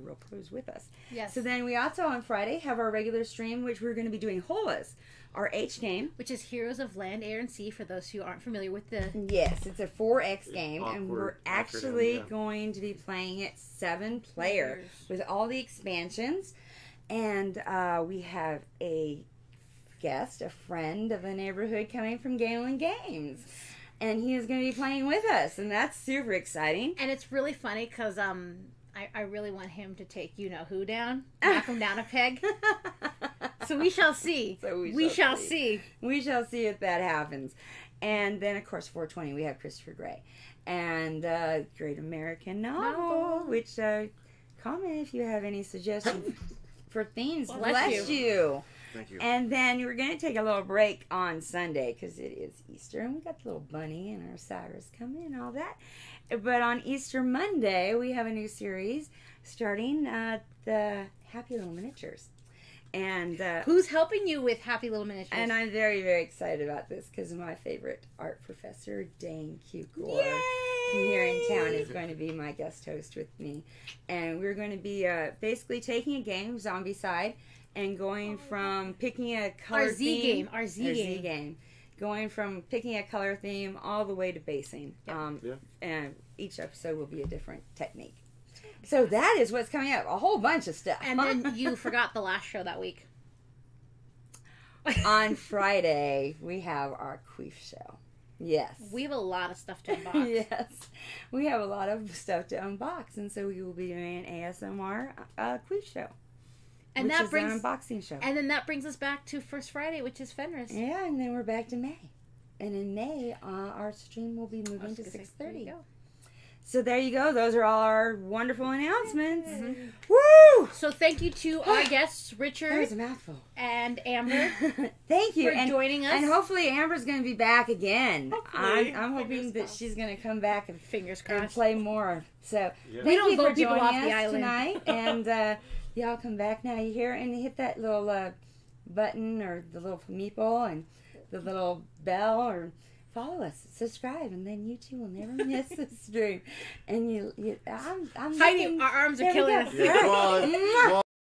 real pros with us. Yes. So then we also on Friday have our regular stream, which we're going to be doing Holas, our H game, which is Heroes of Land, Air, and Sea. For those who aren't familiar with the it's a 4X game, and we're actually going to be playing it 7-player with all the expansions, and we have a guest, a friend of the neighborhood coming from Galen Games, and he is going to be playing with us, and that's super exciting. And it's really funny because I really want him to take you-know-who down, knock him down a peg. So we shall see. We shall see. We shall see if that happens. And then, of course, 420, we have Christopher Gray. And Great American Novel, which comment if you have any suggestions for themes. Bless you. Thank you. And then we're going to take a little break on Sunday because it is Easter, and we got the little bunny and our Cyrus coming and all that. But on Easter Monday, we have a new series starting the Happy Little Miniatures. And who's helping you with Happy Little Miniatures? And I'm very, very excited about this because my favorite art professor, Dane Cukor, from here in town, is going to be my guest host with me. And we're going to be basically taking a game, Zombicide, and going from picking a color theme. Our Z game. Going from picking a color theme all the way to basing. And each episode will be a different technique. So that is what's coming up. A whole bunch of stuff. And then you forgot the last show that week. On Friday, we have our Queef show. Yes. We have a lot of stuff to unbox. Yes. We have a lot of stuff to unbox. And so we will be doing an ASMR Queef show. And that brings an unboxing show. And then that brings us back to First Friday, which is Fenris. Yeah, and then we're back to May. And in May, our stream will be moving to 6:30. So there you go. Those are all our wonderful announcements. Mm-hmm. Woo! So thank you to our guests, Richard. That was a mouthful. And Amber. Thank you for joining us. And hopefully Amber's going to be back again. Hopefully. I'm hoping that she's going to come back and fingers crossed and play more. So we don't thank you vote for people off joining the us island tonight. And y'all come back now. You hear and hit that little button or the little meeple and the little bell or follow us, subscribe, and then you too will never miss the stream. And I'm Heidi, our arms are killing us. Yeah,